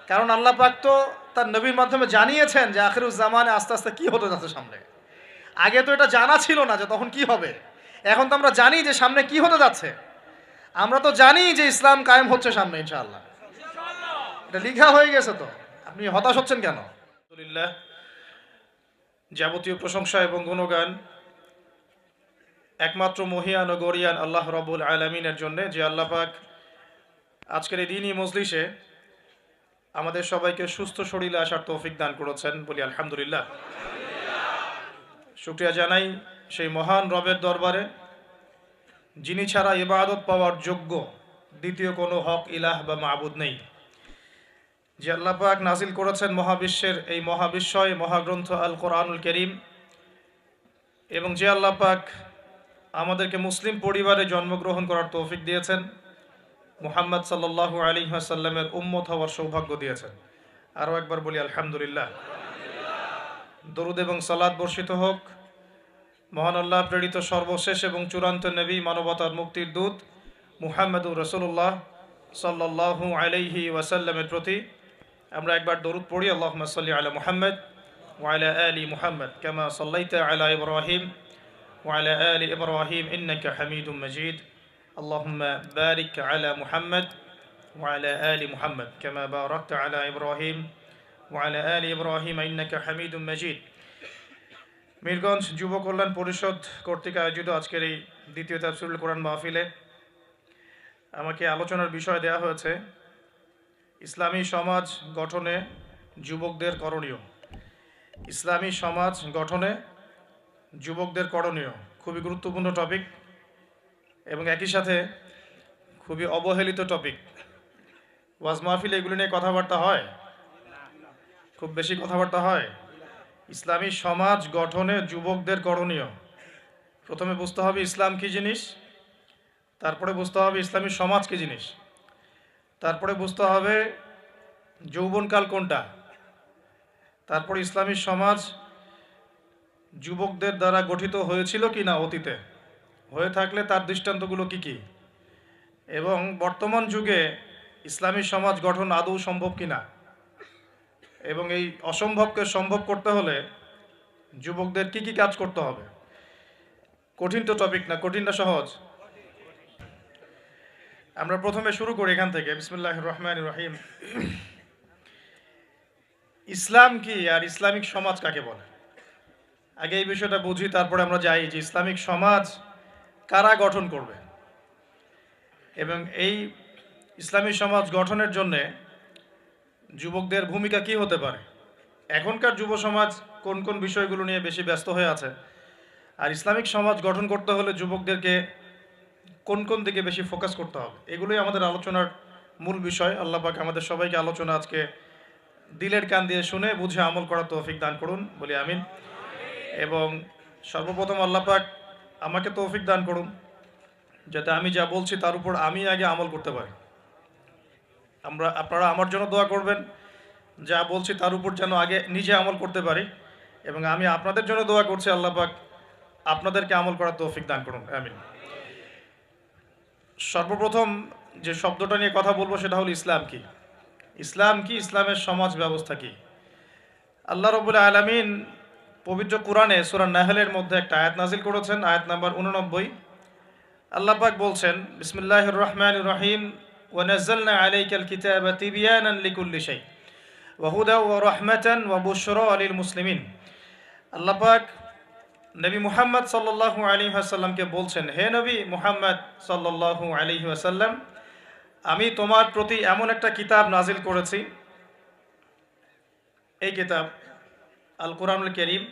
কারণ আল্লাহ পাক তো তার নবীর মাধ্যমে জানিয়েছেন যে আখিরুজ জামানে আস্তে আস্তে কি হতে যাচ্ছে সামনে। আগে তো এটা জানা ছিল না যে তখন কি হবে। এখন তো আমরা জানি যে সামনে কি হতে যাচ্ছে। আমরা তো জানি যে ইসলাম কায়েম হচ্ছে সামনে ইনশাআল্লাহ। এটা লিখা হয়ে গেছে তো, আপনি হতাশ হচ্ছেন কেন? আলহামদুলিল্লাহ, যাবতীয় প্রশংসা এবং গুণগান একমাত্র মহিয়ান ও গরিয়ান আল্লাহ রাব্বুল আলামিনের জন্য, যে আল্লাহ পাক আজকের এই দিনই মজলিসে আমাদের সবাইকে সুস্থ শরীরে আসার তৌফিক দান করেছেন, বলি আলহামদুলিল্লাহ। শুকরিয়া জানাই সেই মহান রবের দরবারে, যিনি ছাড়া ইবাদত পাওয়ার যোগ্য দ্বিতীয় কোনো হক ইলাহ বা মাবুদ নেই। যে আল্লাহ পাক নাজিল করেছেন মহাবিশ্বের এই মহাবিশ্বয় মহাগ্রন্থ আল কোরআনুল করিম, এবং যে আল্লাহ পাক আমাদেরকে মুসলিম পরিবারে জন্মগ্রহণ করার তৌফিক দিয়েছেন, মুহাম্মদ সাল্লাল্লাহু আলাইহি ওয়াসাল্লামের উম্মত হওয়ার সৌভাগ্য দিয়েছেন। আরও একবার বলি আলহামদুলিল্লাহ। দরুদ এবং সালাত বর্ষিত হোক মহান আল্লাহ প্রেরিত সর্বশেষ এবং চূড়ান্ত নবী, মানবতার মুক্তির দূত মুহাম্মদুর রাসূলুল্লাহ সাল্লাল্লাহু আলাইহি ওয়াসাল্লামের প্রতি। আমরা একবার দরুদ পড়ি, আল্লাহুম্মা সাল্লি আলা মুহাম্মদ ওয়া আলা আলি মুহাম্মদ কামা সাল্লাইতা আলা ইব্রাহিম ওয়া আলা আলি ইব্রাহিম ইন্নাকা হামিদুম মাজিদ। আল্লাহুম্মা বারিক আলা মুহাম্মদ ওয়া আলা আলি মুহাম্মদ কামা বারাকতা আলা ইব্রাহিম ওয়া আলা আলি ইব্রাহিম ইন্নাকা হামিদুম মাজিদ। মিরগঞ্জ যুব কল্যাণ পরিষদ কর্তৃক আয়োজিত আজকের এই দ্বিতীয় তাফসীরুল কোরআন মাহফিলে আমাকে আলোচনার বিষয় দেওয়া হয়েছে ইসলামী সমাজ গঠনে যুবকদের করণীয়। ইসলামী সমাজ গঠনে যুবকদের করণীয় খুবই গুরুত্বপূর্ণ টপিক এবং একই সাথে খুবই অবহেলিত টপিক। ওয়াজ মাহফিলে এগুলো নিয়ে কথাবার্তা হয়, খুব বেশি কথাবার্তা হয়। ইসলামী সমাজ গঠনে যুবকদের করণীয়, প্রথমে বুঝতে হবে ইসলাম কী জিনিস, তারপরে বুঝতে হবে ইসলামী সমাজ কী জিনিস, তারপরে বুঝতে হবে যৌবনকাল কোনটা, তারপর ইসলামী সমাজ যুবকদের দ্বারা গঠিত হয়েছিল কি না অতীতে, হয়ে থাকলে তার দৃষ্টান্তগুলো কি কি, এবং বর্তমান যুগে ইসলামী সমাজ গঠন আদৌ সম্ভব কি না, এবং এই অসম্ভবকে সম্ভব করতে হলে যুবকদের কি কি কাজ করতে হবে। কঠিন তো টপিক না, কঠিন না সহজ? আমরা প্রথমে শুরু করি এখান থেকে, বিসমিল্লাহির রহমানির রহিম। ইসলাম কি আর ইসলামিক সমাজ কাকে বলে, আগে এই বিষয়টা বুঝি, তারপরে আমরা যাই যে ইসলামিক সমাজ কারা গঠন করবে এবং এই ইসলামী সমাজ গঠনের জন্যে যুবকদের ভূমিকা কি হতে পারে। এখনকার যুব সমাজ কোন কোন বিষয়গুলো নিয়ে বেশি ব্যস্ত হয়ে আছে, আর ইসলামিক সমাজ গঠন করতে হলে যুবকদেরকে কোন কোন দিকে বেশি ফোকাস করতে হবে, এগুলোই আমাদের আলোচনার মূল বিষয়। আল্লাহ পাক আমাদের সবাইকে আলোচনা আজকে দিলের কান দিয়ে শুনে বুঝে আমল করার তৌফিক দান করুন, বলি আমিন। এবং সর্বপ্রথম আল্লাহ পাক আমাকে তৌফিক দান করুন যাতে আমি যা বলছি তার উপর আমি আগে আমল করতে পারি। আপনারা আমার জন্য দোয়া করবেন, যা বলছি তার উপর যেন আগে নিজে আমল করতে পারি, এবং আমি আপনাদের জন্য দোয়া করছি আল্লাহ পাক আপনাদেরকে আমল করার তৌফিক দান করুন, আমিন। সর্বপ্রথম যে শব্দটা নিয়ে কথা বলবো সেটা হলো ইসলাম কি। ইসলাম কি, ইসলামের সমাজ ব্যবস্থা কি। আল্লাহ রাব্বুল আলামিন পবিত্র কোরআনে সূরা নাহলের মধ্যে একটা আয়াত নাজিল করেছেন, আয়াত নাম্বার 89। আল্লাহ পাক বলছেন, বিসমিল্লাহির রহমানির রহিম, ওয়া নাযালনা আলাইকাল কিতাবা তিবয়ানান লিকুল্লি শাই ওয়া হুদা ওয়া রাহমাতান ওয়া বুশরা লিল মুসলিমিন। আল্লাহ পাক নবী মুহাম্মদ সাল্লাল্লাহু আলাইহি ওয়াসাল্লামকে বলছেন, হে নবী মুহাম্মদ সাল্লাল্লাহু আলাইহি ওয়াসাল্লাম, আমি তোমার প্রতি এমন একটা কিতাব নাজিল করেছি, এই কিতাব আল কোরআনুল কারীম।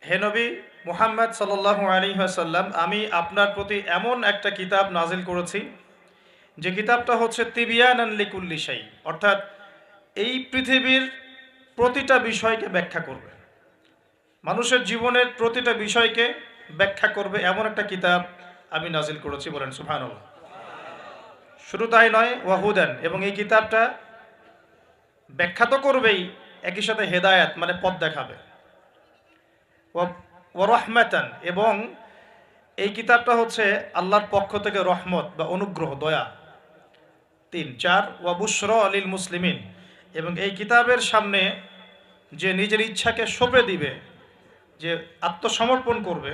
হে নবী মুহাম্মদ সাল্লাল্লাহু আলাইহি ওয়াসাল্লাম, আমি আপনার প্রতি এমন একটা কিতাব নাজিল করেছি যে কিতাবটা হচ্ছে তিবিয়ানান লিকুল্লি শাই, অর্থাৎ এই পৃথিবীর প্রতিটা বিষয়কে ব্যাখ্যা করবে, মানুষের জীবনের প্রতিটা বিষয়কে ব্যাখ্যা করবে, এমন একটা কিতাব আমি নাজিল করেছি, বলেন সুবহানাল্লাহ। শুধু তাই নয়, ওয়াহুদান, এবং এই কিতাবটা ব্যাখ্যা তো করবেই, একই সাথে হেদায়াত মানে পথ দেখাবে, ওয়া রাহমাতান, এবং এই কিতাবটা হচ্ছে আল্লাহর পক্ষ থেকে রহমত বা অনুগ্রহ, দয়া। 3 4 ওয়া বুশরা লিল মুসলিমিন, এবং এই কিতাবের সামনে যে নিজের ইচ্ছাকে সঁপে দিবে, যে আত্মসমর্পণ করবে,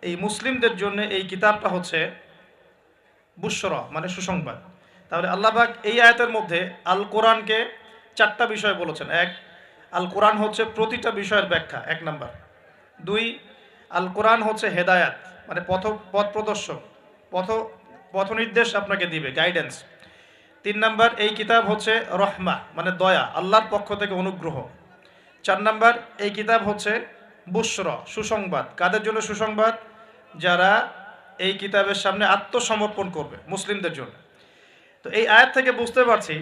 এই মুসলিমদের জন্য এই কিতাবটা হচ্ছে বুশরা মানে সুসংবাদ। তাহলে আল্লাহ পাক এই আয়াতের মধ্যে আল কোরআনকে 4টা বিষয় বলেছেন। এক, আল কোরআন হচ্ছে প্রতিটা বিষয়ের ব্যাখ্যা, 1 নাম্বার। 2, আল কোরআন হচ্ছে হেদায়াত মানে পথ প্রদর্শক, পথ নির্দেশ আপনাকে দিবে, গাইডেন্স। 3 নাম্বার, এই কিতাব হচ্ছে রহমা মানে দয়া, আল্লাহর পক্ষ থেকে অনুগ্রহ। 4 নাম্বার, এই কিতাব হচ্ছে বুশরা সুসংবাদ। কাদের জন্য সুসংবাদ? যারা এই কিতাবের সামনে আত্মসমর্পণ করবে, মুসলিমদের জন্য। তো এই আয়াত থেকে বুঝতে পারছি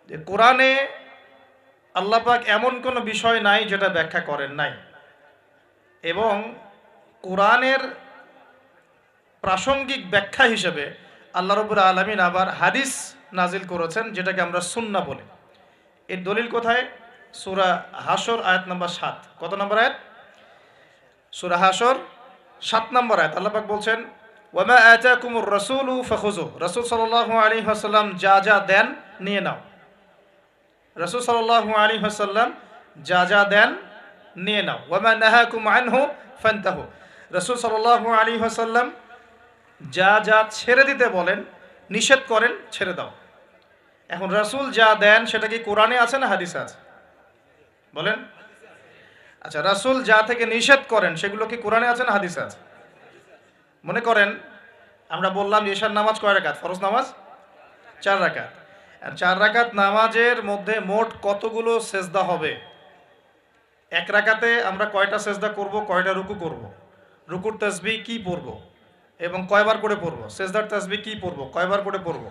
যে কোরআনে আল্লাহ পাক এমন কোনো বিষয় নাই যেটা ব্যাখ্যা করেন নাই, এবং কোরআনের প্রাসঙ্গিক ব্যাখ্যা হিসেবে আল্লাহ রাব্বুল আলামিন আবার হাদিস নাজিল করেছেন, যেটাকে আমরা সুন্নাহ বলি। এর দলিল কোথায়? সূরা হাশর আয়াত নাম্বার 7। কত নম্বর আয়াত? সূরা হাশর 7 নম্বর আয়াত। আল্লাহ পাক বলছেন, ওয়ামা আতাকুমুর রাসূলু ফাখুযু, রাসূল সাল্লাল্লাহু আলাইহি ওয়াসাল্লাম যা যা দেন নিয়ে নাও। রাসূল সাল্লাল্লাহু আলাইহি ওয়াসাল্লাম যা যা দেন নিয়ে নাও। ওয়ামা নাহাকুম আনহু ফান্তাহু, রাসূল সাল্লাল্লাহু আলাইহি ওয়াসাল্লাম যা যা ছেড়ে দিতে বলেন, নিষেধ করেন, ছেড়ে দাও। এখন রাসূল যা দেন সেটা কি কোরআনে আছে না হাদিসে আছে? বলেন। আচ্ছা, রাসূল যা থেকে নিষেধ করেন সেগুলো কি কোরআনে আছে না হাদিসে আছে? মনে করেন আমরা বললাম ঈশার নামাজ কয় রাকাত? ফরজ নামাজ 4 রাকাত। আর 4 রাকাত নামাজের মধ্যে মোট কতগুলো সেজদা হবে? এক রাকাতে আমরা কয়টা সেজদা করব, কয়টা রুকু করব, রুকুর তাসবিহ কি পড়ব এবং কয়বার করে পড়ব, সেজদার তাসবিহ কি পড়ব, কয়বার করে পড়ব,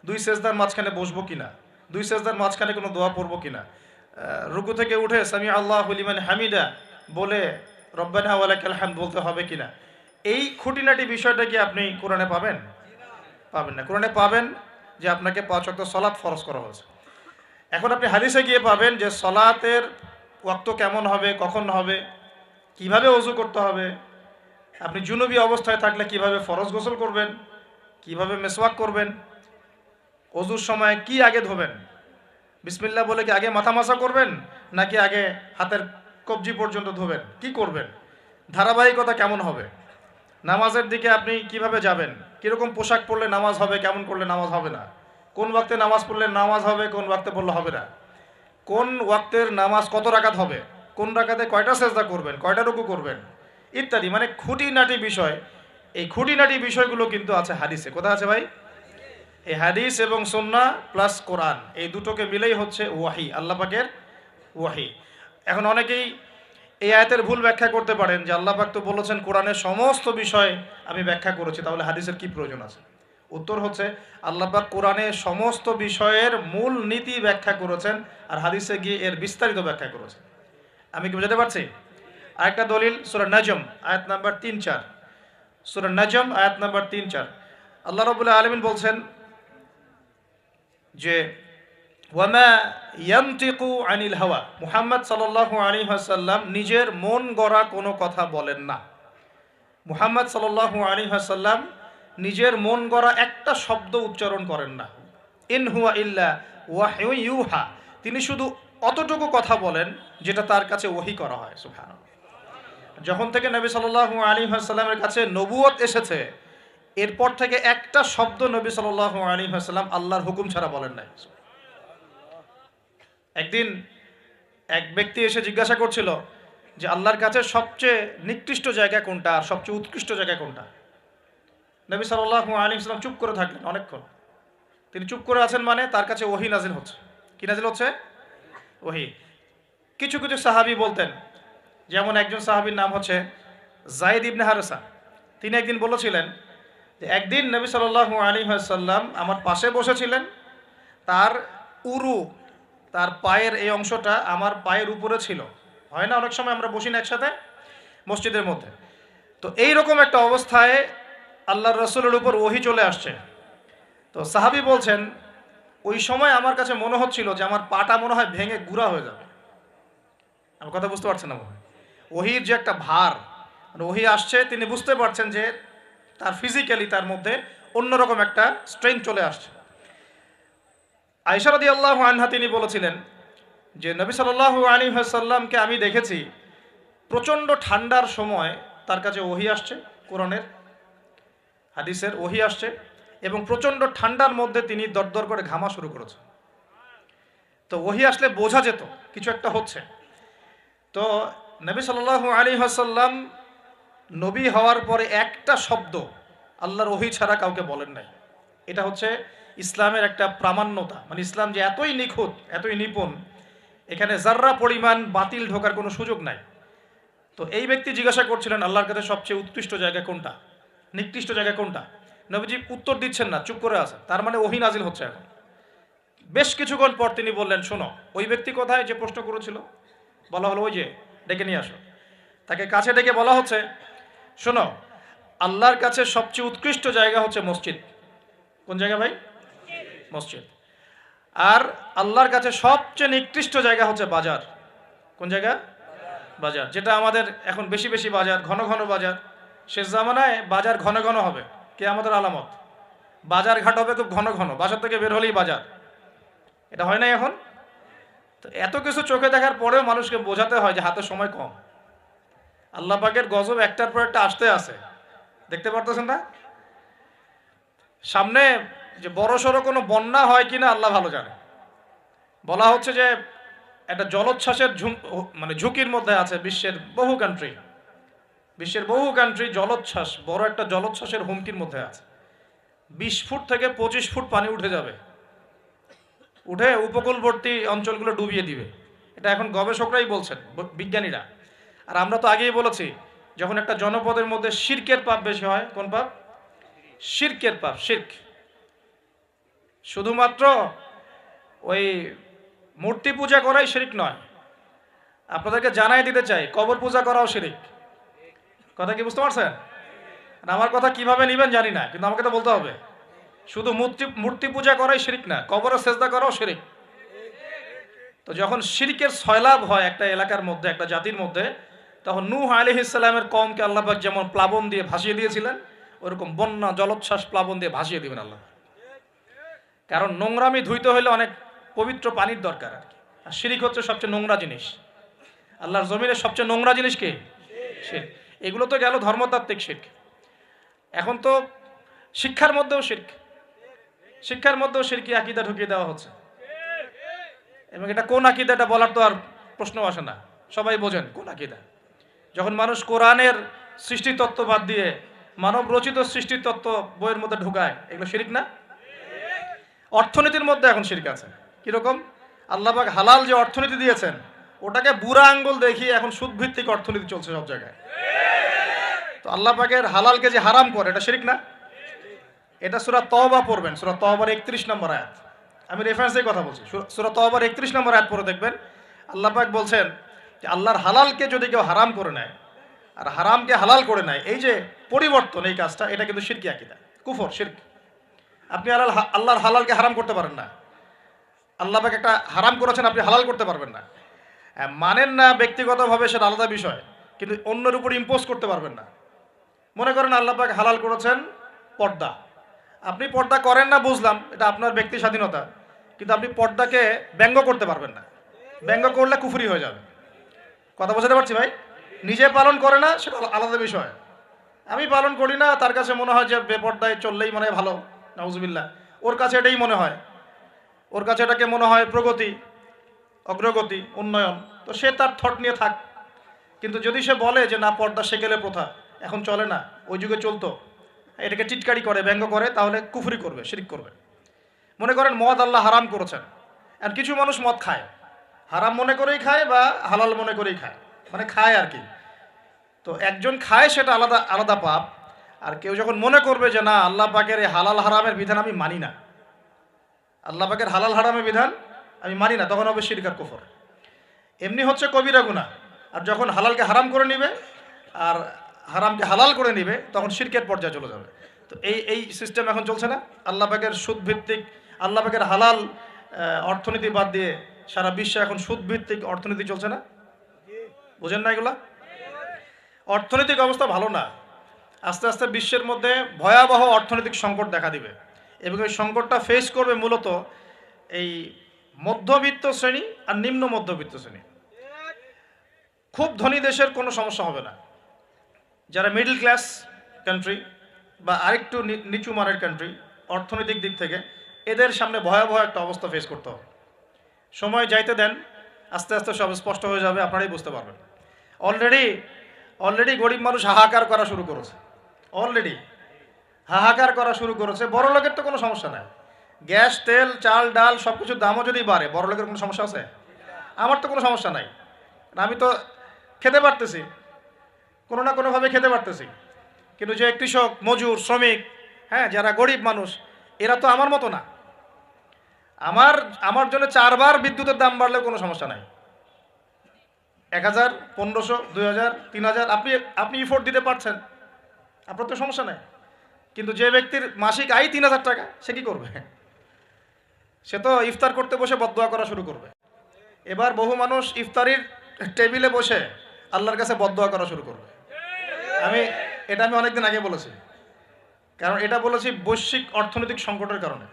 2 সেজদার মাঝখানে বসবো কিনা, 2 সেজদার মাঝখানে কোনো দোয়া পড়ব কিনা, রুকু থেকে উঠে সামি আল্লাহু লিমান হামিদা বলে রব্বানা ওয়া লাকাল হামদ বলতে হবে কিনা, এই খুঁটিনাটি বিষয়টা কি আপনি কোরআনে পাবেন? পাবেন না। কোরআনে পাবেন যে আপনাকে 5 ওয়াক্ত সালাত ফরজ করা হয়েছে। এখন আপনি হাদিসে গিয়ে পাবেন যে সালাতের ওয়াক্ত কেমন হবে, কখন হবে, কিভাবে ওযু করতে হবে, আপনি জুনুবি অবস্থায় থাকলে কিভাবে ফরজ গোসল করবেন, কিভাবে মেসওয়াক করবেন, ওযুর সময় কি আগে ধোবেন, বিসমিল্লাহ বলে কি আগে মাথা মাসা করবেন নাকি আগে হাতের কবজি পর্যন্ত ধোবেন, কি করবেন, ধারাবাহিকতা কেমন হবে, নামাজের দিকে আপনি কিভাবে যাবেন, কীরকম পোশাক পরলে নামাজ হবে, কেমন করলে নামাজ হবে না, কোন ওয়াক্তে নামাজ পড়লে নামাজ হবে, কোন ওয়াক্তে পড়লে হবে না, কোন ওয়াক্তের নামাজ কত রাকাত হবে, কোন রাকাতে কয়টা সেজদা করবেন, কয়টা রুকু করবেন, ইত্যাদি, মানে খুঁটিনাটি বিষয়। এই খুঁটিনাটি বিষয়গুলো কিন্তু আছে হাদিসে। কোথায় আছে ভাই? এই হাদিস এবং সুন্নাহ প্লাস কোরআন, এই দুটোকে মিলেই হচ্ছে ওয়াহি, আল্লাহ পাকের ওয়াহি। এখন অনেকেই এই আয়াতের ভুল ব্যাখ্যা করতে পারেন যে আল্লাহ পাক তো বলেছেন কোরআনের সমস্ত বিষয় আমি ব্যাখ্যা করেছি, তাহলে হাদিসের কি প্রয়োজন আছে? উত্তর হচ্ছে আল্লাহ পাক কোরআনে সমস্ত বিষয়ের মূল নীতি ব্যাখ্যা করেছেন, আর হাদিসে গিয়ে এর বিস্তারিত ব্যাখ্যা করেছেন। আমি কি বুঝাতে পারছি? আরেকটা দলিল সূরা নাজম আয়াত নাম্বার 3-4। সূরা নাজম আয়াত নাম্বার 3-4 আল্লাহ রাব্বুল আলামিন বলছেন যে ওয়ামা ইয়ানতিকু আনিল হাওয়া, মুহাম্মদ সাল্লাল্লাহু আলাইহি ওয়াসাল্লাম নিজের মন গড়া কোনো কথা বলেন না। মুহাম্মদ সাল্লাল্লাহু আলাইহি ওয়াসাল্লাম নিজের মন গড়া একটা শব্দ উচ্চারণ করেন না। ইন হুয়া ইল্লা ওয়াহয়ু ইউহা, তিনি শুধু অতটুকু কথা বলেন যেটা তার কাছে ওহী করা হয়। সুবহানাল্লাহ। যখন থেকে নবী সাল্লাল্লাহু আলাইহি ওয়াসাল্লামের কাছে নবুয়ত এসেছে, এরপর থেকে একটা শব্দ নবী সাল্লাল্লাহু আলাইহি ওয়াসাল্লাম আল্লাহর হুকুম ছাড়া বলেন নাই। একদিন এক ব্যক্তি এসে জিজ্ঞাসা করছিল যে আল্লাহর কাছে সবচেয়ে নিকৃষ্ট জায়গা কোনটা আর সবচেয়ে উৎকৃষ্ট জায়গা কোনটা? নবী সাল্লাল্লাহু আলাইহি ওয়াসাল্লাম চুপ করে থাকলেন অনেকক্ষণ। তিনি চুপ করে আছেন মানে তার কাছে ওহী নাজিল হচ্ছে। কি নাজিল হচ্ছে? ওহী। কিছু কিছু সাহাবী বলতেন, যেমন একজন সাহাবীর নাম হচ্ছে যায়েদ ইবনে হারেসা। তিনি একদিন বলেছিলেন যে একদিন নবী সাল্লাল্লাহু আলাইহি ওয়াসাল্লাম আমার পাশে বসেছিলেন, তার উরু, তার পায়ের এই অংশটা আমার পায়ের উপরে ছিল। হয় না অনেক সময় আমরা বসি না একসাথে মসজিদের মধ্যে? তো এইরকম একটা অবস্থায় আল্লাহর রাসূলের উপর ওহী চলে আসছে। তো সাহাবী বলছেন ওই সময় আমার কাছে মনে হচ্ছিল যে আমার পাটা মনে হয় ভেঙে গুঁড়া হয়ে যাবে। আমার কথা বুঝতে পারছেন না? ওহীর যে একটা ভার, মানে ওহী আসছে, তিনি বুঝতে পারছেন যে তার ফিজিক্যালি তার মধ্যে অন্যরকম একটা স্ট্রেংথ চলে আসছে। আয়েশা রাদিয়াল্লাহু আনহা তিনি বলেছিলেন যে নবী সাল্লাল্লাহু আলাইহি ওয়াসাল্লামকে আমি দেখেছি প্রচণ্ড ঠান্ডার সময় তার কাছে ওহী আসছে, কোরআনের হাদিসের ওহী আসছে, এবং প্রচণ্ড ঠান্ডার মধ্যে তিনি দরদর করে ঘামা শুরু করেছেন। তো ওহী আসলে বোঝা যেত কিছু একটা হচ্ছে। তো নবী সাল্লাল্লাহু আলাইহি ওয়াসাল্লাম নবী হওয়ার পরে একটা শব্দ আল্লাহর ওহী ছাড়া কাউকে বলেন নাই। এটা হচ্ছে ইসলামের একটা প্রামাণ্যতা, মানে ইসলাম যে এতই নিখুঁত, এতই নিপুণ, এখানে যার্রা পরিমাণ বাতিল ঢোকার কোনো সুযোগ নাই। তো এই ব্যক্তি জিজ্ঞাসা করছিলেন আল্লাহর কাছে সবচেয়ে উৎকৃষ্ট জায়গা কোনটা, নিকৃষ্ট জায়গা কোনটা। নবীজি উত্তর দিচ্ছেন না, চুপ করে আছেন। তার মানে ওহী নাজিল হচ্ছে এখন। বেশ কিছুক্ষণ পর তিনি বললেন, শোনো, ওই ব্যক্তি কোথায় যে প্রশ্ন করেছিল? বলা হলো ওই যে, ডেকে নিয়ে আসো। তাকে কাছে ডেকে বলা হচ্ছে, শোনো, আল্লাহর কাছে সবচেয়ে উৎকৃষ্ট জায়গা হচ্ছে মসজিদ। কোন জায়গা ভাই? মসজিদ। আর আল্লাহর কাছে সবচেয়ে নিকৃষ্ট জায়গা হচ্ছে বাজার। কোন জায়গা? বাজার। যেটা আমাদের এখন বেশি বেশি বাজার, ঘন ঘন বাজার। শেষ জামানায় বাজার ঘন ঘন হবে, কে আমাদের আলামত। বাজার ঘাট হবে খুব ঘন ঘন, বাজার থেকে বের হলেই বাজার। এটা হয় নাই এখন? তো এত কিছু চোখে দেখার পরেও মানুষকে বোঝাতে হয় যে হাতে সময় কম। আল্লাহ পাকের গজব একটার পর একটা আসতে আছে, দেখতে পারতেছেন না? সামনে যে বড় সড়ো কোনো বন্যা হয় কিনা আল্লাহ ভালো জানে। বলা হচ্ছে যে একটা জলোচ্ছ্বাসের মানে ঝুঁকির মধ্যে আছে বিশ্বের বহু কান্ট্রি জলোচ্ছ্বাস, বড় একটা জলোচ্ছ্বাসের হুমকির মধ্যে আছে। 20 ফুট থেকে 25 ফুট পানি উঠে যাবে, উঠে উপকূলবর্তী অঞ্চলগুলো ডুবিয়ে দিবে। এটা এখন গবেষকরাই বলছেন, বিজ্ঞানীরা। আর আমরা তো আগেই বলেছি, যখন একটা জনপদের মধ্যে শিরকের পাপ বেশি হয়, কোন পাপ? শিরকের পাপ। শিরক শুধুমাত্র ওই মূর্তি পূজা করাই শিরক নয়, আপনাদেরকে জানাই দিতে চাই, কবর পূজা করাও শিরক। কথা কি বুঝতে পারছেন? আমার কথা কিভাবে নেবেন জানি না, কিন্তু আমাকে তো বলতে হবে। শুধু মূর্তি পূজা করাই শিরক না, কবরে সেজদা করাও শিরক। তো যখন শিরকের সয়লাভ হয় একটা এলাকার মধ্যে, একটা জাতির মধ্যে, তখন নূহ আলাইহিস সালামের কওমকে আল্লাহ পাক যেমন প্লাবন দিয়ে ভাসিয়ে দিয়েছিলেন, ওরকম বন্যা জলোচ্ছ্বাস প্লাবন দিয়ে ভাসিয়ে দিবেন আল্লাহ। কারণ নোংরামি ধুইতে হলে অনেক পবিত্র পানির দরকার আর কি। আর শিরক হচ্ছে সবচেয়ে নোংরা জিনিস। আল্লাহর জমিনের সবচেয়ে নোংরা জিনিস কি? শিরক। এগুলো তো গেল ধর্মতাত্ত্বিক শিরক। এখন তো শিক্ষার মধ্যেও শিরকি আকীদা ঢুকিয়ে দেওয়া হচ্ছে। এবং এটা কোন আকীদা, এটা বলার তো আর প্রশ্ন আসে না, সবাই বোঝেন কোন আকীদা। যখন মানুষ কোরআনের সৃষ্টিতত্ত্ব বাদ দিয়ে মানব রচিত সৃষ্টিতত্ত্ব বইয়ের মধ্যে ঢুকায়, এগুলো শিরক না? অর্থনীতির মধ্যে এখন শিরক আছে। কিরকম? আল্লাহ পাক হালাল যে অর্থনীতি দিয়েছেন, ওটাকে বুড়া আঙ্গুল দেখিয়ে এখন সুদভিত্তিক অর্থনীতি চলছে সব জায়গায়। তো আল্লাহ পাকের হালালকে যে হারাম করে, এটা শিরক না? এটা সূরা তওবা পড়বেন, সূরা তওবার 31 নম্বর আয়াত। আমি রেফারেন্সের কথা বলছি। সূরা তওবার 31 নম্বর আয়াত পড়ে দেখবেন, আল্লাহ পাক বলছেন যে আল্লাহর হালালকে যদি কেউ হারাম করে নেয় আর হারামকে হালাল করে নেয়, এই যে পরিবর্তন, এই কাজটা, এটা কিন্তু শিরকি আকীদা, কুফর, শিরক। আপনি আল্লাহর হালালকে হারাম করতে পারেন না। আল্লাহ পাক একটা হারাম করেছেন, আপনি হালাল করতে পারবেন না। মানেন না ব্যক্তিগতভাবে, সেটা আলাদা বিষয়, কিন্তু অন্যের উপর ইম্পোজ করতে পারবেন না। মনে করেন আল্লাহ পাক হালাল করেছেন পর্দা, আপনি পর্দা করেন না, বুঝলাম, এটা আপনার ব্যক্তি স্বাধীনতা, কিন্তু আপনি পর্দাকে ব্যঙ্গ করতে পারবেন না। ব্যঙ্গ করলে কুফরি হয়ে যাবে। কথা বোঝাতে পারছি ভাই? নিজে পালন করে না, সেটা আলাদা বিষয়। আমি পালন করি না, তার কাছে মনে হয় যে বেপর্দায় চললেই মনে হয় ভালো, নাউজুবিল্লাহ। ওর কাছে এটাই মনে হয়, ওর কাছে এটাকে মনে হয় প্রগতি, অগ্রগতি, উন্নয়ন। তো সে তার থট নিয়ে থাক। কিন্তু যদি সে বলে যে না, পর্দা সেকেলে প্রথা, এখন চলে না, ওই যুগে চলতো, এটাকে টিটকারি করে, ব্যঙ্গ করে, তাহলে কুফরি করবে, শিরক করবে। মনে করেন মদ আল্লাহ হারাম করেছেন, আর কিছু মানুষ মদ খায়, হারাম মনে করেই খায় বা হালাল মনে করেই খায়, মানে খায় আর কি। তো একজন খায়, সেটা আলাদা আলাদা পাপ। আর কেউ যখন মনে করবে যে না, আল্লাহ পাকের এই হালাল হারামের বিধান আমি মানি না, আল্লাহ পাকের হালাল হারামের বিধান আমি মানি না, তখন হবে শিরক আর কুফর। এমনি হচ্ছে কবিরা গুনাহ। আর যখন হালালকে হারাম করে নিবে আর হারামকে হালাল করে নিবে, তখন শিরকের পর্যায়ে চলে যাবে। তো এই সিস্টেম এখন চলছে না? আল্লাহ পাকের সুদ ভিত্তিক, আল্লাহ পাকের হালাল অর্থনীতি বাদ দিয়ে সারা বিশ্বে এখন সুদ ভিত্তিক অর্থনীতি চলছে না? বুঝেন না এগুলা? অর্থনৈতিক অবস্থা ভালো না। আস্তে আস্তে বিশ্বের মধ্যে ভয়াবহ অর্থনৈতিক সংকট দেখা দিবে, এবং এই সংকটটা ফেস করবে মূলত এই মধ্যবিত্ত শ্রেণী আর নিম্ন মধ্যবিত্ত শ্রেণী। খুব ধনী দেশের কোনো সমস্যা হবে না, যারা মিডল ক্লাস কান্ট্রি বা আরেকটু নিচু মানের কান্ট্রি অর্থনৈতিক দিক থেকে, এদের সামনে ভয়াবহ একটা অবস্থা ফেস করতে হবে। সময় যাইতে দেন, আস্তে আস্তে সব স্পষ্ট হয়ে যাবে, আপনারাই বুঝতে পারবেন। অলরেডি গরিব মানুষ হাহাকার করা শুরু করেছে, অলরেডি হাহাকার করা শুরু করেছে। বড় লোকের তো কোনো সমস্যা নাই, গ্যাস তেল চাল ডাল সব কিছুর দামও যদি বাড়ে, বড় লোকের কোনো সমস্যা আছে? আমার তো কোনো সমস্যা নাই, আমি তো খেতে পারতেছি, কোনো না কোনোভাবে খেতে পারতেছি। কিন্তু যে কৃষক মজুর শ্রমিক, হ্যাঁ, যারা গরিব মানুষ, এরা তো আমার মতো না। আমার জন্য 4 বার বিদ্যুতের দাম বাড়লেও কোনো সমস্যা নাই। 1000, 1500, 2000, 3000 আপনি ইফোর্ট দিতে পারছেন, আপনার তো সমস্যা নাই। কিন্তু যে ব্যক্তির মাসিক আয় 3000 টাকা, সে কি করবে? সে তো ইফতার করতে বসে বদদোয়া করা শুরু করবে। এবার বহু মানুষ ইফতারির টেবিলে বসে আল্লাহর কাছে বদদোয়া করা শুরু করবে। এটা আমি অনেকদিন আগে বলেছি, কারণ এটা বলেছি বৈশ্বিক অর্থনৈতিক সংকটের কারণে।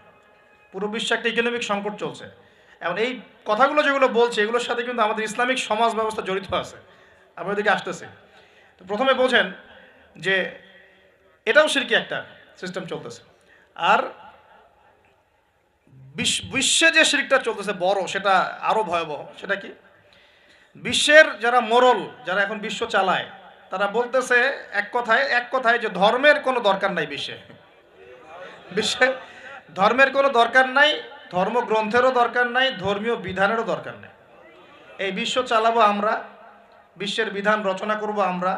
পুরো বিশ্বে একটা ইকোনমিক সংকট চলছে। এখন এই কথাগুলো যেগুলো বলছে, এগুলোর সাথে কিন্তু আমাদের ইসলামিক সমাজ ব্যবস্থা জড়িত আছে। আমি ওদিকে আসতেছি। তো প্রথমে বোঝেন যে এটাও শিরকি একটা সিস্টেম চলতেছে। আর বিশ্বে যে শিরকটা চলতেছে বড়, সেটা আরও ভয়াবহ। সেটা কি? বিশ্বের যারা মোরল, যারা এখন বিশ্ব চালায়, তারা বলতেছে এক কথায় যে ধর্মের কোনো দরকার নাই বিশ্বে ধর্মের কোনো দরকার নাই, ধর্মগ্রন্থেরও দরকার নাই, ধর্মীয় বিধানেরও দরকার নেই। এই বিশ্ব চালাবো আমরা, বিশ্বের বিধান রচনা করব আমরা,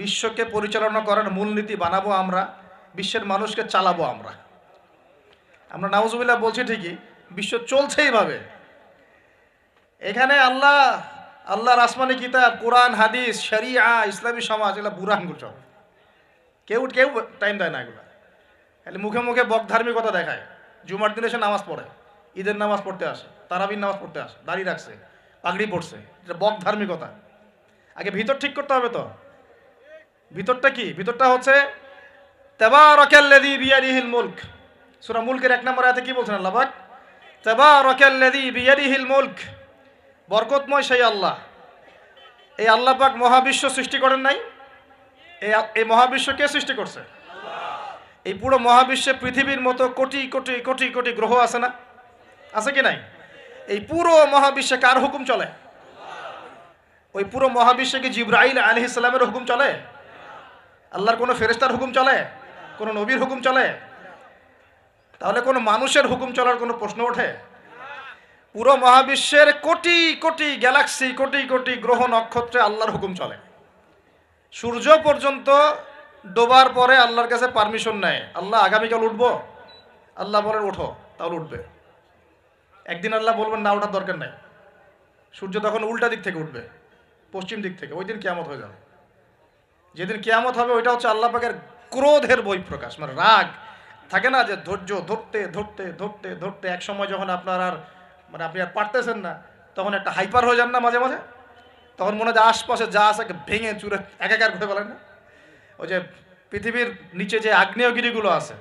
বিশ্বকে পরিচালনা করার মূলনীতি বানাবো আমরা, বিশ্বের মানুষকে চালাবো আমরা। নাউজুবিল্লাহ বলছি ঠিকই, বিশ্ব চলছে এইভাবে। এখানে আল্লাহর আসমানি কিতাব, কোরআন, হাদিস, শরিয়া, ইসলামী সমাজ, এগুলো বুড়া আঙ্গুল সব। কেউ টাইম দেয় না এগুলো। খালি মুখে মুখে বক ধার্মিকতা দেখায়। জুমার দিনে সে নামাজ পড়ে, ঈদের নামাজ পড়তে আসে, তারাবির নামাজ পড়তে আসে, দাড়ি রাখছে, পাগড়ি পড়ছে, এটা বক ধার্মিকতা। আগে ভিতর ঠিক করতে হবে। তো ভিতরটা কি? ভিতরটা হচ্ছে তাবারাকাল্লাযী বিয়াদিহিল মুলক। সূরা মুলকের 1 নম্বর আয়াতে কি বলছেন আল্লাহ পাক? তাবারাকাল্লাযী বিয়াদিহিল মুলক। বরকতময় সেই আল্লাহ। এই আল্লাহ পাক মহাবিশ্ব সৃষ্টি করেন নাই? এই মহাবিশ্ব কে সৃষ্টি করছে? এই পুরো মহাবিশ্বে পৃথিবীর মতো কোটি কোটি কোটি কোটি গ্রহ আছে না? আছে কি নাই? এই পুরো মহাবিশ্বে কার হুকুম চলে? ওই পুরো মহাবিশ্বে কি জিবরাইল আলাইহিস সালামের হুকুম চলে? আল্লাহর কোনো ফেরেশতার হুকুম চলে? কোনো নবীর হুকুম চলে? তাহলে কোনো মানুষের হুকুম চলার কোনো প্রশ্ন ওঠে? পুরো মহাবিশ্বের কোটি কোটি গ্যালাক্সি, কোটি কোটি গ্রহ নক্ষত্রে আল্লাহর হুকুম চলে। সূর্য পর্যন্ত ডোবার পরে আল্লাহর কাছে পারমিশন নেয়, আল্লাহ আগামীকাল উঠবো? আল্লাহ বলেন ওঠো, তাহলে উঠবে। একদিন আল্লাহ বলবেন না, ওঠার দরকার নাই। সূর্য তখন উল্টা দিক থেকে উঠবে, পশ্চিম দিক থেকে। ওই দিন কিয়ামত হয়ে যাবে। যেদিন কিয়ামত হবে, ওইটা হচ্ছে আল্লাহ পাকের ক্রোধের বহিঃপ্রকাশ। মানে রাগ থাকে না, যে ধৈর্য ধরতে ধরতে ধরতে ধরতে এক সময় যখন আপনি আর পারতেছেন না, তখন একটা হাইপার হয়ে যান না মাঝে মাঝে। তখন মনে হয় আশপাশে যা আছে ভেঙে চুরে একাকার করে বলেন না। ওই যে পৃথিবীর নিচে যে আগ্নেয়গিরিগুলো আছে,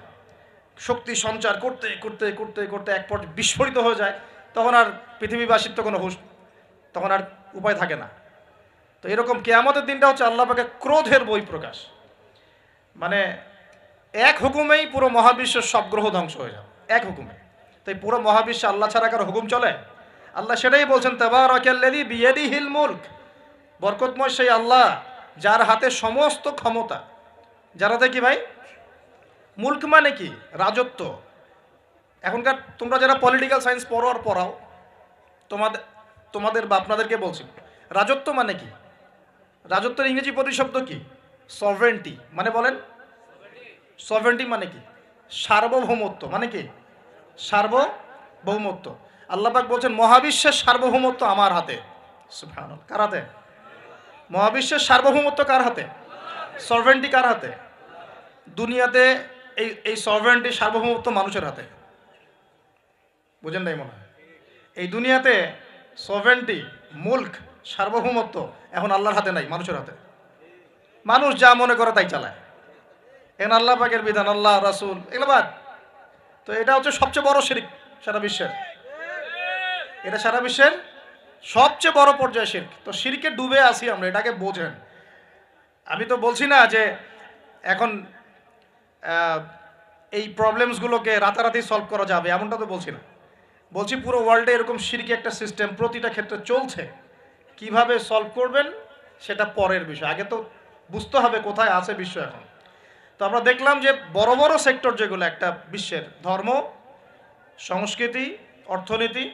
শক্তি সঞ্চার করতে করতে করতে করতে এক পর্যায়ে বিস্ফোরিত হয়ে যায়, তখন আর পৃথিবীবাসীর তো কোনো হুঁশ, তখন আর উপায় থাকে না। তো এরকম কিয়ামতের দিনটা হচ্ছে আল্লাহ পাকের ক্রোধের বহিঃপ্রকাশ। মানে এক হুকুমেই পুরো মহাবিশ্বের সব গ্রহ ধ্বংস হয়ে যাবে, এক হুকুমে। তাই পুরো মহাবিশ্বে আল্লাহ ছাড়া কারো হুকুম চলে? আল্লাহ সেটাই বলছেন, তাবারাকাল্লাযী বিয়াদিহিল মুলক। বরকতময় সেই আল্লাহ, যার হাতে সমস্ত ক্ষমতা। যার হাতে কি ভাই? মুলক মানে কি? রাজত্ব। এখনকার তোমরা যারা পলিটিক্যাল সায়েন্স পড়াও, তোমাদের বা আপনাদেরকে বলছি, রাজত্ব মানে কি? রাজত্বের ইংরেজি প্রতিশব্দ কি? সভরেন্টি। মানে বলেন, সভরেন্টি মানে কি? সার্বভৌমত্ব। মানে কি? সার্বভৌমত্ব। আল্লাহ পাক বলছেন মহাবিশ্বের সার্বভৌমত্ব আমার হাতে। সুবহানাল্লাহ। কার হাতে? মহাবিশ্বের সার্বভৌমত্ব কার হাতে? সভরেন্টি কার হাতে? দুনিয়াতে এই সভরেন্টি, সার্বভৌমত্ব মানুষের হাতে। বুঝেন নাই মনে হয়? এই দুনিয়াতে সভরেন্টি, মুলক, সার্বভৌমত্ব এখন আল্লাহর হাতে নাই, মানুষের হাতে। মানুষ যা মনে করে তাই চালায়। এখন আল্লাহ পাকের বিধান, আল্লাহ রাসূল, এগুলো বাদ। তো এটা হচ্ছে সবচেয়ে বড় শিরক সারা বিশ্বের। এটা সারা বিশ্বের সবচেয়ে বড় পর্যায়ে শিরক। তো শিরকে ডুবে আছি আমরা, এটাকে বোঝেন। আমি তো বলছি না যে এখন এই প্রবলেমসগুলোকে রাতারাতি সলভ করা যাবে, এমনটা তো বলছি না। বলছি পুরো ওয়ার্ল্ডে এরকম শিরকি একটা সিস্টেম প্রতিটা ক্ষেত্রে চলছে। কিভাবে সলভ করবেন সেটা পরের বিষয়, আগে তো বুঝতে হবে কোথায় আছে বিশ্ব এখন। তো আমরা দেখলাম যে বড় বড় সেক্টর যেগুলো একটা বিশ্বের, ধর্ম, সংস্কৃতি, অর্থনীতি,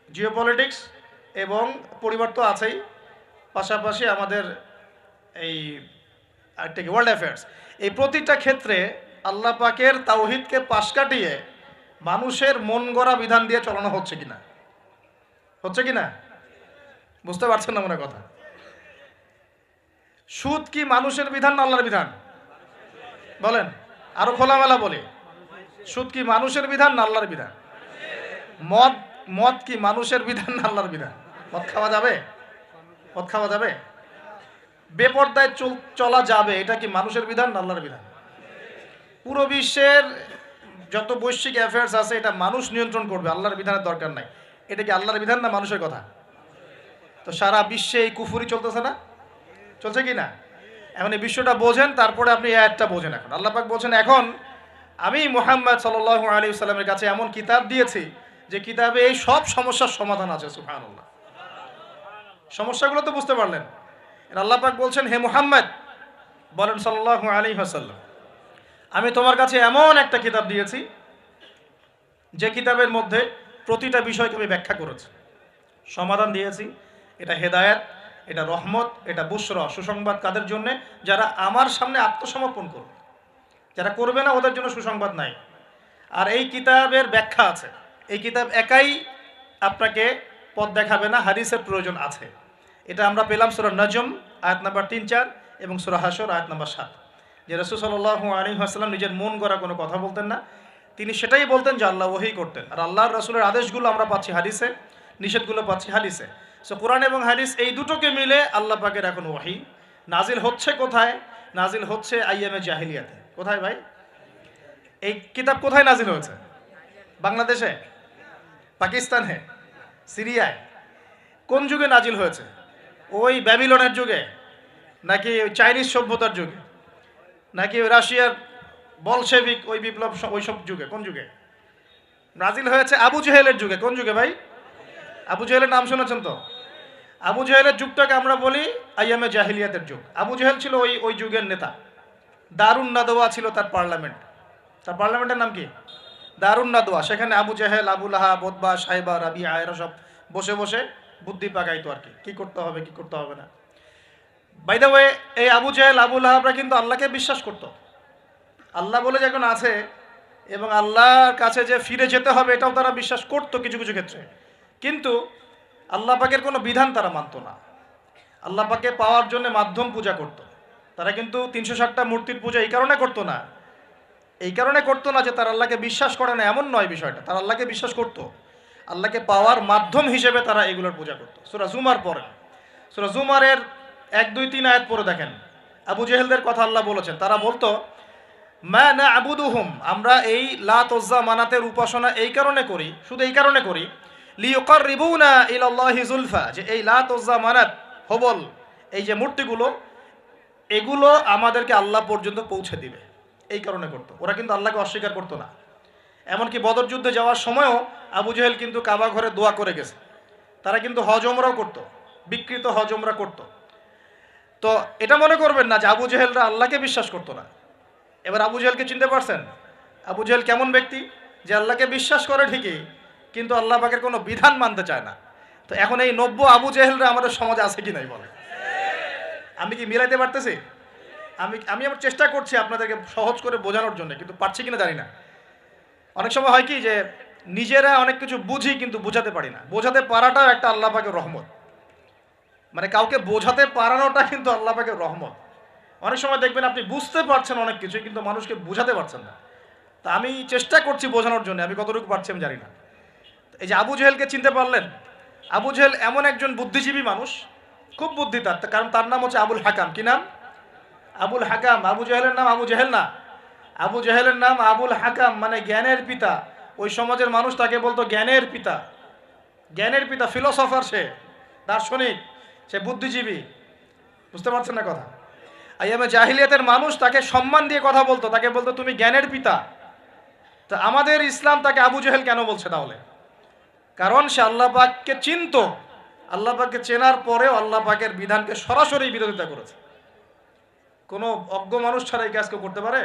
জিওপলিটিক্স এবং পরিবার তো আছেই, পাশাপাশি আমাদের এই একটা কি ওয়ার্ল্ড অ্যাফেয়ার্স, এই প্রতিটা ক্ষেত্রে আল্লাহ পাকের তাওহিদকে পাশ কাটিয়ে মানুষের মন গড়া বিধান দিয়ে চলানো হচ্ছে কিনা, হচ্ছে কিনা বুঝতে পারছেন না মনে কথা। সুদ কি মানুষের বিধান না আল্লাহর বিধান? বলেন, আরো খোলামেলা বলি, সুদ কি মানুষের বিধান না আল্লাহর বিধান? মদ মদ কি মানুষের বিধান না আল্লাহর বিধান? মদ খাওয়া যাবে? মদ খাওয়া যাবে? বেপরদায় চলা যাবে, এটা কি মানুষের বিধান না আল্লাহর বিধান? পুরো বিশ্বের যত বৈশ্বিক অ্যাফেয়ার্স আছে এটা মানুষ নিয়ন্ত্রণ করবে, আল্লাহর বিধানের দরকার নাই। এটা কি আল্লাহর বিধান না মানুষের কথা? তো সারা বিশ্বে এই কুফুরি চলতেছে না, চলছে কি না? এখন এই বিশ্বটা বোঝেন, তারপরে আপনি এই আয়াতটা বোঝেন। এখন আল্লাহ পাক বলছেন, এখন আমি মুহাম্মদ সাল্লাল্লাহু আলাইহি ওয়াসাল্লামের কাছে এমন কিতাব দিয়েছি যে কিতাবে এই সব সমস্যার সমাধান আছে। সুবহানাল্লাহ। সমস্যাগুলো তো বুঝতে পারলেন। আল্লাহ পাক বলছেন, হে মুহাম্মদ বলেন সাল্লাল্লাহু আলাইহি ওয়াসাল্লাম, আমি তোমার কাছে এমন একটা কিতাব দিয়েছি যে কিতাবের মধ্যে প্রতিটা বিষয়কে আমি ব্যাখ্যা করেছি, সমাধান দিয়েছি। এটা হেদায়েত, এটা রহমত, এটা বুশরা, সুসংবাদ কাদের জন্য? যারা আমার সামনে আত্মসমর্পণ করবে। যারা করবে না ওদের জন্য সুসংবাদ নাই। আর এই কিতাবের ব্যাখ্যা আছে। এই কিতাব একাই আপনাকে পথ দেখাবে না, হাদিসের প্রয়োজন আছে। এটা আমরা পেলাম সূরা নজম আয়াত নাম্বার 3-4 এবং সূরা হাশর আয়াত নাম্বার 7, যে রাসূল সাল্লাল্লাহু আলাইহি ওয়াসাল্লাম নিজের মন গড়া কোনো কথা বলতেন না। তিনি সেটাই বলতেন যে আল্লাহ ওহী করতেন। আর আল্লাহর রাসূলের আদেশগুলো আমরা পাচ্ছি হাদিসে, নিষেধগুলো পাচ্ছি হাদিসে। সো কোরআন এবং হাদিস এই দুটোকে মিলে আল্লাহ পাকের এখন ওহী নাজিল হচ্ছে। কোথায় নাজিল হচ্ছে? আইয়ামে জাহিলিয়াতে। কোথায় ভাই? এই কিতাব কোথায় নাজিল হয়েছে? বাংলাদেশে, পাকিস্তানে, সিরিয়ায়? কোন যুগে নাজিল হয়েছে? ওই ব্যাবিলনের যুগে, নাকি ওই চাইনিজ সভ্যতার যুগে, নাকি ওই রাশিয়ার বলশেভিক ওই বিপ্লব ওইসব যুগে? কোন যুগে নাজিল হয়েছে? আবু জেহেলের যুগে। কোন যুগে ভাই? আবু জেহেলের নাম শুনেছেন তো? আবু জেহেলের যুগটাকে আমরা বলি আইয়ামে জাহিলিয়াতের যুগ। আবু জেহেল ছিল ওই যুগের নেতা। দারুন নাদওয়া ছিল তার পার্লামেন্ট। তার পার্লামেন্টের নাম কি? দারুন নাদওয়া। সেখানে আবু জেহেল, আবু লাহাব, উতবা, সাইবা, রাবিয়া এরা সব বসে বসে বুদ্ধি পাকাইতো আর কি, কি করতে হবে কি করতে হবে না। বাই দ্য ওয়ে, এই আবু জেহেল, আবু লাহাবরা কিন্তু আল্লাহকে বিশ্বাস করতো। আল্লাহ বলে যখন আছে এবং আল্লাহর কাছে যে ফিরে যেতে হবে এটাও তারা বিশ্বাস করতো কিছু কিছু ক্ষেত্রে। কিন্তু আল্লাহ পাকের কোনো বিধান তারা মানতো না। আল্লাহ পাকে পাওয়ার জন্য মাধ্যম পূজা করত। তারা কিন্তু 360টা মূর্তির পূজা এই কারণে করতো না, যে তারা আল্লাহকে বিশ্বাস করে না এমন নয় বিষয়টা। তারা আল্লাহকে বিশ্বাস করত, আল্লাহকে পাওয়ার মাধ্যম হিসেবে তারা এগুলোর পূজা করত। সূরা জুমার পরে, সূরা জুমারের 1-2-3 আয়াত পরে দেখেন আবু জেহেলদের কথা আল্লাহ বলেছেন। তারা বলতো, মা না'বুদুহুম, আমরা এই লাত উজ্জা মানাতের উপাসনা এই কারণে করি, শুধু এই কারণে করি, লিয়ুকাররিবুনা ইলাল্লাহি যুলফা, যে এই লাত উজ্জা মানাত, হবল, এই যে মূর্তিগুলো, এগুলো আমাদেরকে আল্লাহ পর্যন্ত পৌঁছে দিবে, এই কারণে করতো। ওরা কিন্তু আল্লাহকে অস্বীকার করতো না। এমনকি বদর যুদ্ধে যাওয়ার সময়ও আবু জেহেল কিন্তু কাবা ঘরে দোয়া করে গেছে। তারা কিন্তু হজ ওমরাও করতো, বিকৃত হজ ওমরা করতো। তো এটা মনে করবেন না যে আবু জেহেলরা আল্লাহকে বিশ্বাস করতো না। এবার আবু জেহেলকে চিনতে পারছেন? আবু জেহেল কেমন ব্যক্তি? যে আল্লাহকে বিশ্বাস করে ঠিকই, কিন্তু আল্লাহ পাকের কোনো বিধান মানতে চায় না। তো এখন এই 90 আবু জেহেলরা আমাদের সমাজে আছে কি নাই বলে? আমি কি মিলাইতে পারতেছি? আমি আমার চেষ্টা করছি আপনাদেরকে সহজ করে বোঝানোর জন্য, কিন্তু পারছি কিনা জানি না। অনেক সময় হয় কি যে নিজেরা অনেক কিছু বুঝি কিন্তু বোঝাতে পারি না। বোঝাতে পারাটাও একটা আল্লাহ পাকের রহমত। মানে কাউকে বোঝাতে পারানোটা কিন্তু আল্লাহ পাকের রহমত। অনেক সময় দেখবেন আপনি বুঝতে পারছেন অনেক কিছু, কিন্তু মানুষকে বোঝাতে পারছেন না। তা আমি চেষ্টা করছি বোঝানোর জন্য, আমি কতটুকু পারছি আমি জানি না। এই যে আবু জেহেলকে চিনতে পারলেন? আবু জেহেল এমন একজন বুদ্ধিজীবী মানুষ, খুব বুদ্ধি তার, কারণ তার নাম হচ্ছে আবুল হাকাম। কি নাম? আবুল হাকাম। আবু জেহেলের নাম আবু জেহেল না, আবু জেহেলের নাম আবুল হাকাম, মানে জ্ঞানের পিতা। ওই সমাজের মানুষ তাকে বলতো জ্ঞানের পিতা। জ্ঞানের পিতা, ফিলোসফার, সে দার্শনিক, সে বুদ্ধিজীবী। বুঝতে পারছেন না কথা? আইয়ামে জাহিলিয়াতের মানুষ তাকে সম্মান দিয়ে কথা বলতো, তাকে বলতো তুমি জ্ঞানের পিতা। তো আমাদের ইসলাম তাকে আবু জেহেল কেন বলছে তাহলে? কারণ সে আল্লাহ পাককে চিনতো, আল্লাহ পাককে চেনার পরেও আল্লাহ পাকের বিধানকে সরাসরি বিরোধিতা করেছে। কোনো অজ্ঞ মানুষ ছাড়া এই কাজ কেউ করতে পারে?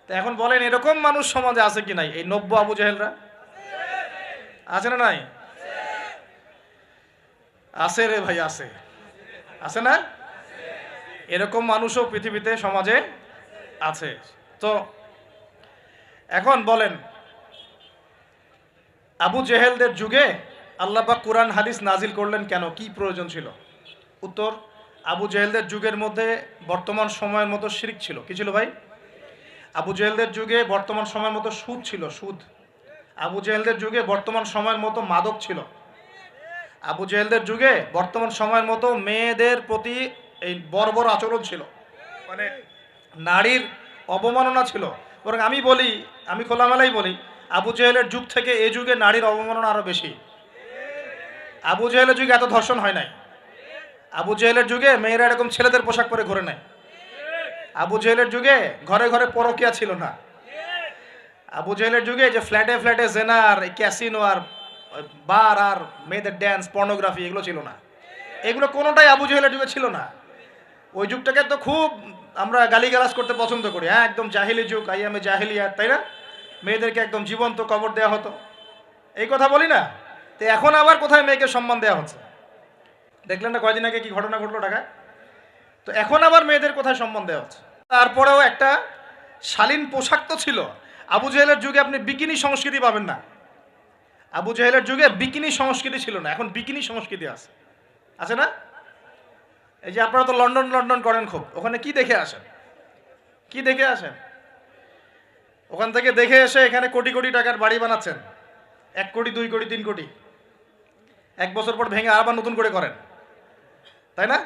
তো এখন বলেন, এরকম মানুষ সমাজে আছে কি নাই? এই নব্য আবু জেহেলরা আছে না নাই? আছে রে ভাই, আছে, আছে না? এরকম মানুষও পৃথিবীতে সমাজে আছে। তো এখন বলেন, আবু জেহেলদের যুগে আল্লাহ পাক কুরআন হাদিস নাজিল করলেন কেন? কি প্রয়োজন ছিল? উত্তর, আবু জেহেলদের যুগের মধ্যে বর্তমান সময়ের মতো শিরক ছিল। কি ছিল ভাই? আবু জেহেলদের যুগে বর্তমান সময়ের মতো সুদ ছিল, সুদ। আবু জেহেলদের যুগে বর্তমান সময়ের মতো মাদক ছিল। আবু জেহেলদের যুগে বর্তমান সময়ের মতো মেয়েদের প্রতি এই বর্বর আচরণ ছিল, মানে নারীর অবমাননা ছিল। বরং আমি বলি, আমি খোলামেলাই বলি, আবু জেহেলের যুগ থেকে এই যুগে নারীর অবমাননা আরো বেশি। আবু জেহেলের যুগে এত ধর্ষণ হয় নাই। আবু জেহেলের যুগে মেয়েরা এরকম ছেলেদের পোশাক পরে ঘুরে নাই। আবু জেহেলের যুগে ঘরে ঘরে পরকিয়া ছিল না। আবু জেহেলের যুগে যে ফ্ল্যাটে ফ্ল্যাটে জেনা আর ক্যাসিনো আর বার আর মেয়েদের ড্যান্স, পর্নোগ্রাফি, এগুলো ছিল না। এগুলো কোনোটাই আবু জেহেলের যুগে ছিল না। ওই যুগটাকে তো খুব আমরা গালিগালাজ করতে পছন্দ করি। হ্যাঁ, একদম জাহিলি যুগ, আইয়ামে জাহিলিয়াত, তাই না? মেয়েদেরকে একদম জীবন্ত কবর দেওয়া হতো, এই কথা বলি না? তো এখন আবার কোথায় মেয়েকে সম্মান দেওয়া হচ্ছে? দেখলেন না কয়দিন আগে কি ঘটনা ঘটলো ঢাকায়? তো এখন আবার মেয়েদের কোথায় সম্মান দেওয়া হচ্ছে? তারপরেও একটা শালীন পোশাক তো ছিল। আবু জেহেলের যুগে আপনি বিকিনি সংস্কৃতি পাবেন না। আবু জেহেলের যুগে বিকিনি সংস্কৃতি ছিল না, এখন বিকিনি সংস্কৃতি আছে, আছে না? এই যে আপনারা তো লন্ডন লন্ডন করেন খুব, ওখানে কি দেখে আসেন? কি দেখে আসেন? ওখান থেকে দেখে এসে এখানে কোটি কোটি টাকার বাড়ি বানাচ্ছেন, 1 কোটি 2 কোটি 3 কোটি। 1 বছর পর ভেঙে আবার নতুন করে করেন, তাই না?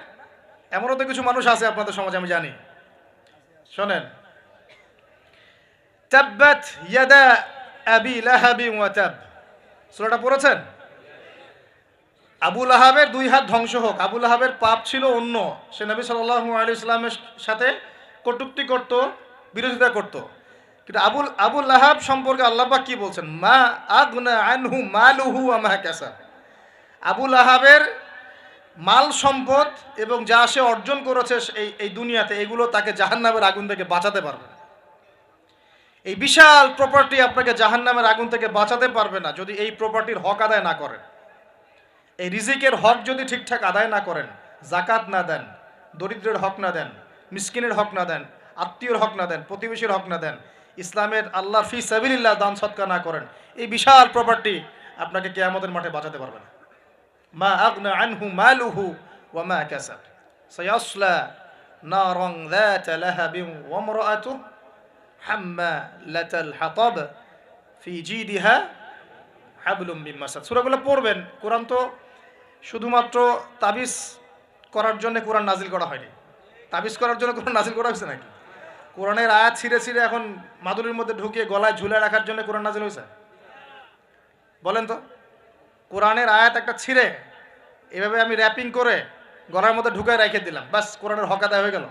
এমনও তো কিছু মানুষ আছে আপনাদের সমাজে, আমি জানি। শোনেন, তাব্বাত ইয়াদা আবি লাহাবি ওয়া তাব, সূরাটা পড়েছেন? আবু লাহাবের 2 হাত ধ্বংস হোক। আবু লাহাবের পাপ ছিল অন্য, সে নবী সাল্লাল্লাহু আলাইহি সাল্লামের সাথে কটূক্তি করত, বিরোধিতা করত। কিন্তু আবু লাহাব সম্পর্কে আল্লাহ পাক কি বলছেন? মা আগনা আনহু মালুহু ওয়া মা কাসাব। আবু লাহাবের মাল সম্পদ এবং যা সে অর্জন করেছে এই দুনিয়াতে, এগুলো তাকে জাহান্নামের আগুন থেকে বাঁচাতে পারবে না। এই বিশাল প্রপার্টি আপনাকে জাহান্নামের আগুন থেকে বাঁচাতে পারবে না যদি এই প্রপার্টির হক আদায় না করেন। এই রিজিকের হক যদি ঠিকঠাক আদায় না করেন, জাকাত না দেন, দরিদ্রের হক না দেন, মিসকিনের হক না দেন, আত্মীয়র হক না দেন, প্রতিবেশীর হক না দেন, ইসলামের আল্লাহর ফি সাবিলিল্লাহ দান সদকা না করেন, এই বিশাল প্রপার্টি আপনাকে কিয়ামতের মাঠে বাঁচাতে পারবে না। মা আগনা আনহু মালুহু ওয়া মা কাসাব সায়াসলা নারান যাতা লাহাবিন ওয়া ইমরাআতুহু হাম্মালাতাল হাতাব ফি জিদিহা হাবলুম মিন মাসাদ। সূরাগুলো পড়বেন। কোরআন তো শুধুমাত্র তাবিজ করার জন্য কোরআন নাজিল করা হয়নি। তাবিজ করার জন্য কোরআন নাজিল করা হয়েছে নাকি? কোরআনের আয়াত ছিঁড়ে ছিঁড়ে এখন মাদুরির মধ্যে ঢুকিয়ে গলায় ঝুলে রাখার জন্য কোরআন নাজিল হয়েছে? বলেন তো। কোরআনের আয়াত একটা ছিঁড়ে এভাবে আমি র্যাপিং করে গলার মধ্যে ঢুকায় রেখে দিলাম, বাস কোরআনের হক আদায় হয়ে গেল।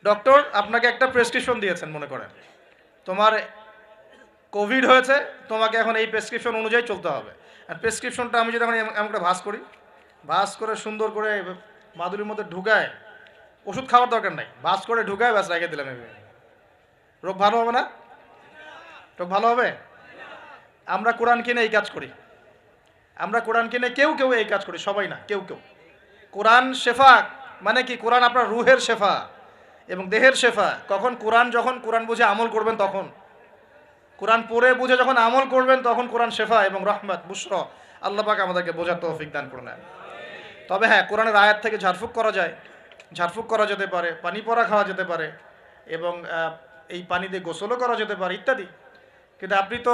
ডক্টর আপনাকে একটা প্রেসক্রিপশন দিয়েছেন, মনে করেন তোমার কোভিড হয়েছে, তোমাকে এখন এই প্রেসক্রিপশন অনুযায়ী চলতে হবে। আর প্রেসক্রিপশনটা আমি যদি এখন এমন করে ভাঁজ করি, ভাঁজ করে সুন্দর করে মাদুরির মধ্যে ঢুকায়, ওষুধ খাওয়ার দরকার নাই, ভাঁজ করে ঢুকায় ব্যাস রেখে দিলাম, রোগ ভালো হবে না? রোগ ভালো হবে? আমরা কোরআন কিনে এই কাজ করি। আমরা কোরআন কিনে কেউ কেউ এই কাজ করি, সবাই না, কেউ কেউ। কোরআন শেফা মানে কি? কোরআন আপনার রুহের শেফা এবং দেহের শেফা। কখন? যখন কোরআন বুঝে আমল করবেন তখন। কোরআন পড়ে বুঝে যখন আমল করবেন তখন কোরআন শেফা এবং রহমত, বুশরা। আল্লাহ পাক আমাদেরকে বোঝার তৌফিক দান করুন। তবে হ্যাঁ, কোরআনের আয়াত থেকে ঝাড়ফুঁক করা যায়, ঝাড়ফুঁক করা যেতে পারে, পানি পড়া খাওয়া যেতে পারে, এবং এই পানি দিয়ে গোসলও করা যেতে পারে ইত্যাদি। কিন্তু আপনি তো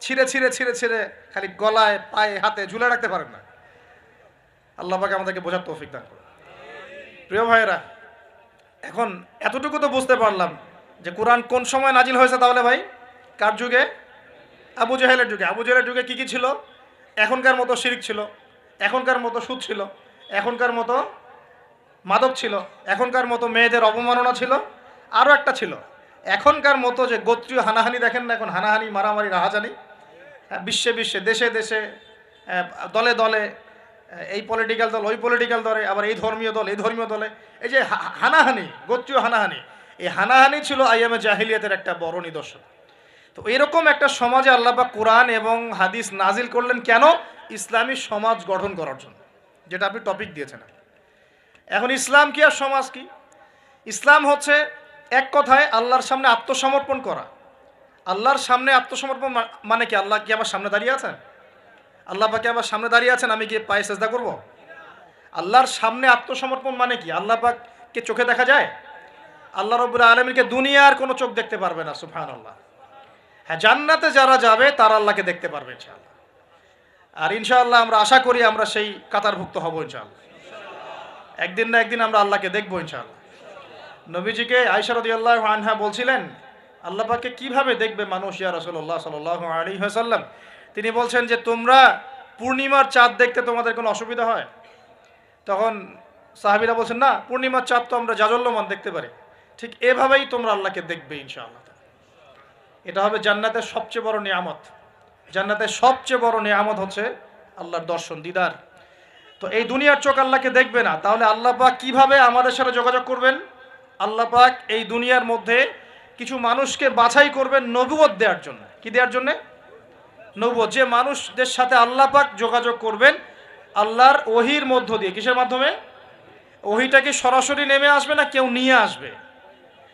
ছিঁড়ে ছিঁড়ে ছিঁড়ে ছিঁড়ে খালি গলায়, পায়ে, হাতে ঝুলে রাখতে পারেন না। আল্লাহ পাক আমাদেরকে বোঝার তৌফিক দান করুন। প্রিয় ভাইয়েরা, এখন এতটুকু তো বুঝতে পারলাম যে কোরআন কোন সময় নাজিল হয়েছে তাহলে ভাই? কার যুগে? আবু জাহেলের যুগে। আবু জাহেলের যুগে কি কি ছিল? এখনকার মতো শিরক ছিল, এখনকার মতো সুদ ছিল, এখনকার মতো মাদক ছিল, এখনকার মতো মেয়েদের অবমাননা ছিল, আরও একটা ছিল এখনকার মতো যে গোত্রীয় হানাহানি, দেখেন না এখন হানাহানি, মারামারি, রাহাজানি, বিশ্বে বিশ্বে, দেশে দেশে, দলে দলে, এই পলিটিক্যাল দল ওই পলিটিক্যাল দলে, আবার এই ধর্মীয় দল এই ধর্মীয় দলে, এই যে হানাহানি, গোত্রীয় হানাহানি, এই হানাহানি ছিল আইয়ামে জাহিলিয়াতের একটা বড় নিদর্শন। তো এরকম একটা সমাজে আল্লাহ পাক কোরআন এবং হাদিস নাজিল করলেন কেন? ইসলামী সমাজ গঠন করার জন্য, যেটা আপনি টপিক দিয়েছেন। এখন ইসলাম কি আর সমাজ কি? ইসলাম হচ্ছে এক কথায় আল্লাহর সামনে আত্মসমর্পণ করা। আল্লাহর সামনে আত্মসমর্পণ মানে কি? আল্লাহ কি আমার সামনে দাঁড়িয়ে আছেন? আল্লাহ পাকে আমার সামনে দাঁড়িয়ে আছেন, আমি কি পায়ে সেজদা করব? আল্লাহর সামনে আত্মসমর্পণ মানে কি? আল্লাহ পাককে চোখে দেখা যায়? আল্লাহ রাব্বুল আলামিনকে দুনিয়ার কোনো চোখ দেখতে পারবে না, সুবহানাল্লাহ। হ্যাঁ, জান্নাতে যারা যাবে তারা আল্লাহকে দেখতে পারবে ইনশাআল্লাহ। আর ইনশাআল্লাহ আমরা আশা করি আমরা সেই কাতারভুক্ত হব ইনশাআল্লাহ। একদিন না একদিন আমরা আল্লাহকে দেখবো ইনশাআল্লাহ। নবীজিকে আয়েশা রাদিয়াল্লাহু আনহা বলছিলেন, আল্লাহ পাককে কিভাবে দেখবে মানুষ ইয়া রাসূলুল্লাহ সাল্লাল্লাহু আলাইহি ওয়াসাল্লাম? তিনি বলছেন যে তোমরা পূর্ণিমার চাঁদ দেখতে তোমাদের কোনো অসুবিধা হয়? তখন সাহাবীরা বলছেন, না, পূর্ণিমার চাঁদ তো আমরা জাজল্যমান দেখতে পারি। ঠিক এভাবেই তোমরা আল্লাহকে দেখবে ইনশাআল্লাহ। এটা হবে জান্নাতের সবচেয়ে বড় নিয়ামত। জান্নাতের সবচেয়ে বড় নিয়ামত হচ্ছে আল্লাহর দর্শন, দিদার। তো এই দুনিয়ার চোখ আল্লাহকে দেখবে না, তাহলে আল্লাহ পাক কিভাবে আমাদের সাথে যোগাযোগ করবেন? আল্লাহ পাক এই দুনিয়ার মধ্যে কিছু মানুষকে বাছাই করবেন নবুয়ত দেওয়ার জন্য। কি দেওয়ার জন্য? নবুয়ত। যে মানুষদের সাথে আল্লাহ পাক যোগাযোগ করবেন আল্লাহর ওহির মধ্য দিয়ে। কিসের মাধ্যমে? ওহিটা কি সরাসরি নেমে আসবে না কেউ নিয়ে আসবে?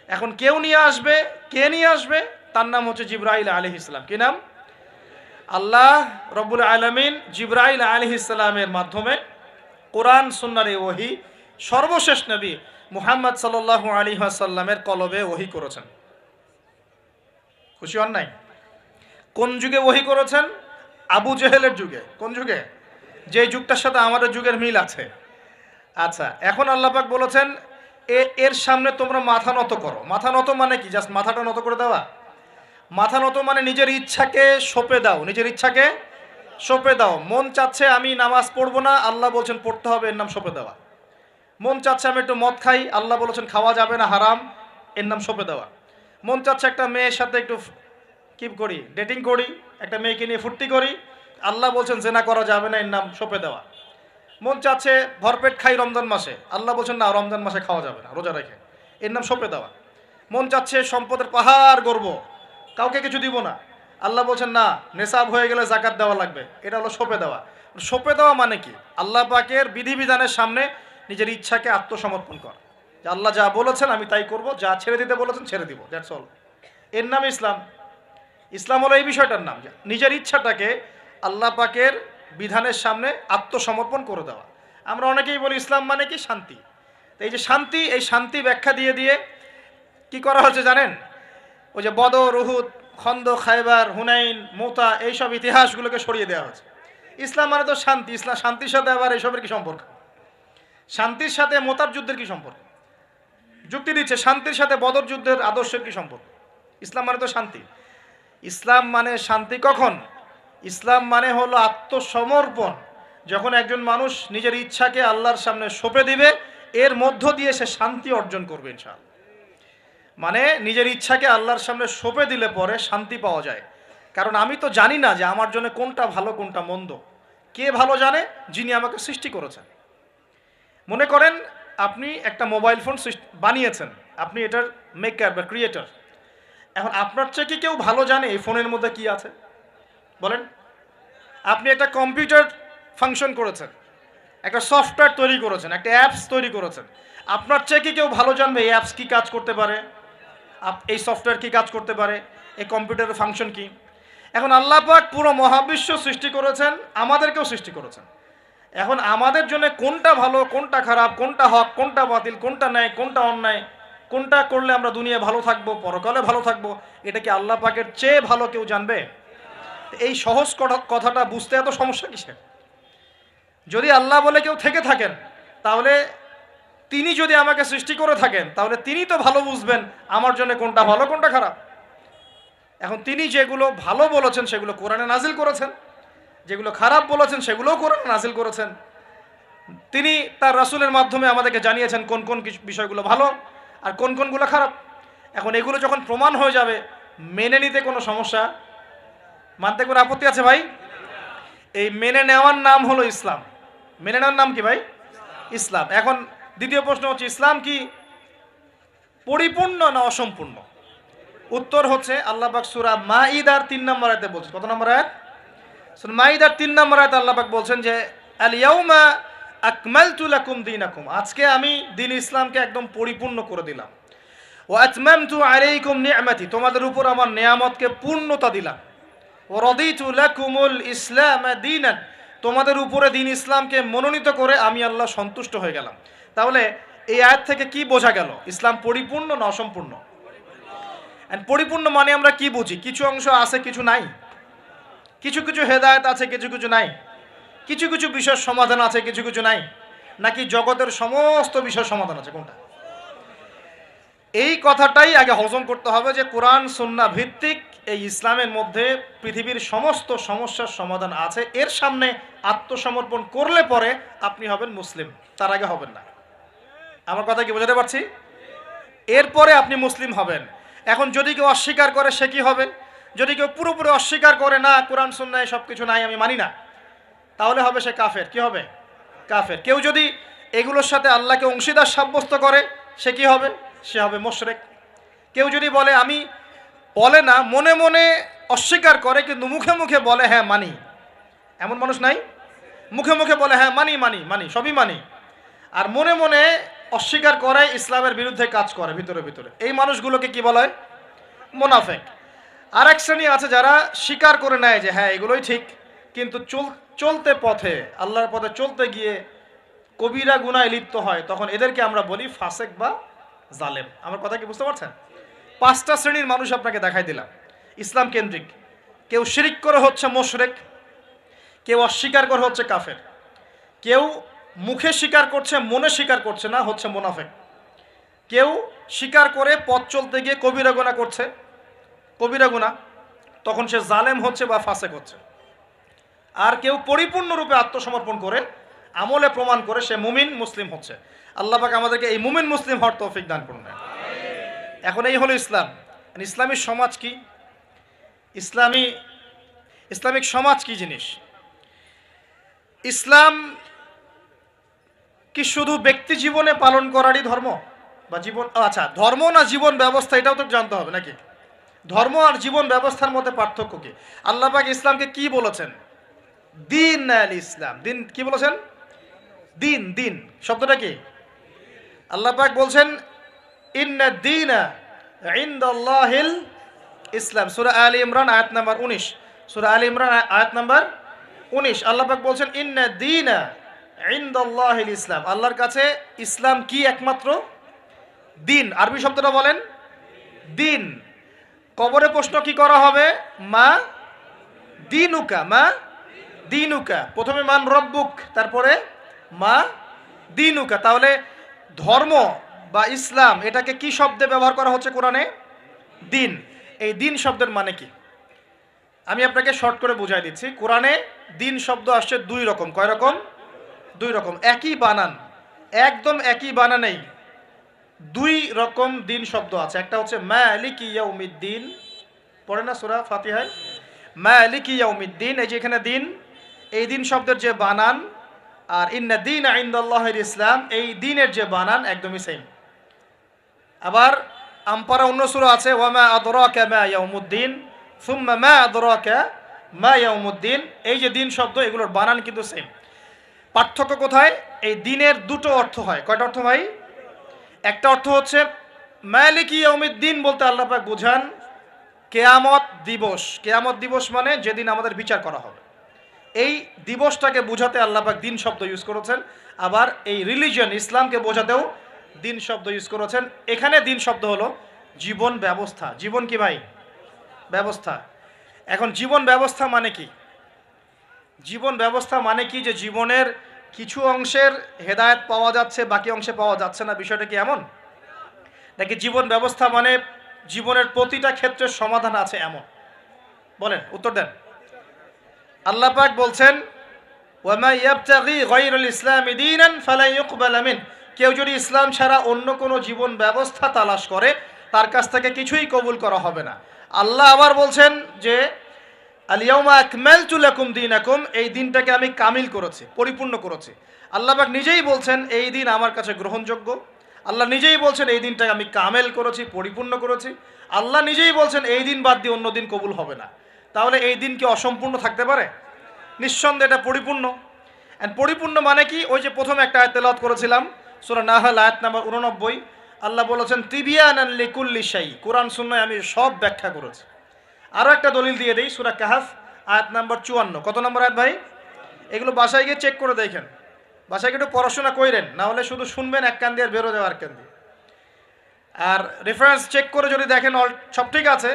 এখন কেউ নিয়ে আসবে, কে নিয়ে আসবে? তার নাম হচ্ছে জিবরাইল আলাইহিস সালাম। কি নাম? আল্লাহ রব্বুল আলামিন জিবরাইল আলাইহিস সালামের মাধ্যমে কোরআন সুন্নাহর এই ওহী সর্বশেষ নবী মুহাম্মদ সাল্লাল্লাহু আলাইহি ওয়াসাল্লামের কলবে ওহী করেছেন। খুশি হন নাই? কোন যুগে ওহী করেছেন? আবু জেহেলের যুগে। কোন যুগে? যে যুগটার সাথে আমাদের যুগের মিল আছে। আচ্ছা, এখন আল্লাহ পাক বলেছেন এর সামনে তোমরা মাথা নত করো। মাথা নত মানে কি? জাস্ট মাথাটা নত করে দেওয়া? মাথা নত মানে নিজের ইচ্ছাকে সঁপে দাও, নিজের ইচ্ছাকে সঁপে দাও। মন চাচ্ছে আমি নামাজ পড়বো না, আল্লাহ বলছেন পড়তে হবে, এর নাম সঁপে দেওয়া। মন চাচ্ছে আমি একটু মদ খাই, আল্লাহ বলেছেন খাওয়া যাবে না, হারাম, এর নাম সঁপে দেওয়া। মন চাচ্ছে একটা মেয়ের সাথে একটু কি করি, ডেটিং করি, একটা মেয়েকে নিয়ে ফুর্তি করি, আল্লাহ বলছেন জেনা করা যাবে না, এর নাম সঁপে দেওয়া। মন চাচ্ছে ভরপেট খাই রমজান মাসে, আল্লাহ বলছেন না, রমজান মাসে খাওয়া যাবে না, রোজা রেখে, এর নাম সঁপে দেওয়া। মন চাচ্ছে সম্পদের পাহাড় গর্ব, কাউকে কিছু দিব না, আল্লাহ বলছেন না, নেশাব হয়ে গেলে জাকাত দেওয়া লাগবে, এটা হলো সঁপে দেওয়া। সঁপে দেওয়া মানে কি? আল্লাহ পাকের বিধিবিধানের সামনে নিজের ইচ্ছাকে আত্মসমর্পণ কর, যে আল্লাহ যা বলেছেন আমি তাই করব, যা ছেড়ে দিতে বলেছেন ছেড়ে দিব, দ্যাটস অল। এর নাম ইসলাম। ইসলাম হলো এই বিষয়টার নাম, নিজের ইচ্ছাটাকে আল্লাহ পাকের বিধানের সামনে আত্মসমর্পণ করে দেওয়া। আমরা অনেকেই বলি ইসলাম মানে কি? শান্তি। তো এই যে শান্তি, এই শান্তি ব্যাখ্যা দিয়ে দিয়ে কি করা হচ্ছে জানেন? ওই যে বদর, উহুদ, খন্দক, খায়বার, হুনাইন, মুতা, এইসব ইতিহাসগুলোকে সরিয়ে দেওয়া হচ্ছে। ইসলাম মানে তো শান্তি। ইসলাম শান্তির সাথে আবার এইসবের কি সম্পর্ক? শান্তির সাথে মোতার যুদ্ধের কি সম্পর্ক? যুক্তি দিচ্ছে শান্তির সাথে বদর যুদ্ধের আদর্শের কি সম্পর্ক? ইসলাম মানে তো শান্তি। ইসলাম মানে শান্তি কখন? ইসলাম মানে হলো আত্মসমর্পণ। যখন একজন মানুষ নিজের ইচ্ছাকে আল্লাহর সামনে সঁপে দিবে, এর মধ্য দিয়ে সে শান্তি অর্জন করবে ইনশাআল্লাহ। মানে নিজের ইচ্ছাকে আল্লাহর সামনে সঁপে দিলে পরে শান্তি পাওয়া যায়। কারণ আমি তো জানি না যে আমার জন্য কোনটা ভালো কোনটা মন্দ। কে ভালো জানে? যিনি আমাকে সৃষ্টি করেছেন। মনে করেন আপনি একটা মোবাইল ফোন বানিয়েছেন, আপনি এটার মেকার বা ক্রিয়েটর। এখন আপনার চেয়ে কি কেউ ভালো জানে এই ফোনের মধ্যে কি আছে? বলেন। আপনি একটা কম্পিউটার ফাংশন করেছেন, একটা সফটওয়্যার তৈরি করেছেন, একটা অ্যাপস তৈরি করেছেন। আপনার চেয়ে কি কেউ ভালো জানবে এই অ্যাপস কি কাজ করতে পারে, এই সফটওয়্যার কি কাজ করতে পারে, এই কম্পিউটারের ফাংশন কি? এখন আল্লাহ পাক পুরো মহাবিশ্ব সৃষ্টি করেছেন, আমাদেরকেও সৃষ্টি করেছেন। এখন আমাদের জন্য কোনটা ভালো কোনটা খারাপ, কোনটা হক কোনটা বাতিল, কোনটা ন্যায় কোনটা অন্যায়, কোনটা করলে আমরা দুনিয়ায় ভালো থাকবো, পরকালে ভালো থাকবো, এটা কি আল্লাহ পাকের চেয়ে ভালো কেউ জানবে? এই সহজ কথাটা বুঝতে এত সমস্যা কিসের? যদি আল্লাহ বলে কেউ থেকে থাকেন, তাহলে তিনি যদি আমাকে সৃষ্টি করে থাকেন, তাহলে তিনি তো ভালো বুঝবেন আমার জন্য কোনটা ভালো কোনটা খারাপ। এখন তিনি যেগুলো ভালো বলেছেন সেগুলো কোরআনে নাজিল করেছেন, যেগুলো খারাপ বলেছেন সেগুলোও কোরআনে নাজিল করেছেন। তিনি তার রাসূলের মাধ্যমে আমাদেরকে জানিয়েছেন কোন কোন বিষয়গুলো ভালো আর কোন কোনগুলো খারাপ। এখন এগুলো যখন প্রমাণ হয়ে যাবে, মেনে নিতে কোনো সমস্যা, মানতে কোনো আপত্তি আছে ভাই? এই মেনে নেওয়ার নাম হলো ইসলাম। মেনে নেওয়ার নাম কি ভাই? ইসলাম। এখন দ্বিতীয় প্রশ্ন হচ্ছে, ইসলাম কি পরিপূর্ণ না অসম্পূর্ণ? উত্তর হচ্ছে, আল্লাহ পাক সূরা মাইদার 3 নম্বর আয়াতে বলছেন। কত নম্বর আয়াত? সূরা মাইদার 3 নম্বর আয়াতে আল্লাহ পাক বলছেন যে আল ইয়াউমা আকমালতু লাকুম দীনাকুম, আজকে আমি দ্বীন ইসলামকে একদম পরিপূর্ণ করে দিলাম। ওয়া আতমামতু আলাইকুম নি'মাতি, তোমাদের উপর আমার নিয়ামতকে পূর্ণতা দিলাম। ওয়া রাদিতু লাকুমুল ইসলাম দীনান, তোমাদের উপরে দ্বীন ইসলামকে মনোনীত করে আমি আল্লাহ সন্তুষ্ট হয়ে গেলাম। তাহলে এই আয়াত থেকে কি বোঝা গেল? ইসলাম পরিপূর্ণ না অসম্পূর্ণ? পরিপূর্ণ মানে আমরা কি বুঝি? কিছু অংশ আছে, কিছু নাই। কিছু কিছু হেদায়েত আছে, কিছু কিছু নাই। কিছু কিছু বিষয়ের সমাধান আছে, কিছু কিছু নাই। নাকি জগতের সমস্ত বিষয়ের সমাধান আছে? কোনটা? এই কথাটাই আগে হজম করতে হবে যে কোরআন সুন্নাহ ভিত্তিক এই ইসলামের মধ্যে পৃথিবীর সমস্ত সমস্যার সমাধান আছে। এর সামনে আত্মসমর্পণ করলে পরে আপনি হবেন মুসলিম, তার আগে হবেন না। আমার কথা কি বোঝাতে পারছি? এরপরে আপনি মুসলিম হবেন। এখন যদি কেউ অস্বীকার করে সে কি হবে? যদি কেউ পুরোপুরি অস্বীকার করে, না কোরআন সুন্নাহ সব কিছু নাই, আমি মানি না, তাহলে হবে সে কাফের। কি হবে? কাফের। কেউ যদি এগুলোর সাথে আল্লাহকে অংশীদার সাব্যস্ত করে সে কি হবে? সে হবে মুশরিক। কেউ যদি বলে, আমি বলে না, মনে মনে অস্বীকার করে কিন্তু মুখে মুখে বলে হ্যাঁ মানি, এমন মানুষ নাই? মুখে মুখে বলে হ্যাঁ মানি মানি মানি সবই মানি, আর মনে মনে অস্বীকার করে, ইসলামের বিরুদ্ধে কাজ করে ভিতরে ভিতরে। এই মানুষগুলোকে কি বলা হয়? মুনাফিক। আর এক শ্রেণী আছে যারা স্বীকার করে নেয় যে হ্যাঁ এগুলোই ঠিক, কিন্তু চলতে পথে, আল্লাহর পথে চলতে গিয়ে কবিরা গুনায় লিপ্ত হয়, তখন এদেরকে আমরা বলি ফাসেক বা জালেম। আমার কথা কি বুঝতে পারছেন? 5টা শ্রেণীর মানুষ আপনাকে দেখাই দিলাম ইসলাম কেন্দ্রিক। কেউ শিরিক করে হচ্ছে মুশরিক, কেউ অস্বীকার করে হচ্ছে কাফের, কেউ মুখে স্বীকার করছে মনে স্বীকার করছে না, হচ্ছে মুনাফিক, কেউ স্বীকার করে পথ চলতে গিয়ে কবিরা গুনাহ করছে, কবিরা গুনাহ, তখন সে জালেম হচ্ছে বা ফাসেক হচ্ছে। আর কেউ পরিপূর্ণরূপে আত্মসমর্পণ করে আমলে প্রমাণ করে সে মুমিন মুসলিম হচ্ছে। আল্লাহ পাক আমাদেরকে এই মুমিন মুসলিম হওয়ার তৌফিক দান করুন। এখন এই হলো ইসলাম। ইসলামী সমাজ কি? ইসলামিক সমাজ কি জিনিস? ইসলাম কি শুধু ব্যক্তি জীবনে পালন করারই ধর্ম বা জীবন? আচ্ছা, ধর্ম না জীবন ব্যবস্থা, এটাও তো জানতে হবে নাকি? ধর্ম আর জীবন ব্যবস্থার মধ্যে পার্থক্য কি? আল্লাহ পাক ইসলামকে কি বলেছেন? দিন আল ইসলাম। দিন কি বলেছেন? দিন। দিন শব্দটা কি? আল্লাহ পাক বলছেন ইন্না দীনা ইনদাল্লাহিল ইসলাম। সূরা আলে ইমরান আয়াত নাম্বার 19। সূরা আলে ইমরান আয়াত নাম্বার 19 আল্লাহ পাক বলছেন ইন্না দীনা ইনদাল্লাহিল ইসলাম। আল্লাহর কাছে ইসলাম কি? একমাত্র দিন। আরবি শব্দটা বলেন দিন। কবরে প্রশ্ন কি করা হবে? মা দিনুকা, মা দিনুকা। প্রথমে মান রব্বুক, তারপরে মা দিনুকা। তাহলে ধর্ম বা ইসলাম এটাকে কি শব্দে ব্যবহার করা হচ্ছে কোরআনে? দিন। এই দিন শব্দের মানে কি আমি আপনাকে শর্ট করে বুঝাই দিচ্ছি। কোরআনে দিন শব্দ আসছে 2 রকম। কয় রকম? 2 রকম। একই বানান, একদম একই বানানেই 2 রকম দিন শব্দ আছে। একটা হচ্ছে মালিকি ইয়াউমিদ্দিন, পড়ে না সূরা ফাতিহায় মালিকি ইয়াউমিদ্দিন। এই যে এখানে দিন, এই দিন শব্দের যে বানান আর ইন্না দীনা ইনদাল্লাহিল ইসলাম, এই দিনের যে বানান একদমই সেম। আবার আমপারা অন্য সূরা আছে ওয়ামা আদরাকা মা ইয়াউমুদ্দিন সুম্মা মা আদরাকা মা ইয়াউমুদ্দিন। এই যে দিন শব্দ, এগুলোর বানান কিন্তু সেম। পার্থক্য কোথায়? এই দিনের 2টো অর্থ হয়। কয়টা অর্থ ভাই? একটা অর্থ হচ্ছে মালিকি ইয়াউমিদ্দিন বলতে আল্লাহ পাক বোঝান কিয়ামত দিবস। কিয়ামত দিবস মানে যেদিন আমাদের বিচার করা হবে, এই দিবসটাকে বোঝাতে আল্লাহ পাক দিন শব্দ ইউজ করেছেন। আবার এই রিলিজিয়ন ইসলামকে বোঝাতেও দিন শব্দ ইউজ করেছেন। এখানে দিন শব্দ হলো জীবন ব্যবস্থা। জীবন কি ভাই? ব্যবস্থা। এখন জীবন ব্যবস্থা মানে কি? জীবন ব্যবস্থা মানে কি যে জীবনের কিছু অংশের হেদায়েত পাওয়া যাচ্ছে, বাকি অংশে পাওয়া যাচ্ছে না, বিষয়টা কি এমন? নাকি জীবন ব্যবস্থা মানে জীবনের প্রতিটা ক্ষেত্রের সমাধান আছে এমন? বলেন, উত্তর দেন। আল্লাহ পাক বলছেন, ওয়ামা ইয়াবতাগি গায়রাল ইসলামি দীনান ফালা ইউকবালা মিন, কেউ যদি ইসলাম ছাড়া অন্য কোনো জীবন ব্যবস্থা তালাশ করে তার কাছ থেকে কিছুই কবুল করা হবে না। আল্লাহ আবার বলছেন যে আল ইয়াউমা আকমালতু লাকুম দীনাকুম, এই দিনটাকে আমি কামিল করেছি, পরিপূর্ণ করেছি। আল্লাহ পাক নিজেই বলছেন এই দিন আমার কাছে গ্রহণযোগ্য। আল্লাহ নিজেই বলছেন এই দিনটাকে আমি কামেল করেছি, পরিপূর্ণ করেছি। আল্লাহ নিজেই বলছেন এই দিন বাদ দিয়ে অন্য দিন কবুল হবে না। তাহলে এই দিন কি অসম্পূর্ণ থাকতে পারে? নিঃসন্দেহে এটা পরিপূর্ণ। অ্যান্ড পরিপূর্ণ মানে কি? ওই যে প্রথমে একটা আয়াত তেলাওয়াত করেছিলাম, সূরা নাহল আয়াত নাম্বার 89। আল্লাহ বলেছেন তিবিয়ানান লিকুল্লি শাই, কোরআন সুন্নাহয় আমি সব ব্যাখ্যা করেছি। আরও একটা দলিল দিয়ে দেই, সূরা কাহাফ আয়াত নাম্বার 54। কত নম্বর আয়াত ভাই? এগুলো বাসায় গিয়ে চেক করে দেখেন, বাসায় গিয়ে একটু পড়াশোনা করেন, না হলে শুধু শুনবেন এক কান দিয়ে আর বেরো যাওয়ার কান দিয়ে। আর রেফারেন্স চেক করে যদি দেখেন সব ঠিক আছে,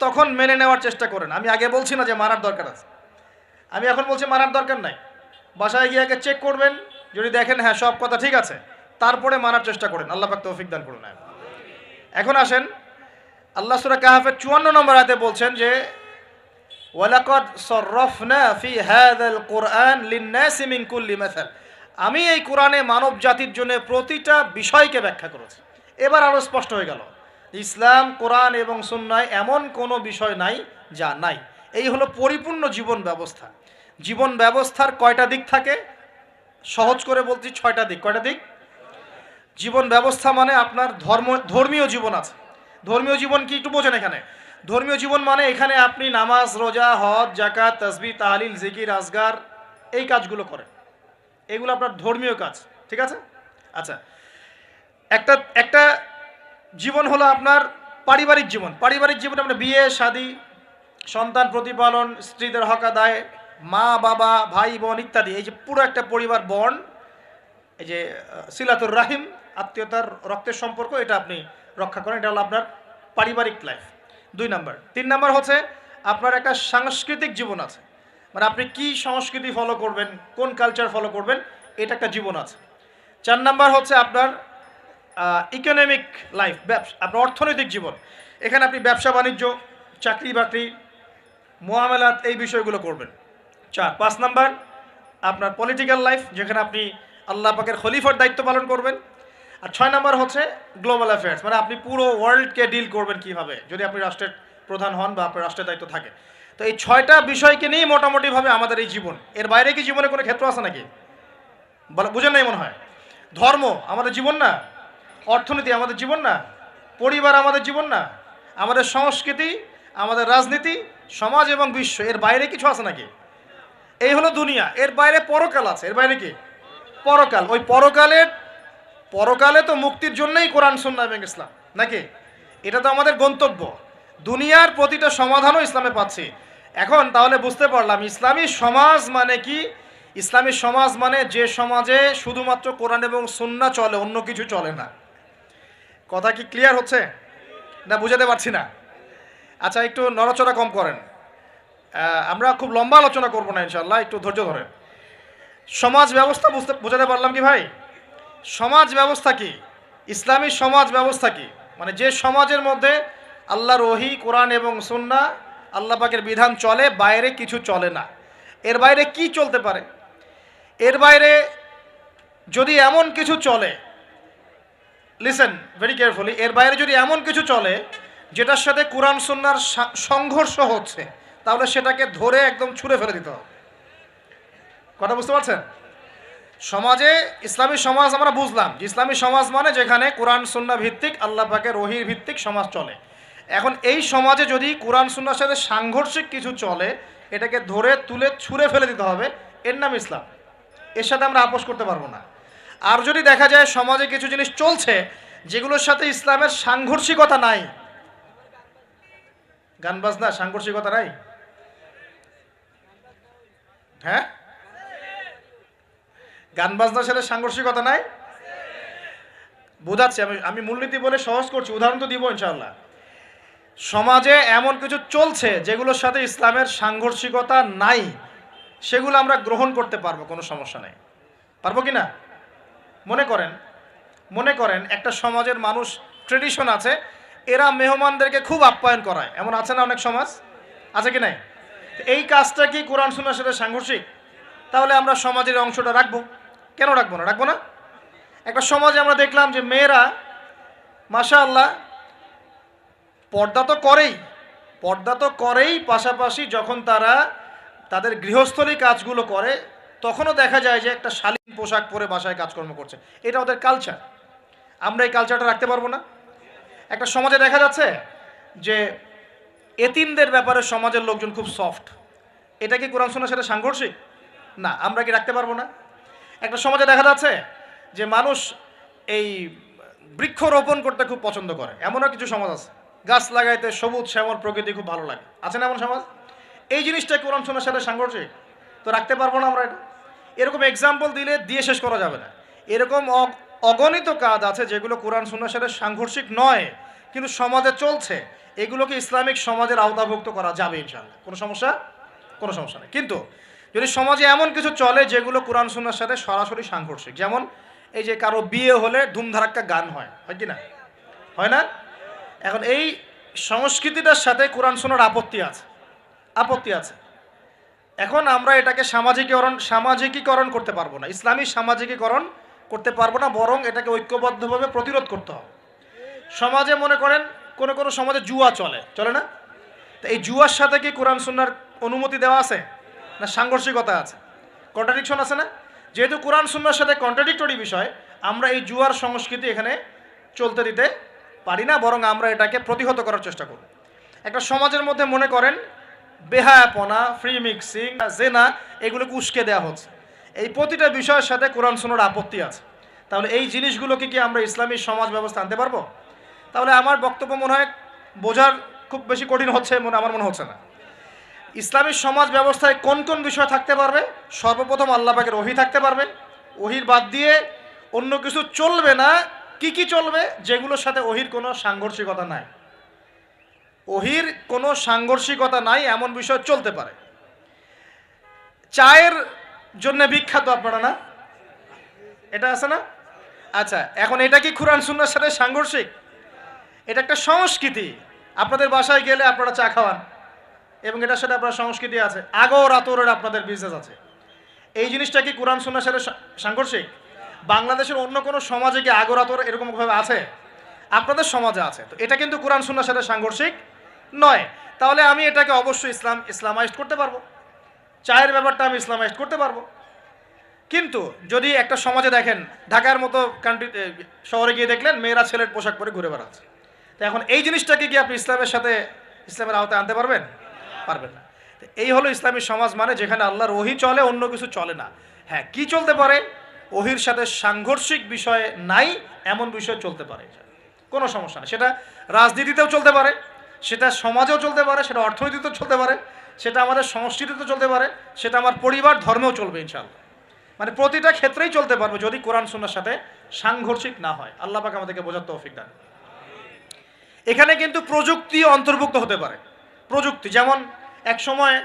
তখন মেনে নেওয়ার চেষ্টা করেন। আমি আগে বলছি না যে মারার দরকার আছে, আমি এখন বলছি মারার দরকার নাই। বাসায় গিয়ে আগে চেক করবেন, যদি দেখেন হ্যাঁ সব কথা ঠিক আছে, তারপরে মানার চেষ্টা করেন। আল্লাহ পাক তৌফিক দান করুন। এখন আসেন, আল্লাহ সূরা কাহাফের 54 নম্বর আয়াতে বলছেন যে ওয়ালাকাদ সাররাফনা ফি হাযাল কুরআন লিন-নাসি মিন কুল্লি মাসাল, আমি এই কোরআনে মানব জাতির জন্য প্রতিটা বিষয়কে ব্যাখ্যা করেছি। এবার আরও স্পষ্ট হয়ে গেল, ইসলাম, কোরআন এবং সুন্নায় এমন কোনো বিষয় নাই যা নাই। এই হলো পরিপূর্ণ জীবন ব্যবস্থা। জীবন ব্যবস্থার কয়টা দিক থাকে? সহজ করে বলছি 6টা দিক। কয়টা দিক? জীবন ব্যবস্থা মানে আপনার ধর্মীয় জীবন আছে। ধর্মীয় জীবন কি একটু বোঝেন এখানে? ধর্মীয় জীবন মানে এখানে আপনি নামাজ, রোজা, হজ, যাকাত, তাসবিহ, তাহলিল, জিকির, আজগার এই কাজগুলো করেন, এগুলো আপনার ধর্মীয় কাজ, ঠিক আছে? আচ্ছা, একটা জীবন হলো আপনার পারিবারিক জীবন। পারিবারিক জীবনে আপনার বিয়ে, শাদী, সন্তান প্রতিপালন, স্ত্রীদের হক আদায়, মা বাবা, ভাই বোন ইত্যাদি, এই যে পুরো একটা পরিবার বন্ড, এই যে সিলাতুর রাহিম, আত্মীয়তার রক্তের সম্পর্ক, এটা আপনি রক্ষা করেন। এটা হলো আপনার পারিবারিক লাইফ। 2 নাম্বার। 3 নাম্বার হচ্ছে আপনার একটা সাংস্কৃতিক জীবন আছে, মানে আপনি কি সংস্কৃতি ফলো করবেন, কোন কালচার ফলো করবেন, এটা একটা জীবন আছে। 4 নাম্বার হচ্ছে আপনার ইকোনমিক লাইফ, আপনার অর্থনৈতিক জীবন। এখানে আপনি ব্যবসা বাণিজ্য, চাকরি বাকরি, মুআমালাত, এই বিষয়গুলো করবেন। 5 নাম্বার আপনার পলিটিক্যাল লাইফ, যেখানে আপনি আল্লাহ পাকের খলিফার দায়িত্ব পালন করবেন। আর 6 নাম্বার হচ্ছে গ্লোবাল অ্যাফেয়ার্স, মানে আপনি পুরো ওয়ার্ল্ডকে ডিল করবেন কিভাবে, যদি আপনি রাষ্ট্রের প্রধান হন বা আপনার রাষ্ট্রের দায়িত্ব থাকে। তো এই 6টা বিষয়কে নিয়ে মোটামুটিভাবে আমাদের এই জীবন। এর বাইরে কি জীবনে কোনো ক্ষেত্র আছে নাকি? বুঝেন নাই মনে হয়? ধর্ম আমাদের জীবন না, অর্থনীতি আমাদের জীবন না, পরিবার আমাদের জীবন না, আমাদের সংস্কৃতি, আমাদের রাজনীতি, সমাজ এবং বিশ্ব, এর বাইরে কিছু আছে নাকি? এই হলো দুনিয়া। এর বাইরে পরকাল আছে। এর বাইরে কি? পরকাল। ওই পরকালে তো মুক্তির জন্যই কোরআন, সুন্নাহ এবং ইসলাম, নাকি? এটা তো আমাদের গন্তব্য। দুনিয়ার প্রতিটা সমাধানও ইসলামে পাচ্ছি। এখন তাহলে বুঝতে পারলাম ইসলামী সমাজ মানে কি। ইসলামী সমাজ মানে যে সমাজে শুধুমাত্র কোরআন এবং সুন্নাহ চলে, অন্য কিছু চলে না। কথা কি ক্লিয়ার হচ্ছে না? বুঝাতে পারছি না? আচ্ছা, একটু নড়াচড়া কম করেন। আমরা খুব লম্বা আলোচনা করবো না ইনশাআল্লাহ, একটু ধৈর্য ধরেন। সমাজ ব্যবস্থা বুঝাতে পারলাম কি ভাই? সমাজ ব্যবস্থা কি? ইসলামী সমাজ ব্যবস্থা কি? মানে যে সমাজের মধ্যে আল্লাহর ওহী, কোরআন এবং সুন্নাহ, আল্লাহ পাকের বিধান চলে, বাইরে কিছু চলে না। এর বাইরে কি চলতে পারে? এর বাইরে যদি এমন কিছু চলে, লিসেন ভেরি কেয়ারফুলি, এর বাইরে যদি এমন কিছু চলে যেটার সাথে কোরআন সুন্নাহর সংঘর্ষ হচ্ছে, তাহলে সেটাকে ধরে একদম ছুঁড়ে ফেলে দিতে হবে। কথা বুঝতে পারছেন? সমাজে ইসলামী সমাজ আমরা বুঝলাম যে ইসলামী সমাজ মানে যেখানে কোরআন সুন্নাহ ভিত্তিক, আল্লাহ পাকের ওহী ভিত্তিক সমাজ চলে। এখন এই সমাজে যদি কোরআন সুন্নাহর সাথে সাংঘর্ষিক কিছু চলে, এটাকে ধরে তুলে ছুঁড়ে ফেলে দিতে হবে। এর নাম ইসলাম। এর সাথে আমরা আপোষ করতে পারবো না। আর যদি দেখা যায় সমাজে কিছু জিনিস চলছে যেগুলোর সাথে ইসলামের সাংঘর্ষিকতা নাই, গান বাজনা সাংঘর্ষিকতা নাই, হ্যাঁ, গান বাজনার সাথে সাংঘর্ষিকতা নাই, বোঝাচ্ছি আমি মূলনীতি বলে সহজ করছি, উদাহরণ তো দিব ইনশাআল্লাহ। সমাজে এমন কিছু চলছে যেগুলোর সাথে ইসলামের সাংঘর্ষিকতা নাই, সেগুলো আমরা গ্রহণ করতে পারবো, কোনো সমস্যা নেই। পারবো কি না? মনে করেন একটা সমাজের মানুষ, ট্রেডিশন আছে, এরা মেহমানদেরকে খুব আপ্যায়ন করায়, এমন আছে না অনেক সমাজ, আছে কি নাই? এই কাজটা কি কোরআন সুন্নাহর সাথে সাংঘর্ষিক? তাহলে আমরা সমাজের অংশটা রাখবো কেন? রাখবো না, রাখবো না। একটা সমাজে আমরা দেখলাম যে মেয়েরা মাশাআল্লাহ পর্দা তো করেই, পাশাপাশি যখন তারা তাদের গৃহস্থলী কাজগুলো করে তখনও দেখা যায় যে একটা শালীন পোশাক পরে বাসায় কাজকর্ম করছে। এটা ওদের কালচার। আমরা এই কালচারটা রাখতে পারবো না? একটা সমাজে দেখা যাচ্ছে যে এতিমদের ব্যাপারে সমাজের লোকজন খুব সফট। এটা কি কোরআন সুন্নাহর সাথে সাংঘর্ষিক? না। আমরা কি রাখতে পারবো না? একটা সমাজে দেখা যাচ্ছে যে মানুষ এই বৃক্ষরোপণ করতে খুব পছন্দ করে, এমনও কিছু সমাজ আছে, গাছ লাগাইতে সবুজ শ্যামল প্রকৃতি খুব ভালো লাগে, আছে না এমন সমাজ? এই জিনিসটা কোরআন সুন্নাহর সাথে সাংঘর্ষিক? তো রাখতে পারবো না আমরা এটা। এরকম এক্সাম্পল দিয়ে শেষ করা যাবে না। এরকম অগণিত কাজ আছে যেগুলো কোরআন সুন্নাহর সাথে সাংঘর্ষিক নয়, কিন্তু সমাজে চলছে। এগুলোকে ইসলামিক সমাজের আওতাভুক্ত করা যাবে ইনশাআল্লাহ, কোনো সমস্যা নেই। কিন্তু যদি সমাজে এমন কিছু চলে যেগুলো কোরআন সুন্নাহর সাথে সরাসরি সাংঘর্ষিক, যেমন এই যে কারো বিয়ে হলে ধুমধারাক্কা গান হয় কি না? হয় না? এখন এই সংস্কৃতিটার সাথে কোরআন সুন্নাহর আপত্তি আছে। এখন আমরা এটাকে সামাজিকীকরণ করতে পারবো না, ইসলামী সামাজিকীকরণ করতে পারবো না, বরং এটাকে ঐক্যবদ্ধভাবে প্রতিরোধ করতে হবে। সমাজে মনে করেন কোনো সমাজে জুয়া চলে না? তো এই জুয়ার সাথে কি কোরআন সুন্নাহর অনুমতি দেওয়া আছে না সাংঘর্ষিকতা আছে, কন্ট্রাডিকশন আছে না? যেহেতু কোরআন সুন্নাহর সাথে কন্ট্রাডিক্টরি বিষয়, আমরা এই জুয়ার সংস্কৃতি এখানে চলতে দিতে পারি না, বরং আমরা এটাকে প্রতিহত করার চেষ্টা করব। একটা সমাজের মধ্যে মনে করেন বেহায়াপনা, ফ্রি মিক্সিং, জেনা, এগুলোকে উস্কে দেওয়া হচ্ছে। এই প্রতিটা বিষয়ের সাথে কোরআন সুন্নাহর আপত্তি আছে। তাহলে এই জিনিসগুলোকে কি আমরা ইসলামী সমাজ ব্যবস্থা আনতে পারবো? তাহলে আমার বক্তব্য মনে হয় বোঝার খুব বেশি কঠিন হচ্ছে আমার মনে হচ্ছে না। ইসলামী সমাজ ব্যবস্থায় কোন কোন বিষয় থাকতে পারবে? সর্বপ্রথম আল্লাহ পাকের ওহী থাকতে পারবে। ওহীর বাদ দিয়ে অন্য কিছু চলবে না। কি চলবে? যেগুলোর সাথে ওহীর কোনো সাংঘর্ষিকতা নাই। ওহীর কোনো সাংঘর্ষিকতা নাই এমন বিষয় চলতে পারে। চায়ের জন্য বিখ্যাত আপনারা না? এটা আছে না? আচ্ছা, এখন এটা কি কোরআন সুন্নাহর সাথে সাংঘর্ষিক? এটা একটা সংস্কৃতি। আপনাদের বাসায় গেলে আপনারা চা খাওয়ান এবং এটার সাথে আপনার সংস্কৃতি আছে, আগর আতরের আপনাদের বিজনেস আছে। এই জিনিসটা কি কোরআন সুন্নাহর সাথে সাংঘর্ষিক? বাংলাদেশের অন্য কোনো সমাজে কি আগর আতর এরকমভাবে আছে? আপনাদের সমাজে আছে। তো এটা কিন্তু কোরআন সুন্নাহর সাথে সাংঘর্ষিক নয়। তাহলে আমি এটাকে অবশ্যই ইসলামাইজড করতে পারবো। চায়ের ব্যাপারটা আমি ইসলামাইজড করতে পারবো। কিন্তু যদি একটা সমাজে দেখেন, ঢাকার মতো শহরে গিয়ে দেখলেন মেয়েরা ছেলের পোশাক পরে ঘুরে বেড়াচ্ছে, তো এখন এই জিনিসটাকে কি আপনি ইসলামের আওতায় আনতে পারবেন না। এই হলো ইসলামী সমাজ, মানে যেখানে আল্লাহর ওহী চলে, অন্য কিছু চলে না। হ্যাঁ, কি চলতে পারে? ওহীর সাথে সাংঘর্ষিক বিষয় নাই এমন বিষয় চলতে পারে, কোনো সমস্যা নেই। সেটা রাজনীতিতেও চলতে পারে, সেটা সমাজেও চলতে পারে, সেটা অর্থনীতিতেও চলতে পারে, সেটা আমাদের সংস্কৃতিতেও চলতে পারে, সেটা আমার পরিবার ধর্মেও চলবে ইনশাআল্লাহ। মানে প্রতিটা ক্ষেত্রেই চলতে পারবে যদি কোরআন সুন্নাহর সাথে সাংঘর্ষিক না হয়। আল্লাহ পাক আমাদেরকে বোঝার তৌফিক দান। এখানে কিন্তু প্রযুক্তি অন্তর্ভুক্ত হতে পারে। প্রযুক্তি যেমন এক সময়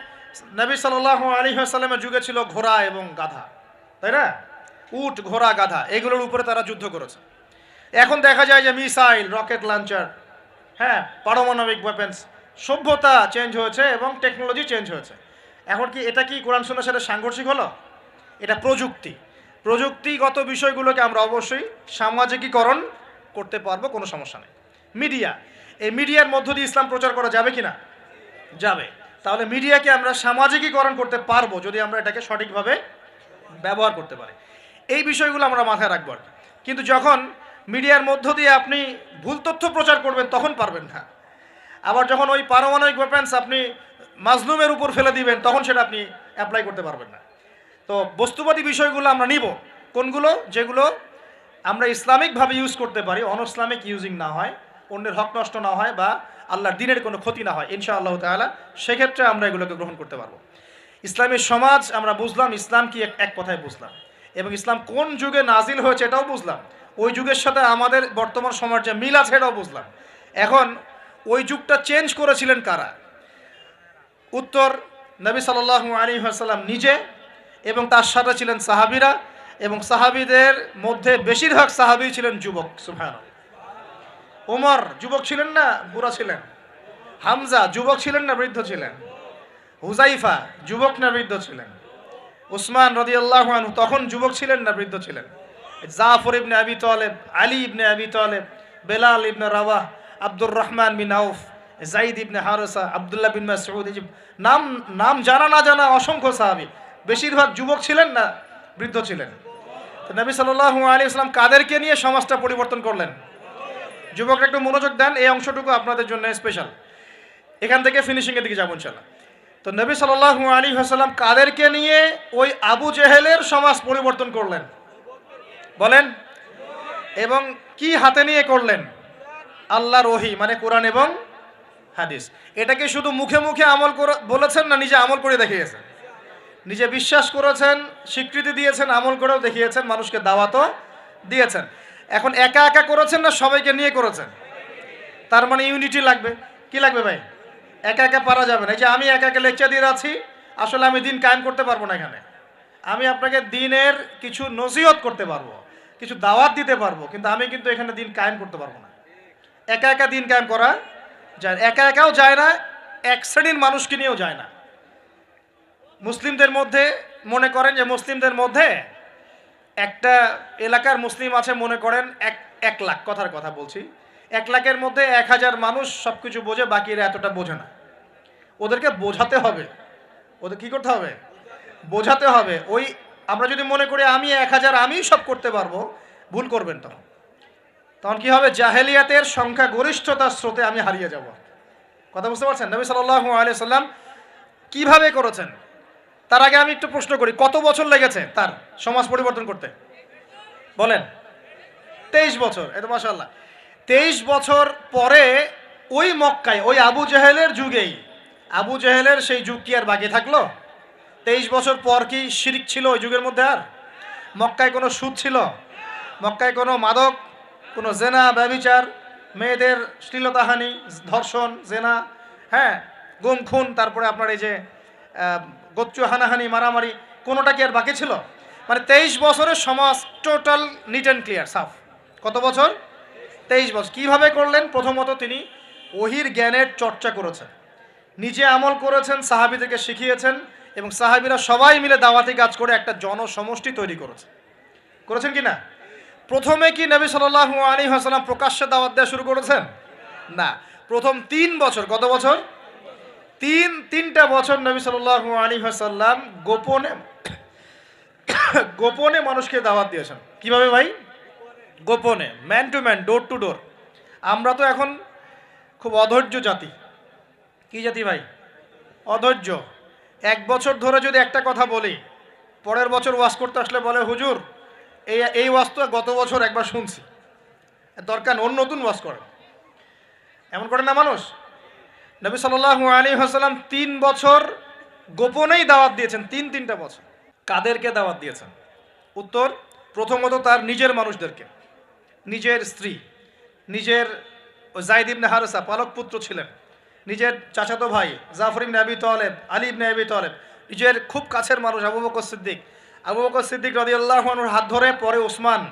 নবী সাল্লাল্লাহু আলাইহি ওয়াসাল্লামের যুগে ছিল ঘোড়া এবং গাধা, তাই না? উট, ঘোড়া, গাধা, এগুলোর উপরে তারা যুদ্ধ করেছে। এখন দেখা যায় যে মিসাইল, রকেট লঞ্চার, হ্যাঁ, পারমাণবিক ওয়েপেন্স, সভ্যতা চেঞ্জ হয়েছে এবং টেকনোলজি চেঞ্জ হয়েছে। এখন কি এটা কি কোরআন সুন্নাহর সাথে সাংঘর্ষিক হলো? এটা প্রযুক্তিগত বিষয়গুলোকে আমরা অবশ্যই সামাজিকীকরণ করতে পারবো, কোনো সমস্যা নেই। এই মিডিয়ার মধ্য দিয়ে ইসলাম প্রচার করা যাবে কি না? যাবে। তাহলে মিডিয়াকে আমরা সামাজিকীকরণ করতে পারবো যদি আমরা এটাকে সঠিকভাবে ব্যবহার করতে পারি। এই বিষয়গুলো আমরা মাথায় রাখবো। কিন্তু যখন মিডিয়ার মধ্য দিয়ে আপনি ভুল তথ্য প্রচার করবেন তখন পারবেন না। আবার যখন ওই পারমাণবিক ওয়েপেন্স আপনি মাজলুমের উপর ফেলে দিবেন তখন সেটা আপনি অ্যাপ্লাই করতে পারবেন না। তো বস্তুবাদী বিষয়গুলো আমরা নিব, কোনগুলো? যেগুলো আমরা ইসলামিকভাবে ইউজ করতে পারি, অনইসলামিক ইউজিং না হয়, অন্যের হক নষ্ট না হয়, বা আল্লাহর দ্বীনের কোনো ক্ষতি না হয় ইনশাআল্লাহ তাআলা, সেক্ষেত্রে আমরা এগুলোকে গ্রহণ করতে পারবো। ইসলামী সমাজ আমরা বুঝলাম, ইসলাম কি এক কথায় বুঝলাম, এবং ইসলাম কোন যুগে নাজিল হয়েছে এটাও বুঝলাম। ওই যুগের সাথে আমাদের বর্তমান সমাজ যে মিল আছে এটাও বুঝলাম। এখন ওই যুগটা চেঞ্জ করেছিলেন কারা? উত্তর, নবী সাল্লাল্লাহু আলাইহি ওয়াসাল্লাম নিজে, এবং তার সাথে ছিলেন সাহাবীরা, এবং সাহাবীদের মধ্যে বেশিরভাগ সাহাবী ছিলেন যুবক। সুবহানাল্লাহ। ওমর যুবক ছিলেন না বুড়া ছিলেন? হামজা যুবক ছিলেন না বৃদ্ধ ছিলেন? হুজাইফা যুবক না বৃদ্ধ ছিলেন? উসমান রাদিয়াল্লাহু আনহু তখন যুবক ছিলেন না বৃদ্ধ ছিলেন? জাফর ইবনে আবি তালেব, আলী ইবনে আবি তালেব, বেলাল ইবনে রাওয়াহ, আব্দুর রহমান বিন আউফ, জাইদ ইবনে হারেসা, আব্দুল্লাহ বিন মাসউদ, এই যে নাম নাম জানা না জানা অসংখ্য সাহাবী, বেশিরভাগ যুবক ছিলেন না বৃদ্ধ ছিলেন? তো নবী সাল্লাল্লাহু আলাইহি ওয়াসাল্লাম কাদেরকে নিয়ে সমাজটা পরিবর্তন করলেন? যুবকরা একটু মনোযোগ দেন, এই অংশটুকু আপনাদের জন্য স্পেশাল। এখান থেকে ফিনিশিং এর দিকে যাবো ইনশাআল্লাহ। তো নবী সাল্লাল্লাহু আলাইহি ওয়াসাল্লাম কাদেরকে নিয়ে ওই আবু জেহেলের সমাজ পরিবর্তন করলেন বলেন? এবং কি হাতে নিয়ে করলেন? আল্লাহর ওহী, মানে কোরআন এবং হাদিস। এটাকে শুধু মুখে মুখে আমল করে বলেছেন না, নিজে আমল করে দেখিয়েছেন? নিজে বিশ্বাস করেছেন, স্বীকৃতি দিয়েছেন, আমল করেও দেখিয়েছেন, মানুষকে দাওয়াতও দিয়েছেন। এখন একা একা করেছেন না সবাইকে নিয়ে করেছেন? তার মানে ইউনিটি লাগবে। কি লাগবে ভাই? একা একা পারা যাবে না। এই যে আমি একা একা লেকচার দিয়ে যাচ্ছি, আসলে আমি দিন কায়েম করতে পারবো না। এখানে আমি আপনাকে দিনের কিছু নসিহত করতে পারবো, কিছু দাওয়াত দিতে পারবো, কিন্তু আমি কিন্তু এখানে দিন কায়েম করতে পারবো না। একা একা দিন কায়েম করা যায়, একা একাও যায় না, এক শ্রেণীর মানুষকে নিয়েও যায় না। মুসলিমদের মধ্যে মনে করেন যে মুসলিমদের মধ্যে একটা এলাকার মুসলিম আছে, মনে করেন 1 লাখ, কথার কথা বলছি, 1 লাখের মধ্যে 1000 মানুষ সব কিছু বোঝে, বাকিরা এতটা বোঝে না। ওদেরকে বোঝাতে হবে। ওদের কি করতে হবে? বোঝাতে হবে। ওই আমরা যদি মনে করি আমি 1000 আমি সব করতে পারবো, ভুল করবেন। তখন তখন কি হবে? জাহেলিয়াতের সংখ্যা গরিষ্ঠতার স্রোতে আমি হারিয়ে যাব। কথা বুঝতে পারছেন? নবী সাল্লাল্লাহু আলাইহি সাল্লাম কিভাবে করেছেন? তার আগে আমি একটু প্রশ্ন করি, কত বছর লেগেছে তার সমাজ পরিবর্তন করতে? বলেন। 23 বছর। এই তো মাশাআল্লাহ। 23 বছর পরে ওই মক্কায়, ওই আবু জেহেলের যুগেই, আবু জেহেলের সেই যুগ কি আর বাকি থাকলো? 23 বছর পর কি শিরক ছিল ওই যুগের মধ্যে? আর মক্কায় কোনো সুদ ছিল? মক্কায় কোনো মাদক, কোনো জেনা, ব্যভিচার, মেয়েদের শ্লীলতাহানি, ধর্ষণ, জেনা, হ্যাঁ, গুম খুন, তারপরে আপনার এই যে গোচ্চু হানাহানি, মারামারি, কোনোটা কি আর বাকি ছিল? মানে 23 বছরের সমাজ টোটাল নিট অ্যান্ড ক্লিয়ার, সাফ। কত বছর? 23 বছর। কিভাবে করলেন? প্রথমত তিনি ওহির জ্ঞানের চর্চা করেছেন, নিজে আমল করেছেন, সাহাবীদেরকে শিখিয়েছেন, এবং সাহাবীরা সবাই মিলে দাওয়াতি কাজ করে একটা জনসমষ্টি তৈরি করেছেন কি না? প্রথমে কি নবী সাল্লাল্লাহু আলাইহি ওয়াসাল্লাম প্রকাশ্যে দাওয়াত দেওয়া শুরু করেছেন? না। প্রথম 3 বছর, কত বছর? তিনটা বছর নবী সাল্লাল্লাহু আলাইহি ওয়াসাল্লাম গোপনে মানুষকে দাওয়াত দিয়েছেন। কিভাবে ভাই? গোপনে, man to man, door to door. আমরা তো এখন খুব অধৈর্য জাতি। কি জাতি ভাই? অধৈর্য। 1 বছর ধরে যদি একটা কথা বলি, পরের বছর ওয়াজ করতে আসলে বলে হুজুর এই ওয়াজ তো গত বছর একবার শুনছি, দরকার অন্য নতুন ওয়াজ করেন। এমন করে না মানুষ? নবী সাল্লাল্লাহু আলাইহি ওয়াসাল্লাম 3 বছর গোপনেই দাওয়াত দিয়েছেন। তিনটা বছর। কাদেরকে দাওয়াত দিয়েছেন? উত্তর, প্রথমত তার নিজের মানুষদেরকে, নিজের স্ত্রী, নিজের যায়েদ ইবনে হারেসা পালক পুত্র ছিলেন, নিজের চাচাতো ভাই জাফর ইবনে আবি তালেব, আলী ইবনে আবি তালেব, নিজের খুব কাছের মানুষ আবু বকর সিদ্দিক রাদিয়াল্লাহু আনহুর হাত ধরে পরে উসমান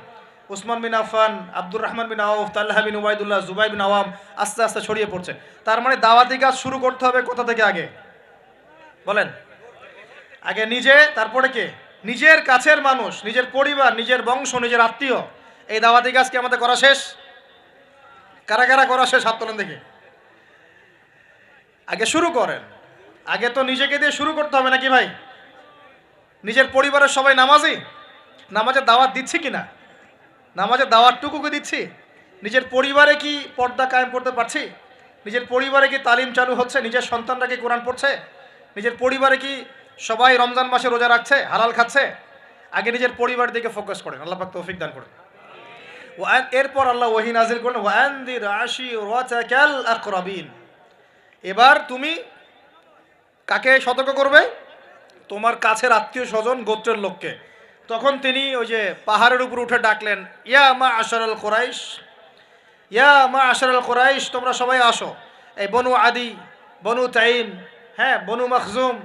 বিন আফফান, আব্দুর রহমান বিন আউফ, তালহা বিন উবাইদুল্লাহ, জুবাইর বিন আওয়াম, আস্তে আস্তে ছড়িয়ে পড়ছে। তার মানে দাওয়াতি কাজ শুরু করতে হবে কোথা থেকে? আগে বলেন। আগে নিজে, তারপরে কে? নিজের কাছের মানুষ, নিজের পরিবার, নিজের বংশ, নিজের আত্মীয়। এই দাওয়াতি কাজ কি আমাদের করা শেষ? কারা কারা করা শেষ? হাত তোলেন দেখি। আগে শুরু করেন। আগে তো নিজেকে দিয়ে শুরু করতে হবে নাকি ভাই? নিজের পরিবারের সবাই নামাজি, নামাজের দাওয়াত দিচ্ছি কিনা? নামাজের দাওয়াতটুকু কি দিচ্ছি? নিজের পরিবারে কি পর্দা কায়েম করতে পারছি? নিজের পরিবারে কি তালিম চালু হচ্ছে? নিজের সন্তানরা কি কোরআন পড়ছে? নিজের পরিবারে কি সবাই রমজান মাসে রোজা রাখছে, হালাল খাচ্ছে? আগে নিজের পরিবার দিকে ফোকাস করেন, আল্লাহ পাক তৌফিক দান করেন। এরপর আল্লাহ ওহী নাজিল করলেন, ওয়ানদির আশিরাতাকাল আকরাবিন। এবার তুমি কাকে সতর্ক করবে? তোমার কাছের আত্মীয় স্বজন, গোত্রের লোককে। তখন তিনি ওই যে পাহাড়ের উপর উঠে ডাকলেন, ইয়া মা আশারাল কুরাইশ, ইয়া মা আশারাল কুরাইশ, তোমরা সবাই আসো। এই বনু আদি, বনু তাইম, হ্যাঁ, বনু মখজুম,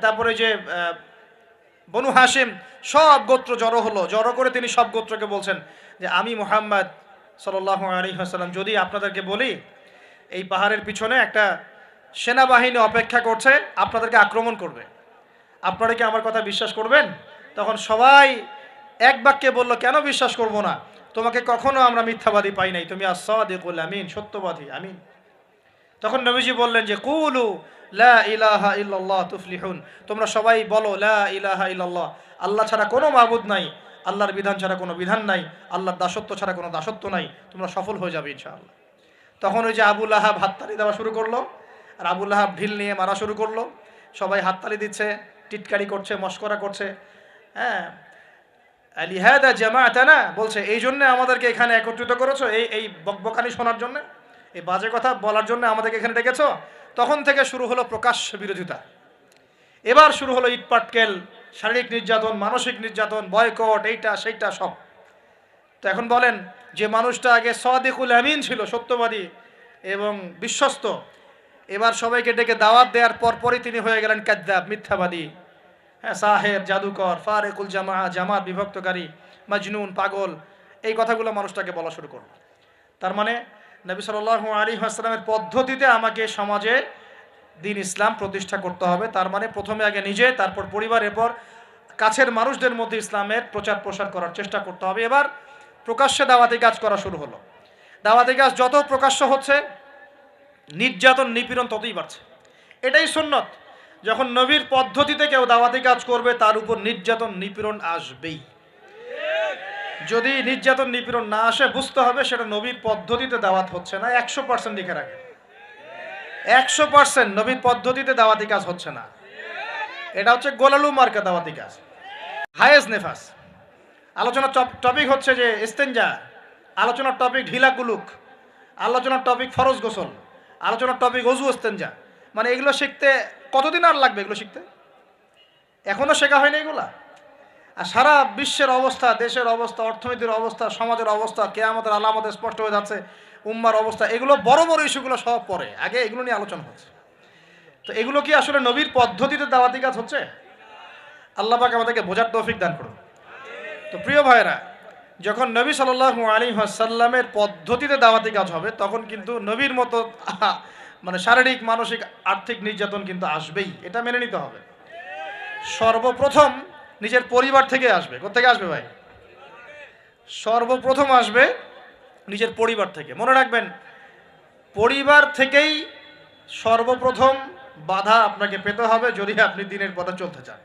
তারপরে যে বনু হাশিম, সব গোত্র জড়ো হলো। জড়ো করে তিনি সব গোত্রকে বলছেন যে আমি মুহাম্মদ সাল্লাল্লাহু আলাইহি ওয়াসাল্লাম, যদি আপনাদেরকে বলি এই পাহাড়ের পিছনে একটা সেনাবাহিনী অপেক্ষা করছে আপনাদেরকে আক্রমণ করবে, আপনারা কি আমার কথা বিশ্বাস করবেন? তখন সবাই এক বাক্যে বলল, কেন বিশ্বাস করব না? তোমাকে কখনো আমরা মিথ্যাবাদী পাই নাই, তুমি আস-সাদিকুল আমিন, সত্যবাদী আমিন। তখন নবীজি বললেন যে কুলু লা ইলাহা ইল্লাল্লাহ তুফলিহুন, তোমরা সবাই বলো লা ইলাহা ইল্লাল্লাহ, আল্লাহ ছাড়া কোনো মাবুদ নাই, আল্লাহর বিধান ছাড়া কোনো বিধান নাই, আল্লাহর দাসত্ব ছাড়া কোনো দাসত্ব নাই, তোমরা সফল হয়ে যাবে ইনশাআল্লাহ। তখন ওই যে আবু লাহাব হাততালি দেওয়া শুরু করলো, আর আবু লাহাব ঢিল নিয়ে মারা শুরু করলো। সবাই হাততালি দিচ্ছে, টিটকারি করছে, মস্করা করছে। হ্যাঁ, লিহাদা জামাআতানা, বলছে এই জন্য আমাদেরকে এখানে একত্রিত করেছো, এই বকবকানি শোনার জন্য, এই বাজে কথা বলার জন্য আমাদেরকে এখানে ডেকেছো। তখন থেকে শুরু হলো প্রকাশ্য বিরোধিতা। এবার শুরু হলো ইটপাটকেল, শারীরিক নির্যাতন, মানসিক নির্যাতন, বয়কট, এইটা সেইটা সব। তো এখন বলেন, যে মানুষটা আগে সাদিকুল আমিন ছিল, সত্যবাদী এবং বিশ্বস্ত, এবার সবাইকে ডেকে দাওয়াত দেওয়ার পরপরই তিনি হয়ে গেলেন কাযযাব, মিথ্যাবাদী, হ্যাঁ, সাহের, জাদুকর, ফারেকুল জামাত বিভক্তকারী, মাজনুন, পাগল, এই কথাগুলো মানুষটাকে বলা শুরু করল। তার মানে নবী সাল্লাল্লাহু আলাইহি ওয়াসাল্লামের পদ্ধতিতে আমাকে সমাজে দিন ইসলাম প্রতিষ্ঠা করতে হবে। তার মানে প্রথমে আগে নিজে, তারপর পরিবার, এরপর কাছের মানুষদের মধ্যে ইসলামের প্রচার প্রসার করার চেষ্টা করতে হবে। এবার প্রকাশ্যে দাওয়াতি কাজ করা শুরু হলো। দাওয়াতি কাজ যত প্রকাশ্য হচ্ছে, নির্যাতন নিপীড়ন ততই বাড়ছে। এটাই সুন্নত, যখন নবীর পদ্ধতিতে কেউ দাওয়াতি কাজ করবে তার উপর নির্যাতন নিপীড়ন আসবেই। যদি নির্যাতন নিপীড়ন না আসে, বুঝতে হবে সেটা নবীর পদ্ধতিতে দাওয়াত হচ্ছে না। 100% লিখে রাখে, 100% নবীর পদ্ধতিতে দাওয়াতি কাজ হচ্ছে না। এটা হচ্ছে গোলালু মার্কা দাওয়াতি কাজ। হায়েস নেফাস। আলোচনার টপিক হচ্ছে যে ইস্তেঞ্জা, আলোচনার টপিক ঢিলা কুলুক, আলোচনার টপিক ফরজ গোসল, আলোচনার টপিক ওযু ইস্তেঞ্জা। মানে এগুলো শিখতে কতদিন আর লাগবে? এগুলো শিখতে এখনো শেখা হয়নি এগুলা। আর সারা বিশ্বের অবস্থা, দেশের অবস্থা, অর্থনীতির অবস্থা, সমাজের অবস্থা, কিয়ামতের আলামতে স্পষ্ট হয়ে যাচ্ছে, উম্মার অবস্থা, এগুলো বড় বড় ইস্যুগুলো সব পরে, আগে এগুলো নিয়ে আলোচনা হচ্ছে। তো এগুলো কি আসলে নবীর পদ্ধতিতে দাওয়াতি কাজ হচ্ছে? আল্লাহ পাক আমাদেরকে বোঝার তৌফিক দান করুন। তো প্রিয় ভাইরা, যখন নবী সাল্লাল্লাহু আলাইহি ওয়াসাল্লামের পদ্ধতিতে দাওয়াতি কাজ হবে, তখন কিন্তু নবীর মতো মানে শারীরিক, মানসিক, আর্থিক নির্যাতন কিন্তু আসবেই, এটা মেনে নিতে হবে। সর্বপ্রথম নিজের পরিবার থেকে আসবে। কোথেকে আসবে ভাই? সর্বপ্রথম আসবে নিজের পরিবার থেকে। মনে রাখবেন, পরিবার থেকেই সর্বপ্রথম বাধা আপনাকে পেতে হবে যদি আপনি দিনের পথে চলতে চান।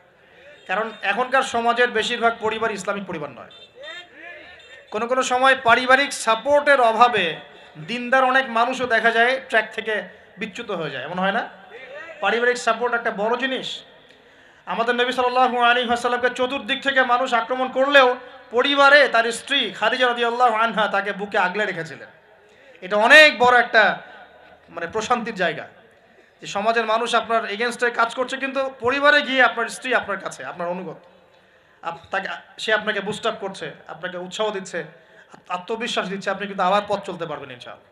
কারণ এখনকার সমাজের বেশিরভাগ পরিবার ইসলামিক পরিবার নয়। কোনো কোনো সময় পারিবারিক সাপোর্টের অভাবে দিনদার অনেক মানুষও দেখা যায় ট্র্যাক থেকে বিচ্যুত হয়ে যায়, এমন হয় না? পারিবারিক সাপোর্ট একটা বড় জিনিস। আমাদের নবী সাল্লাল্লাহু আলাইহি ওয়াসাল্লামকে চতুর্দিক থেকে মানুষ আক্রমণ করলেও পরিবারে তার স্ত্রী খাদিজা রাদিয়াল্লাহু আনহা তাকে বুকে আগলে রেখেছিলেন। এটা অনেক বড় একটা মানে প্রশান্তির জায়গা, যে সমাজের মানুষ আপনার এগেনস্টে কাজ করছে, কিন্তু পরিবারে গিয়ে আপনার স্ত্রী আপনার কাছে, আপনার অনুগত, তাকে, সে আপনাকে বুস্ট আপ করছে, আপনাকে উৎসাহ দিচ্ছে, আত্মবিশ্বাস দিচ্ছে, আপনি কিন্তু আবার পথ চলতে পারবেন ইনশাআল্লাহ।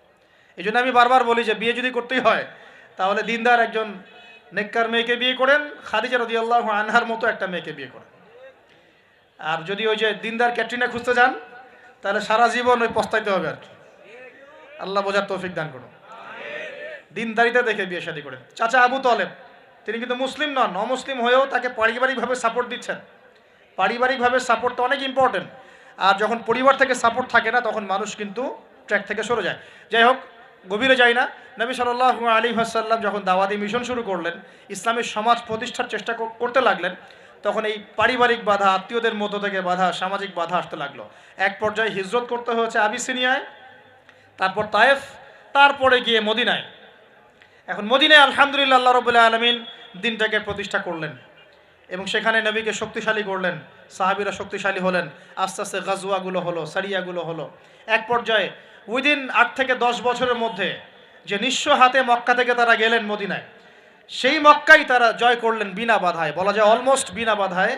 এই জন্য আমি বারবার বলি যে বিয়ে যদি করতেই হয়, তাহলে দিনদার একজন নেককার মেয়েকে বিয়ে করেন, খাদিজা রাদিয়াল্লাহু আনহার মতো একটা মেয়েকে বিয়ে করেন। আর যদি ওই যে দিনদার ক্যাটরিনা খুঁজতে যান, তাহলে সারা জীবন ওই পস্তাইতে হবে আর কি। আল্লাহ বোঝার তৌফিক দান করুন। দিনদারিতা দেখে বিয়ে শাদী করেন। চাচা আবু তালেব, তিনি কিন্তু মুসলিম নন, অমুসলিম হয়েও তাকে পারিবারিকভাবে সাপোর্ট দিচ্ছেন। পারিবারিকভাবে সাপোর্টটা অনেক ইম্পর্টেন্ট। আর যখন পরিবার থেকে সাপোর্ট থাকে না, তখন মানুষ কিন্তু ট্র্যাক থেকে সরে যায়। যাই হোক, গভীরে যাই না। নবী সাল্লাল্লাহু আলাইহি ওয়াসাল্লাম যখন দাওয়াতি মিশন শুরু করলেন, ইসলামী সমাজ প্রতিষ্ঠার চেষ্টা করতে লাগলেন, তখন এই পারিবারিক বাধা, আত্মীয়দের মধ্য থেকে বাধা, সামাজিক বাধা আসতে লাগলো। এক পর্যায়ে হিজরত করতে হয়েছে আবিসিনিয়ায়, তারপর তায়েফ, তারপরে গিয়ে মদিনায়। এখন মদিনায় আলহামদুলিল্লাহ আল্লাহ রাব্বুল আলামিন দিনটাকে প্রতিষ্ঠা করলেন এবং সেখানে নবীকে শক্তিশালী করলেন, সাহাবীরা শক্তিশালী হলেন, আস্তে আস্তে গাজওয়াগুলো হলো, সারিয়াগুলো হলো। এক পর্যায়ে উইদিন 8 থেকে 10 বছরের মধ্যে যে নিঃস্ব হাতে মক্কা থেকে তারা গেলেন মদিনায়, সেই মক্কাই তারা জয় করলেন বিনা বাধায়, বলা যায় অলমোস্ট বিনা বাধায়।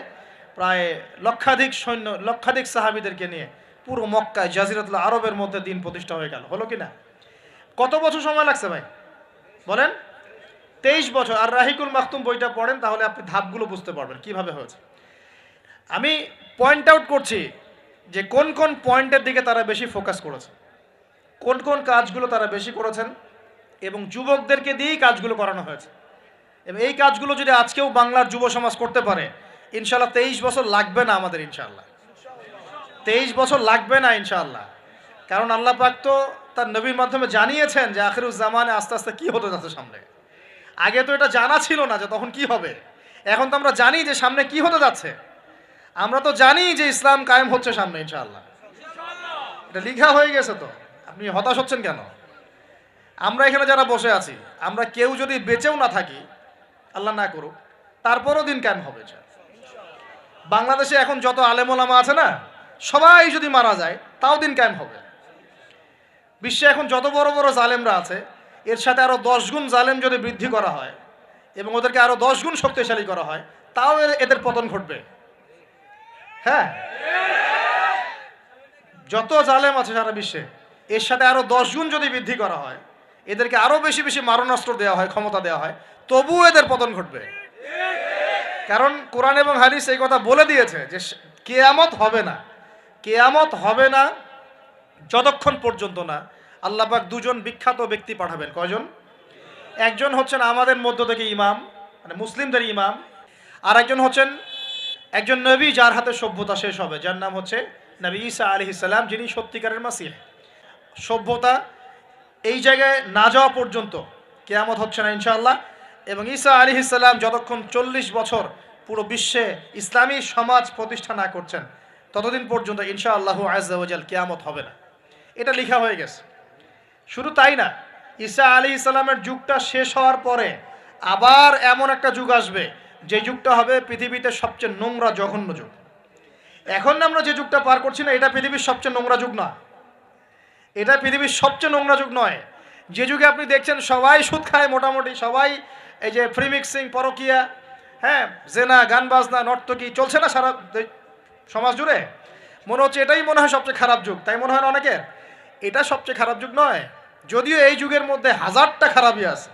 প্রায় লক্ষাধিক সৈন্য, লক্ষাধিক সাহাবীদেরকে নিয়ে পুরো মক্কায়, জাজিরাতুল আরবের মধ্যে দিন প্রতিষ্ঠা হয়ে গেল। হলো কি না? কত বছর সময় লাগছে ভাই বলেন? 23 বছর। আর রাহিকুল মাখতুম বইটা পড়েন, তাহলে আপনি ধাপগুলো বুঝতে পারবেন কিভাবে হয়েছে। আমি পয়েন্ট আউট করছি যে কোন কোন পয়েন্টের দিকে তারা বেশি ফোকাস করেছে। কোন কোন কাজগুলো তারা বেশি করেছেন এবং যুবকদেরকে দিয়েই কাজগুলো করানো হয়েছে। এবং এই কাজগুলো যদি আজকেও বাংলার যুব সমাজ করতে পারে, ইনশাআল্লাহ 23 বছর লাগবে না আমাদের, ইনশাআল্লাহ 23 বছর লাগবে না ইনশাআল্লাহ। কারণ আল্লাহ পাক তো তার নবীর মাধ্যমে জানিয়েছেন যে আখিরুজ জামানে আস্তে আস্তে কি হতে যাচ্ছে সামনে। আগে তো এটা জানা ছিল না যে তখন কি হবে, এখন তো আমরা জানি যে সামনে কি হতে যাচ্ছে। আমরা তো জানি যে ইসলাম কায়েম হচ্ছে সামনে ইনশাআল্লাহ, এটা লিখা হয়ে গেছে। তো আপনি হতাশ হচ্ছেন কেন? আমরা এখানে যারা বসে আছি, আমরা কেউ যদি বেঁচেও না থাকি, আল্লাহ না করুক, তারপরও দিন কায়েম হবে। বাংলাদেশে এখন যত আলেম ওলামা আছে না, সবাই যদি মারা যায় তাও দিন কায়েম হবে। বিশ্বে এখন যত বড় বড় জালেমরা আছে, এর সাথে আরো 10 গুণ জালেম যদি বৃদ্ধি করা হয় এবং ওদেরকে আরো 10 গুণ শক্তিশালী করা হয়, তাও এদের পতন ঘটবে। হ্যাঁ, যত জালেম আছে সারা বিশ্বে, এর সাথে আরো 10 গুণ যদি বৃদ্ধি করা হয়, এদেরকে আরো বেশি বেশি মারণাস্ত্র দেওয়া হয়, ক্ষমতা দেওয়া হয়, তবুও এদের পতন ঘটবে। কারণ কোরআন এবং হাদিস এই কথা বলে দিয়েছে যে কিয়ামত হবে না, কিয়ামত হবে না যতক্ষণ পর্যন্ত না আল্লাহ পাক দুজন বিখ্যাত ব্যক্তি পাঠাবেন। কয়জন? একজন হচ্ছেন আমাদের মধ্য থেকে ইমাম, মানে মুসলিমদের ইমাম, আর একজন হচ্ছেন একজন নবী যার হাতে সভ্যতা শেষ হবে, যার নাম হচ্ছে নবী ঈসা আলাইহিস সালাম, যিনি সত্যিকারের মাসিহ। সভ্যতা এই জায়গায় না যাওয়া পর্যন্ত কিয়ামত হচ্ছে না ইনশাআল্লাহ। এবং ঈসা আলাইহিস সালাম যতক্ষণ 40 বছর পুরো বিশ্বে ইসলামী সমাজ প্রতিষ্ঠা না করছেন, ততদিন পর্যন্ত ইনশাআল্লাহ আযজা ওয়া জাল কিয়ামত হবে না। এটা লেখা হয়ে গেছে। শুধু তাই না, ঈসা আলাইহিস সালামের যুগটা শেষ হওয়ার পরে আবার এমন একটা যুগ আসবে, যে যুগটা হবে পৃথিবীতে সবচেয়ে নোংরা জঘন্য যুগ। এখন আমরা যে যুগটা পার করছি না, এটা পৃথিবীর সবচেয়ে নোংরা যুগ না, এটা পৃথিবীর সবচেয়ে নোংরা যুগ নয়। যে যুগে আপনি দেখছেন সবাই সুদ খায়, মোটামুটি সবাই এই যে ফ্রি মিক্সিং, পরকিয়া, হ্যাঁ, জেনা, গান বাজনা, নর্তকী চলছে না সারা সমাজ জুড়ে, মনে হচ্ছে এটাই মনে হয় সবচেয়ে খারাপ যুগ, তাই মনে হয় না অনেকের? এটা সবচেয়ে খারাপ যুগ নয়, যদিও এই যুগের মধ্যে হাজারটা খারাপই আছে।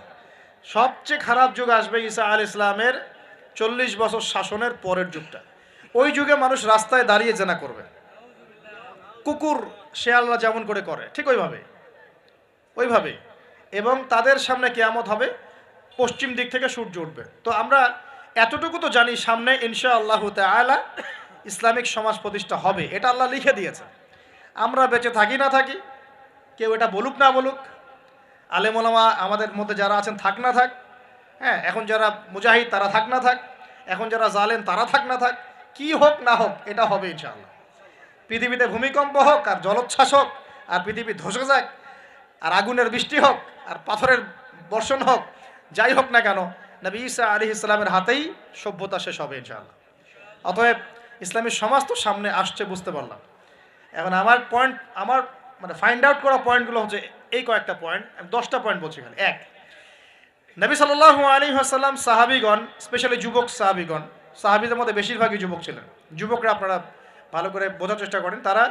সবচেয়ে খারাপ যুগ আসবে ঈসা আলাইহিস সালামের 40 বছর শাসনের পরের যুগটা। ওই যুগে মানুষ রাস্তায় দাঁড়িয়ে জেনা করবে, কুকুর শেয়ালরা যেমন করে করে ঠিক ওইভাবে। এবং তাদের সামনে কিয়ামত হবে, পশ্চিম দিক থেকে সূর্য উঠবে। তো আমরা এতটুকু তো জানি, সামনে ইনশাআল্লাহ তাআলা ইসলামিক সমাজ প্রতিষ্ঠা হবে, এটা আল্লাহ লিখে দিয়েছে। আমরা বেঁচে থাকি না থাকি, কেউ এটা বলুক না বলুক, আলেম ওলামা আমাদের মধ্যে যারা আছেন থাক না থাক, হ্যাঁ, এখন যারা মুজাহিদ তারা থাক না থাক, এখন যারা জালেম তারা থাক না থাক, কি হোক না হোক এটা হবে ইনশাআল্লাহ। পৃথিবীতে ভূমিকম্প হোক আর জলোচ্ছ্বাস হোক আর পৃথিবী ধসে যাক আর আগুনের বৃষ্টি হোক আর পাথরের বর্ষণ হোক, যাই হোক না কেন, নবী ঈসা আলাইহিস সালামের হাতেই সভ্যতা শেষ হবে ইনশাআল্লাহ। অতএব ইসলামী সমাজ তো সামনে আসছে, বুঝতে পারলাম। এখন আমার মানে ফাইন্ড আউট করা পয়েন্টগুলো হচ্ছে এই কয়েকটা পয়েন্ট, আমি 10টা পয়েন্ট বলছি এখানে। এক, নবী সাল্লাল্লাহু আলাইহি ওয়াসাল্লাম সাহাবীগণ, স্পেশালি যুবক সাহাবীগণ, সাহাবীদের মধ্যে বেশিরভাগই যুবক ছিলেন, যুবকরা আপনারা ভালো করে বোঝার চেষ্টা করেন, তারা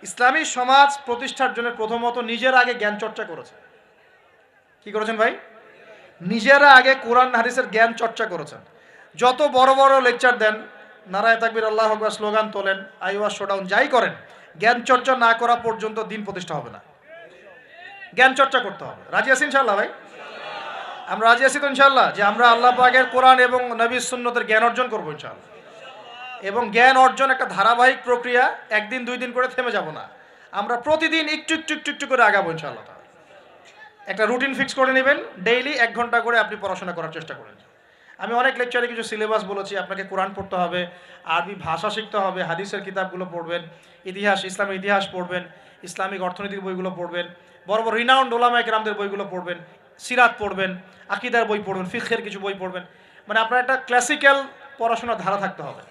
ইসলামী সমাজ প্রতিষ্ঠার জন্য প্রথমত নিজেরা আগে জ্ঞান চর্চা করেছে। কি করেছেন ভাই? নিজেরা আগে কোরআন হাদিসের জ্ঞান চর্চা করেছেন। যত বড় বড় লেকচার দেন, নারায়ে তাকবীর, আল্লাহু আকবার স্লোগান তোলেন, আইওয়াজ শোডাউন যাই করেন, জ্ঞান চর্চা না করা পর্যন্ত দিন প্রতিষ্ঠা হবে না। জ্ঞান চর্চা করতে হবে। রাজি আছি ইনশাআল্লাহ ভাই? আমরা রাজি আছি তো ইনশাআল্লাহ, যে আমরা আল্লাহ পাকের কোরআন এবং নবীর সুন্নতের জ্ঞান অর্জন করবো ইনশাআল্লাহ। এবং জ্ঞান অর্জন একটা ধারাবাহিক প্রক্রিয়া, একদিন 2 দিন করে থেমে যাব না, আমরা প্রতিদিন একটু একটু একটু একটু করে আগাবো ইনশাআল্লাহ। একটা রুটিন ফিক্স করে নেবেন, ডেইলি 1 ঘন্টা করে আপনি পড়াশোনা করার চেষ্টা করেন। আমি অনেক লেকচারে কিছু সিলেবাস বলেছি, আপনাকে কোরআন পড়তে হবে, আরবি ভাষা শিখতে হবে, হাদিসের কিতাবগুলো পড়বেন, ইতিহাস, ইসলামের ইতিহাস পড়বেন, ইসলামিক অর্থনীতির বইগুলো পড়বেন, বড় বড় রিনাউন্ড ওলামায়ে কেরামদের বইগুলো পড়বেন, সিরাত পড়বেন, আকীদার বই পড়বেন, ফিকহের কিছু বই পড়বেন। মানে আপনার একটা ক্লাসিক্যাল পড়াশোনার ধারা থাকতে হবে।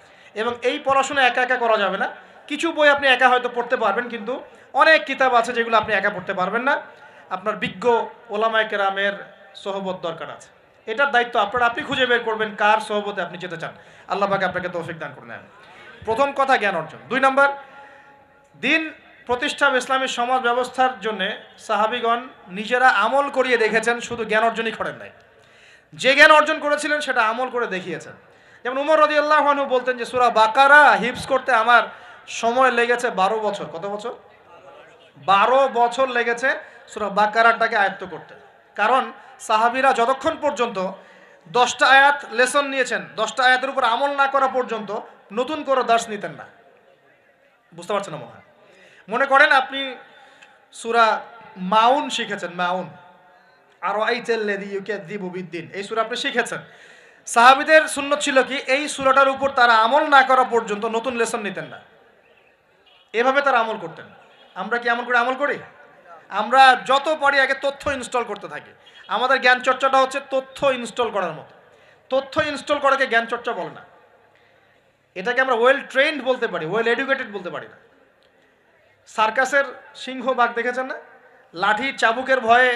এবং এই পড়াশোনা একা একা করা যাবে না। কিছু বই আপনি একা হয়তো পড়তে পারবেন, কিন্তু অনেক কিতাব আছে যেগুলো আপনি একা পড়তে পারবেন না, আপনার বিজ্ঞ ওলামায়ে কেরামের সোহবত দরকার আছে। এটার দায়িত্ব আপনি খুঁজে বের করবেন কার সোহবতে আপনি যেতে চান। আল্লাহ পাক আপনাকে তৌফিক দান করুন। প্রথম কথা জ্ঞান অর্জন। 2 নম্বর, দিন প্রতিষ্ঠা ইসলামী সমাজ ব্যবস্থার জন্য সাহাবীগণ নিজেরা আমল করিয়ে দেখেছেন, শুধু জ্ঞান অর্জনই করেন নাই, যে জ্ঞান অর্জন করেছিলেন সেটা আমল করে দেখিয়েছেন। যেমন উমর রাদিয়াল্লাহু আনহু বলতেন যে সূরা বাকারা হিফজ করতে আমার সময় লেগেছে 12 বছর। কত বছর? 12 বছর লেগেছে সূরা বাকারাটাকে আয়ত্ত করতে। কারণ সাহাবীরা যতক্ষণ পর্যন্ত 10টা আয়াত লেসন নিয়েছেন, 10টা আয়াতের উপর আমল না করা পর্যন্ত নতুন করে দার্স নিতেন না। বুঝতে পারছেন না? মনে করেন আপনি সূরা মাউন শিখেছেন, মাউন আর আইতাল্লাযী ইউকাযযিবু বিদ্দিন, এই সূরা আপনি শিখেছেন। সাহাবীদের সুন্নত ছিল কি, এই সূরাটার উপর তারা আমল না করা পর্যন্ত নতুন লেসন নিতেন না। এভাবে তারা আমল করতেন। আমরা কি এমন করে আমল করি? আমরা যত পারি আগে তথ্য ইনস্টল করতে থাকি। আমাদের জ্ঞান চর্চাটা হচ্ছে তথ্য ইনস্টল করার মতো। তথ্য ইনস্টল করাকে জ্ঞান চর্চা বলে না। এটাকে আমরা ওয়েল ট্রেন্ড বলতে পারি, ওয়েল এডুকেটেড বলতে পারি না। সার্কাসের সিংহ বাঘ দেখেছেন না? লাঠি চাবুকের ভয়ে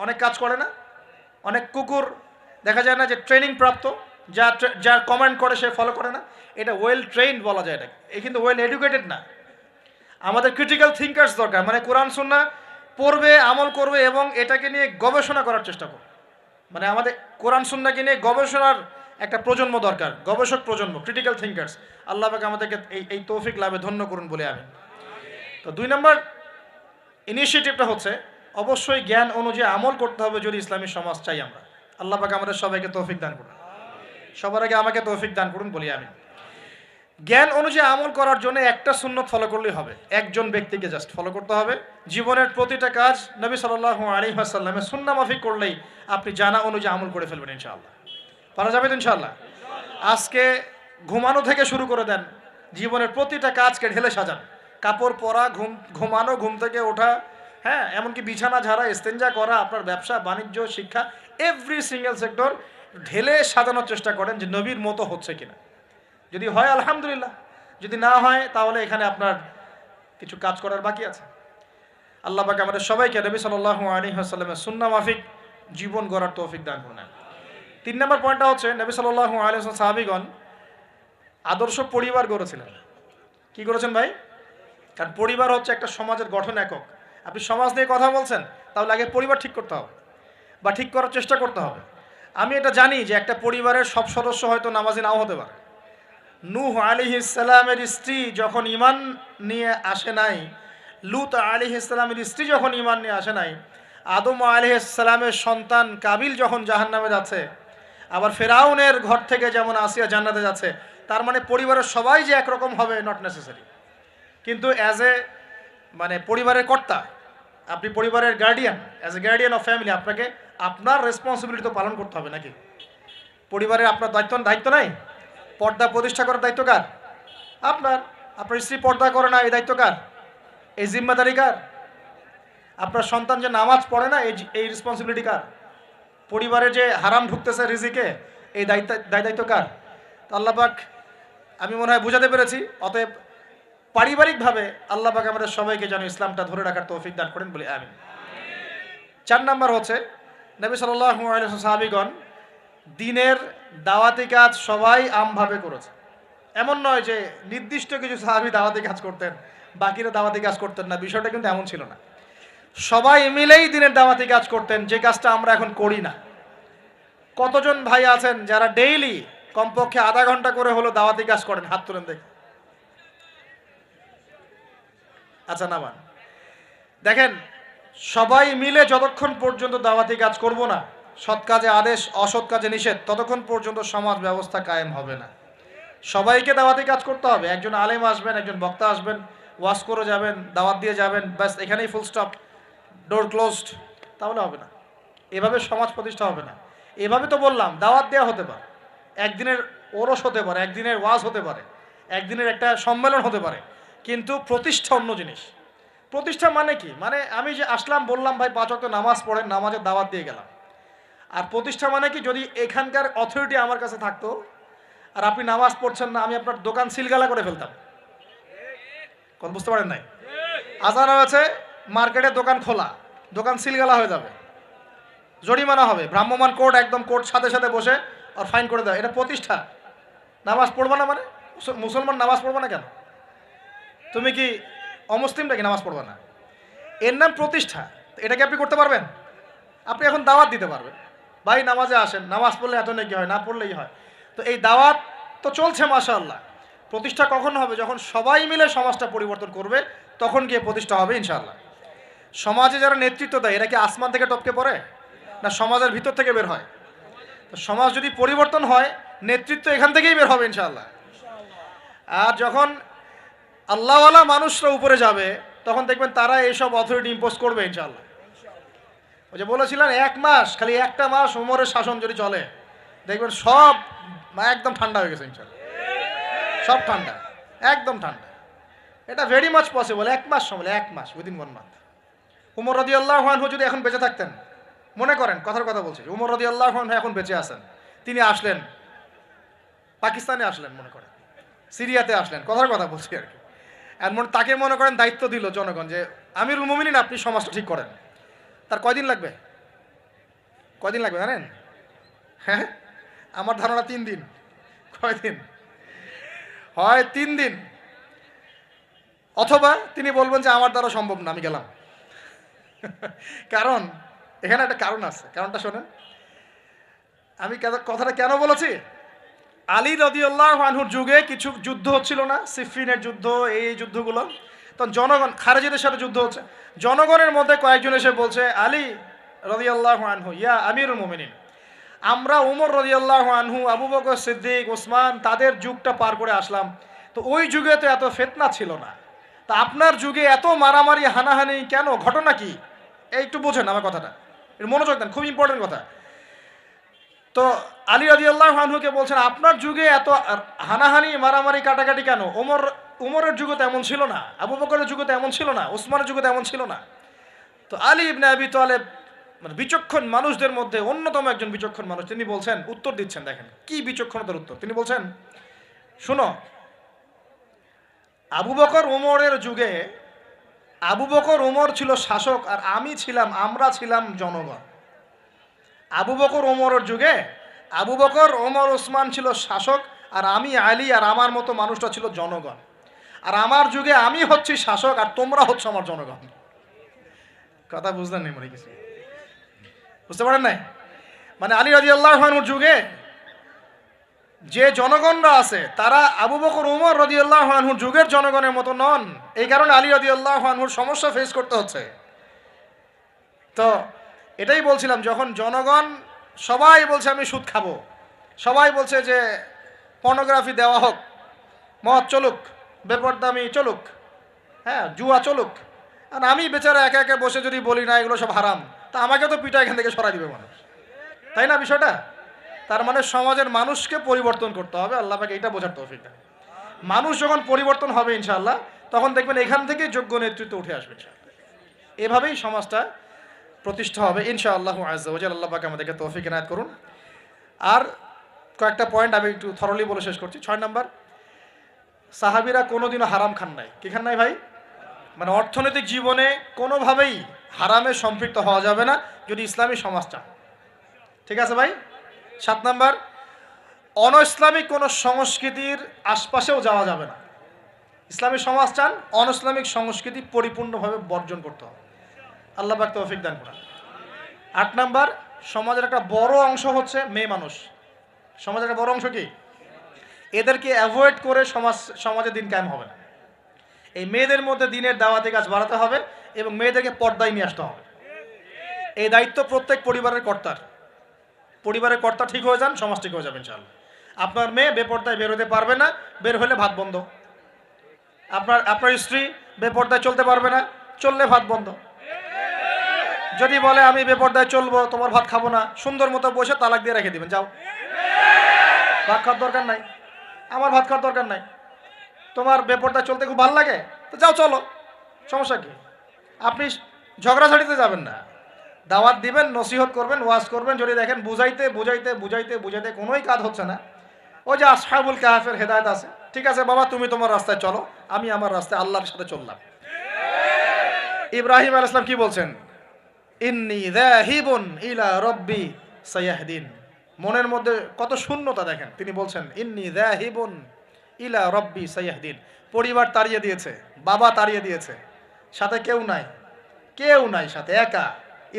অনেক কাজ করে না? অনেক কুকুর দেখা যায় না যে ট্রেনিং প্রাপ্ত, যার কমান্ড করে সে ফলো করে না? এটা ওয়েল ট্রেন্ড বলা যায় এটাকে। এই কিন্তু ওয়েল এডুকেটেড না। আমাদের ক্রিটিক্যাল থিঙ্কার্স দরকার, মানে কোরআন সুন্নাহ পড়বে, আমল করবে এবং এটাকে নিয়ে গবেষণা করার চেষ্টা করবে। মানে আমাদের কোরআন সুন্নাহকে নিয়ে গবেষণার একটা প্রজন্ম দরকার, গবেষক প্রজন্ম, ক্রিটিক্যাল থিঙ্কার্স। আল্লাহ পাক আমাদেরকে এই তৌফিক লাভে ধন্য করুন বলে আমি। তো 2 নম্বর ইনিশিয়েটিভটা হচ্ছে অবশ্যই জ্ঞান অনুযায়ী আমল করতে হবে যদি ইসলামী সমাজ চাই আমরা। আল্লাহ পাক আমাদের সবাইকে তৌফিক দান করুন। সবার আগে আমাকে তৌফিক দান করুন বলি আমি। জ্ঞান অনুযায়ী আমল করার জন্য একটা সুন্নত ফলো করলেই হবে, একজন ব্যক্তিকে জাস্ট ফলো করতে হবে। জীবনের প্রতিটা কাজ নবী সাল্লাল্লাহু আলাইহি ওয়াসাল্লামের সুন্নাহ মাফিক করলেই আপনি জানা অনুযায়ী আমল করে ফেলবেন ইনশাআল্লাহ। পারা যাবে তো ইনশাআল্লাহ? আজকে ঘুমানো থেকে শুরু করে দেন, জীবনের প্রতিটা কাজকে ঢেলে সাজান। কাপড় পরা, ঘুমানো, ঘুম থেকে ওঠা, হ্যাঁ, এমনকি বিছানা ঝাড়া, ইস্তেঞ্জা করা, আপনার ব্যবসা বাণিজ্য, শিক্ষা, এভরি সিঙ্গেল সেক্টর ঢেলে সাজানোর চেষ্টা করেন যে নবীর মতো হচ্ছে কিনা। যদি হয় আলহামদুলিল্লাহ, যদি না হয় তাহলে এখানে আপনার কিছু কাজ করার বাকি আছে। আল্লাহ পাক আমাদের সবাইকে নবী সাল্লাল্লাহু আলাইহি ওয়াসাল্লামের সুন্নাহ মাফিক জীবন গড়ার তৌফিক দান করুন। 3 নম্বর পয়েন্টটা হচ্ছে নবী সাল্লাল্লাহু আলাইহি ওয়াসাল্লাম সাহাবীগণ আদর্শ পরিবার গড়েছিলেন। কি করেছেন ভাই? কারণ পরিবার হচ্ছে একটা সমাজের গঠন একক। আপনি সমাজ নিয়ে কথা বলছেন, তাহলে আগে পরিবার ঠিক করতে হবে বা ঠিক করার চেষ্টা করতে হবে। আমি এটা জানি যে একটা পরিবারের সব সদস্য হয়তো নামাজি নাও হতে পারে। নূহ আলাইহিস সালামের স্ত্রী যখন ঈমান নিয়ে আসে নাই, লূত আলাইহিস সালামের স্ত্রী যখন ঈমান নিয়ে আসে নাই, আদম আলাইহিস সালামের সন্তান কাবিল যখন জাহান্নামে যাচ্ছে, আবার ফেরাউনের ঘর থেকে যেমন আসিয়া জান্নাতে যাচ্ছে, তার মানে পরিবারের সবাই যে একরকম হবে নট নেসেসারি। কিন্তু মানে পরিবারের কর্তা, আপনি পরিবারের guardian, as a guardian of family, আপনাকে আপনার রেসপন্সিবিলিটি তো পালন করতে হবে নাকি? পরিবারের আপনার দায়িত্ব নাই? পর্দা প্রতিষ্ঠা করার দায়িত্ব কার? আপনার স্ত্রী পর্দা করে না, এই দায়িত্ব কার? এই জিম্মাদারি কার? আপনার সন্তান যে নামাজ পড়ে না, এই রেসপন্সিবিলিটি কার? পরিবারে যে হারাম ঢুকতেছে রিজিকে, এই দায়িত্ব কার? তো আল্লাহ পাক, আমি মনে হয় বুঝাতে পেরেছি। অতএব পারিবারিকভাবে আল্লাহ পাক আমাদের সবাইকে যেন ইসলামটা ধরে রাখার তৌফিক দান করেন বলে আমিন। 4 নম্বর হচ্ছে নবী সাল্লাল্লাহু আলাইহি ওয়াসাল্লাম সাহাবীগণ দ্বীনের দাওয়াতি কাজ সবাই আমভাবে করেছে। এমন নয় যে নির্দিষ্ট কিছু সাহাবী দাওয়াতি কাজ করতেন, বাকিরা দাওয়াতি কাজ করতেন না, বিষয়টা কিন্তু এমন ছিল না। সবাই মিলেই দ্বীনের দাওয়াতি কাজ করতেন, যে কাজটা আমরা এখন করি না। কতজন ভাই আছেন যারা ডেইলি কমপক্ষে আধা ঘন্টা করে হলো দাওয়াতি কাজ করেন? হাত তুলেন দেখি। আচ্ছা, নামান। দেখেন, সবাই মিলে যতক্ষণ পর্যন্ত দাওয়াতি কাজ করব না, সৎ কাজে আদেশ, অসৎ কাজে নিষেধ, ততক্ষণ পর্যন্ত সমাজ ব্যবস্থা কায়েম হবে না। সবাইকে দাওয়াতি কাজ করতে হবে। একজন আলেম আসবেন, একজন বক্তা আসবেন, ওয়াজ করে যাবেন, দাওয়াত দিয়ে যাবেন, ব্যাস এখানেই ফুল স্টপ, ডোর ক্লোজড, তাহলে হবে না। এভাবে সমাজ প্রতিষ্ঠা হবে না। এভাবে তো বললাম, দাওয়াত দেওয়া হতে পারে, একদিনের ওরস হতে পারে, একদিনের ওয়াজ হতে পারে, একদিনের একটা সম্মেলন হতে পারে, কিন্তু প্রতিষ্ঠা অন্য জিনিস। প্রতিষ্ঠা মানে কি? মানে আমি যে আসলাম, বললাম ভাই 5 ওয়াক্ত নামাজ পড়েন, নামাজের দাওয়াত দিয়ে গেলাম। আর প্রতিষ্ঠা মানে কি? যদি এখানকার অথরিটি আমার কাছে থাকতো আর আপনি নামাজ পড়ছেন না, আমি আপনার দোকান সিলগালা করে ফেলতাম। কোন বুঝতে পারেন নাই? আজান হয়েছে, মার্কেটে দোকান খোলা, দোকান সিলগালা হয়ে যাবে, জরিমানা হবে, ভ্রাম্যমাণ কোর্ট, একদম কোর্ট সাথে সাথে বসে আর ফাইন করে দেয়। এটা প্রতিষ্ঠা। নামাজ পড়বা না মানে? মুসলমান নামাজ পড়বা না কেন? তুমি কি অমুসলিম নাকি নামাজ পড়বা না? এর নাম প্রতিষ্ঠা। এটাকে আপনি করতে পারবেন? আপনি এখন দাওয়াত দিতে পারবেন, ভাই নামাজে আসেন, নামাজ পড়লে এত নাকি হয়, না পড়লেই হয়। তো এই দাওয়াত তো চলছে মাশাআল্লাহ। প্রতিষ্ঠা কখন হবে? যখন সবাই মিলে সমাজটা পরিবর্তন করবে, তখন গিয়ে প্রতিষ্ঠা হবে ইনশাআল্লাহ। সমাজে যারা নেতৃত্ব দেয় এরা কি আসমান থেকে টপকে পড়ে, না সমাজের ভিতর থেকে বের হয়? তো সমাজ যদি পরিবর্তন হয়, নেতৃত্ব এখান থেকেই বের হবে ইনশাআল্লাহ। আর যখন আল্লাহওয়ালা মানুষরা উপরে যাবে, তখন দেখবেন তারা এইসব অথরিটি ইম্পোজ করবে ইনশাআল্লাহ। ওই যে বলেছিলেন 1 মাস, খালি একটা মাস উমরের শাসন যদি চলে, দেখবেন সব একদম ঠান্ডা হয়ে গেছে ইনশাআল্লাহ। সব ঠান্ডা, একদম ঠান্ডা। এটা ভেরি মাচ পসিবল। 1 মাস সময়, 1 মাস, উইদিন 1 মান্থ। উমর রাদিয়াল্লাহু আনহু যদি এখন বেঁচে থাকতেন, মনে করেন কথার কথা বলছি, উমর রাদিয়াল্লাহু আনহু এখন বেঁচে আছেন, তিনি আসলেন পাকিস্তানে, আসলেন মনে করেন সিরিয়াতে আসলেন, কথার কথা বলছি আর কি। এমন তাকে মনে করেন দায়িত্ব দিল জনগণ যে আমিরুল মুমিনিন আপনি সমাজটা ঠিক করেন। তার কয়দিন লাগবে? কয়দিন লাগবে জানেন? হ্যাঁ, আমার ধারণা 3 দিন। কয়দিন হয়? 3 দিন। অথবা তিনি বলবেন যে আমার দ্বারা সম্ভব না, আমি গেলাম। কারণ এখানে একটা কারণ আছে, কারণটা শোনেন। আমি কথাটা কেন বলেছি, আলী রাদিয়াল্লাহু আনহুর যুগে কিছু যুদ্ধ হচ্ছিল না, সিফিনের যুদ্ধ, এই যুদ্ধগুলো। তখন জনগণ, খারেজিদের সাথে যুদ্ধ হচ্ছে, জনগণের মধ্যে কয়েকজন এসে বলছে আলী রাদিয়াল্লাহু আনহু ইয়া আমিরুল মুমিনিন, আমরা উমর রাদিয়াল্লাহু আনহু, আবু বকর সিদ্দিক, ওসমান, তাদের যুগটা পার করে আসলাম, তো ওই যুগে তো এত ফিতনা ছিল না, তা আপনার যুগে এত মারামারি হানাহানি কেন, ঘটনা কি? এই একটু বোঝেন আমার কথাটা, একটু মনোযোগ দেন, খুব ইম্পর্টেন্ট কথা। তো আলী রাদিয়াল্লাহু আনহুকে বলছেন আপনার যুগে এত হানাহানি মারামারি কাটাকাটি কেন? উমরের যুগে তো এমন ছিল না, আবু বকরের যুগে তো এমন ছিল না, ওসমানের যুগে তো এমন ছিল না। তো আলী ইবনে আবি তালেব, মানে বিচক্ষণ মানুষদের মধ্যে অন্যতম একজন বিচক্ষণ মানুষ, তিনি বলছেন, উত্তর দিচ্ছেন, দেখেন কি বিচক্ষণতার উত্তর। তিনি বলছেন, শুনো, আবু বকর উমরের যুগে আবু বকর উমর ছিল শাসক আর আমরা ছিলাম জনগণ। আবু বকর ওমরের যুগে আবু বকর, ওমর, ওসমান ছিল শাসক, আর আমি আলী আর আমার মতো মানুষটা ছিল জনগণ। আর আমার যুগে আমি হচ্ছি শাসক আর তোমরা হচ্ছে আমার জনগণ। কথা বুঝলেন নাই? মনে কিছু বুঝতে পারেন নাই? মানে আলী রাদিয়াল্লাহু আনহুর যুগে যে জনগণরা আছে তারা আবু বকর, ওমর রাদিয়াল্লাহু আনহুর যুগের জনগণের মতো নন। এই কারণে আলী রাদিয়াল্লাহু আনহুর সমস্যা ফেস করতে হচ্ছে। তো এটাই বলছিলাম, যখন জনগণ সবাই বলছে আমি সুদ খাবো, সবাই বলছে যে পর্নোগ্রাফি দেওয়া হোক, মদ চলুক, বেপরদামি চলুক, হ্যাঁ জুয়া চলুক, আর আমি বেচারা একা একা বসে যদি বলি না এগুলো সব হারাম, তা আমাকে তো পিঠা এখান থেকে সরাই দিবে মানুষ, তাই না বিষয়টা? তার মানে সমাজের মানুষকে পরিবর্তন করতে হবে। আল্লাহ পাক এইটা বোঝার তৌফিক দেন। মানুষ যখন পরিবর্তন হবে ইনশাআল্লাহ, তখন দেখবেন এখান থেকে যোগ্য নেতৃত্ব উঠে আসবে ইনশাআল্লাহ। এভাবেই সমাজটা প্রতিষ্ঠা হবে ইনশাআল্লাহ আজ্জা ওয়া জাল্লা। আল্লাহ পাক আমাদেরকে তৌফিক এনায়েত করুন। আর কয়েকটা পয়েন্ট আমি একটু থরলি বলে শেষ করছি। 6 নাম্বার, সাহাবীরা কোনোদিনও হারাম খান নাই। কি খান নাই ভাই? মানে অর্থনৈতিক জীবনে কোনোভাবেই হারামে সম্পৃক্ত হওয়া যাবে না যদি ইসলামী সমাজ চান। ঠিক আছে ভাই? 7 নাম্বার, অন ইসলামিক কোনো সংস্কৃতির আশপাশেও যাওয়া যাবে না। ইসলামী সমাজ চান, অন ইসলামিক সংস্কৃতি পরিপূর্ণভাবে বর্জন করতে হবে। আল্লাহ পাক তৌফিক দান করেন। 8 নাম্বার, সমাজের একটা বড় অংশ হচ্ছে মেয়ে মানুষ। সমাজের একটা বড় অংশ কি? এদেরকে অ্যাভয়েড করে সমাজে দিন কায়েম হবে না। এই মেয়েদের মধ্যে দিনের দাওয়াতি কাজ বাড়াতে হবে এবং মেয়েদেরকে পর্দায় নিয়ে আসতে হবে। এই দায়িত্ব প্রত্যেক পরিবারের কর্তার। পরিবারের কর্তা ঠিক হয়ে যান, সমাজ ঠিক হয়ে যাবে ইনশাআল্লাহ। আপনার মেয়ে বেপর্দায় বের হতে পারবে না, বের হলে ভাত বন্ধ। আপনার স্ত্রী বেপর্দায় চলতে পারবে না, চললে ভাত বন্ধ। যদি বলে আমি বেপর্দায় চলবো, তোমার ভাত খাবো না, সুন্দর মতো বসে তালাক দিয়ে রেখে দিবেন, যাও, ভাত খাওয়ার দরকার নাই, আমার ভাত খাওয়ার দরকার নাই। তোমার বেপর্দায় চলতে খুব ভালো লাগে, তো যাও, চলো, সমস্যা কি? আপনি ঝগড়াঝাড়িতে যাবেন না, দাওয়াত দিবেন, নসিহত করবেন, ওয়াজ করবেন। যদি দেখেন বুঝাইতে বুঝাইতে বুঝাইতে বুঝাইতে কোনোই কাজ হচ্ছে না, ওই যে আসহাবুল কাহাফের হেদায়েত আছে, ঠিক আছে বাবা তুমি তোমার রাস্তায় চলো, আমি আমার রাস্তায় আল্লাহর সাথে চললাম। ইব্রাহিম আলাইহিস সালাম কি বলছেন? ইন্নী যাহিবুন ইলা রাব্বি সায়াহদিন। মনের মধ্যে কত শূন্যতা দেখেন, তিনি বলছেন ইন্নী যাহিবুন ইলা রাব্বি সায়াহদিন। পরিবার তাড়িয়ে দিয়েছে, বাবা তাড়িয়ে দিয়েছে, সাথে কেউ নাই, কেউ নাই সাথে, একা।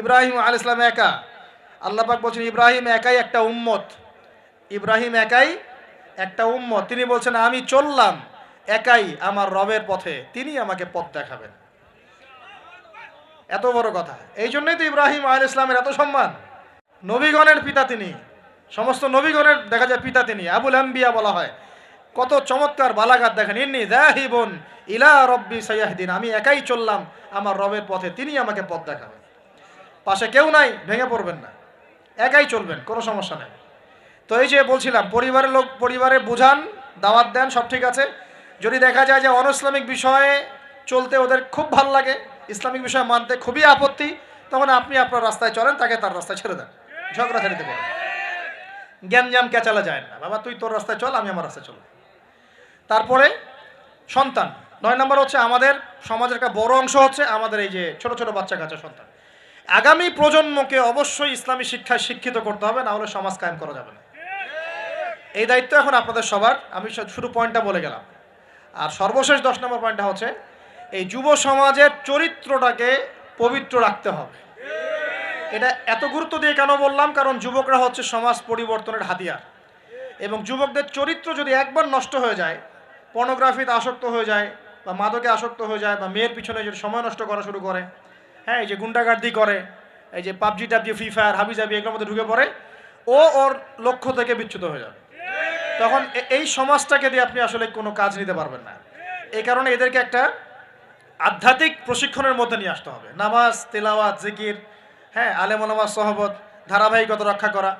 ইব্রাহিম আলাইহিস সালাম একা। আল্লাহ পাক বলছেন ইব্রাহিম একাই একটা উম্মত, ইব্রাহিম একাই একটা উম্মত। তিনি বলছেন আমি চললাম একাই আমার রবের পথে, তিনি আমাকে পথ দেখাবেন। এত বড় কথা। এই জন্যই তো ইব্রাহিম আলাইহিস সালামের এত সম্মান। নবীগণের পিতা তিনি, সমস্ত নবীগণের দেখা যায় পিতা তিনি, আবুল আম্বিয়া বলা হয়। কত চমৎকার বালাগাত দেখেন, ইন্নী যাহিবুন ইলা রব্বি সায়াহদিন, আমি একাই চললাম আমার রবের পথে, তিনি আমাকে পথ দেখাবেন। পাশে কেউ নাই, ভেঙে পড়বেন না, একাই চলবেন, কোনো সমস্যা নেই। তো এই যে বলছিলাম, পরিবারের লোক পরিবারে বুঝান, দাওয়াত দেন, সব ঠিক আছে। যদি দেখা যায় যে অনইসলামিক বিষয়ে চলতে ওদের খুব ভালো লাগে, ইসলামিক বিষয় মানতে খুবই আপত্তি, তখন আপনি আপনার রাস্তায় চলেন, তাকে তার রাস্তায় ছেড়ে দেন, ঝগড়া ছেড়ে পারেন। জ্ঞানজাম কেচালা যায় না, বাবা তুই তোর রাস্তায় চল, আমি আমার রাস্তায় চলব। তারপরে সন্তান, 9 নম্বর হচ্ছে আমাদের সমাজের একটা বড় অংশ হচ্ছে আমাদের এই যে ছোট ছোট বাচ্চা কাচ্চা সন্তান। আগামী প্রজন্মকে অবশ্যই ইসলামী শিক্ষায় শিক্ষিত করতে হবে, না হলে সমাজ কায়েম করা যাবে না। এই দায়িত্ব এখন আপনাদের সবার। আমি শুধু পয়েন্টটা বলে গেলাম। আর সর্বশেষ 10 নম্বর পয়েন্টটা হচ্ছে এই যুব সমাজের চরিত্রটাকে পবিত্র রাখতে হবে। এটা এত গুরুত্ব দিয়ে কেন বললাম, কারণ যুবকরা হচ্ছে সমাজ পরিবর্তনের হাতিয়ার, এবং যুবকদের চরিত্র যদি একবার নষ্ট হয়ে যায়, পর্নোগ্রাফিতে আসক্ত হয়ে যায়, বা মাদকে আসক্ত হয়ে যায়, বা মেয়ের পিছনে যদি সময় নষ্ট করা শুরু করে, হ্যাঁ, এই যে গুন্ডাগার্দি করে, এই যে পাবজি টাবজি ফ্রি ফায়ার হাবিজাবি এগুলোর মধ্যে ঢুকে পড়ে, ওর লক্ষ্য থেকে বিচ্যুত হয়ে যাবে। তখন এই সমাজটাকে দিয়ে আপনি আসলে কোনো কাজ নিতে পারবেন না। এই কারণে এদেরকে একটা আধ্যাত্মিক প্রশিক্ষণের মধ্যে নিয়ে আসতে হবে। নামাজ, তেলাওয়াত, জিকির, হ্যাঁ, আলেম ওলামার সহবত, ধারাবাহিকতা রক্ষা করা,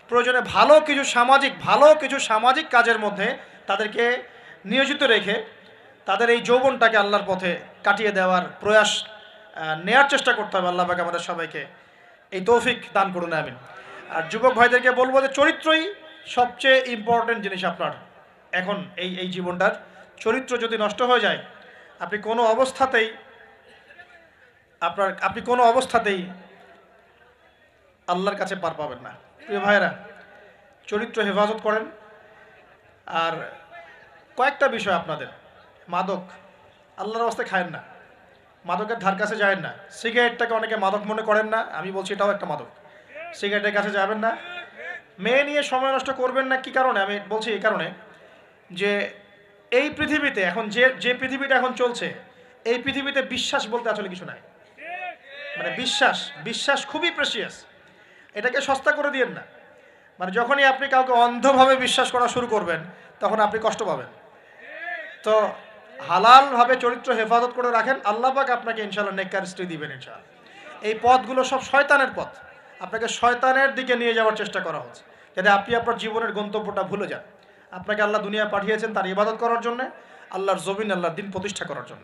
প্রয়োজনে ভালো কিছু সামাজিক কাজের মধ্যে তাদেরকে নিয়োজিত রেখে তাদের এই যৌবনটাকে আল্লাহর পথে কাটিয়ে দেওয়ার প্রয়াস নেয়ার চেষ্টা করতে হবে। আল্লাহ পাক আমাদের সবাইকে এই তৌফিক দান করুন, আমিন। আর যুবক ভাইদেরকে বলবো যে চরিত্রই সবচেয়ে ইম্পর্টেন্ট জিনিস আপনার। এখন এই জীবনটার চরিত্র যদি নষ্ট হয়ে যায়, আপনি কোনো অবস্থাতেই আল্লাহর কাছে পার পাবেন না। প্রিয় ভাইয়েরা, চরিত্র হেফাজত করেন। আর কয়েকটা বিষয় আপনাদের, মাদক আল্লাহর রাস্তায় খায়েন না, মাদকের ধার কাছে যাবেন না। সিগারেটটাকে অনেকে মাদক মনে করেন না, আমি বলছি এটাও একটা মাদক। সিগারেটের কাছে যাবেন না। মেয়ে নিয়ে সময় নষ্ট করবেন না। কি কারণে আমি বলছি? এই কারণে যে এই পৃথিবীতে এখন যে পৃথিবীটা এখন চলছে, এই পৃথিবীতে বিশ্বাস বলতে আসলে কিছু নাই। মানে বিশ্বাস খুবই প্রেসিয়াস, এটাকে সস্তা করে দিয়েন না। মানে যখনই আপনি কাউকে অন্ধভাবে বিশ্বাস করা শুরু করবেন, তখন আপনি কষ্ট পাবেন। তো হালালভাবে চরিত্র হেফাজত করে রাখেন, আল্লাহ পাক আপনাকে ইনশাআল্লাহ নেককার স্ত্রী দিবেন ইনশাআল্লাহ। এই পথগুলো সব শয়তানের পথ, আপনাকে শয়তানের দিকে নিয়ে যাওয়ার চেষ্টা করা হচ্ছে, যাতে আপনি আপনার জীবনের গন্তব্যটা ভুলে যান। আপনাকে আল্লাহ দুনিয়া পাঠিয়েছেন তার ইবাদত করার জন্য, আল্লাহর জমিন আল্লাহর দিন প্রতিষ্ঠা করার জন্য।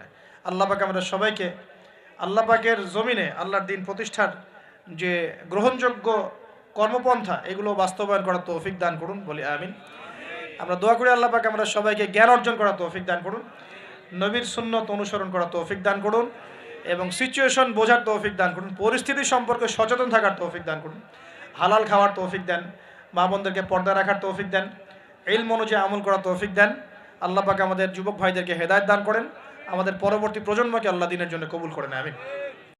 আল্লাহ পাক আমাদের সবাইকে আল্লাহ পাকের জমিনে আল্লাহর দিন প্রতিষ্ঠার যে গ্রহণযোগ্য কর্মপন্থা, এগুলো বাস্তবায়ন করার তৌফিক দান করুন, বলি আমিন। আমরা দোয়া করি আল্লাহ পাক আমরা সবাইকে জ্ঞান অর্জন করার তৌফিক দান করুন, নবীর সুন্নত অনুসরণ করার তৌফিক দান করুন, এবং সিচুয়েশন বোঝার তৌফিক দান করুন, পরিস্থিতি সম্পর্কে সচেতন থাকার তৌফিক দান করুন, হালাল খাওয়ার তৌফিক দেন, মা বোনদেরকে পর্দা রাখার তৌফিক দেন, ইলম অনুযায়ী আমল করার তৌফিক দেন। আল্লাহ পাক আমাদের যুবক ভাইদেরকে হেদায়েত দান করেন, আমাদের পরবর্তী প্রজন্মকে আল্লাহ দিনের জন্য কবুল করেন, আমিন।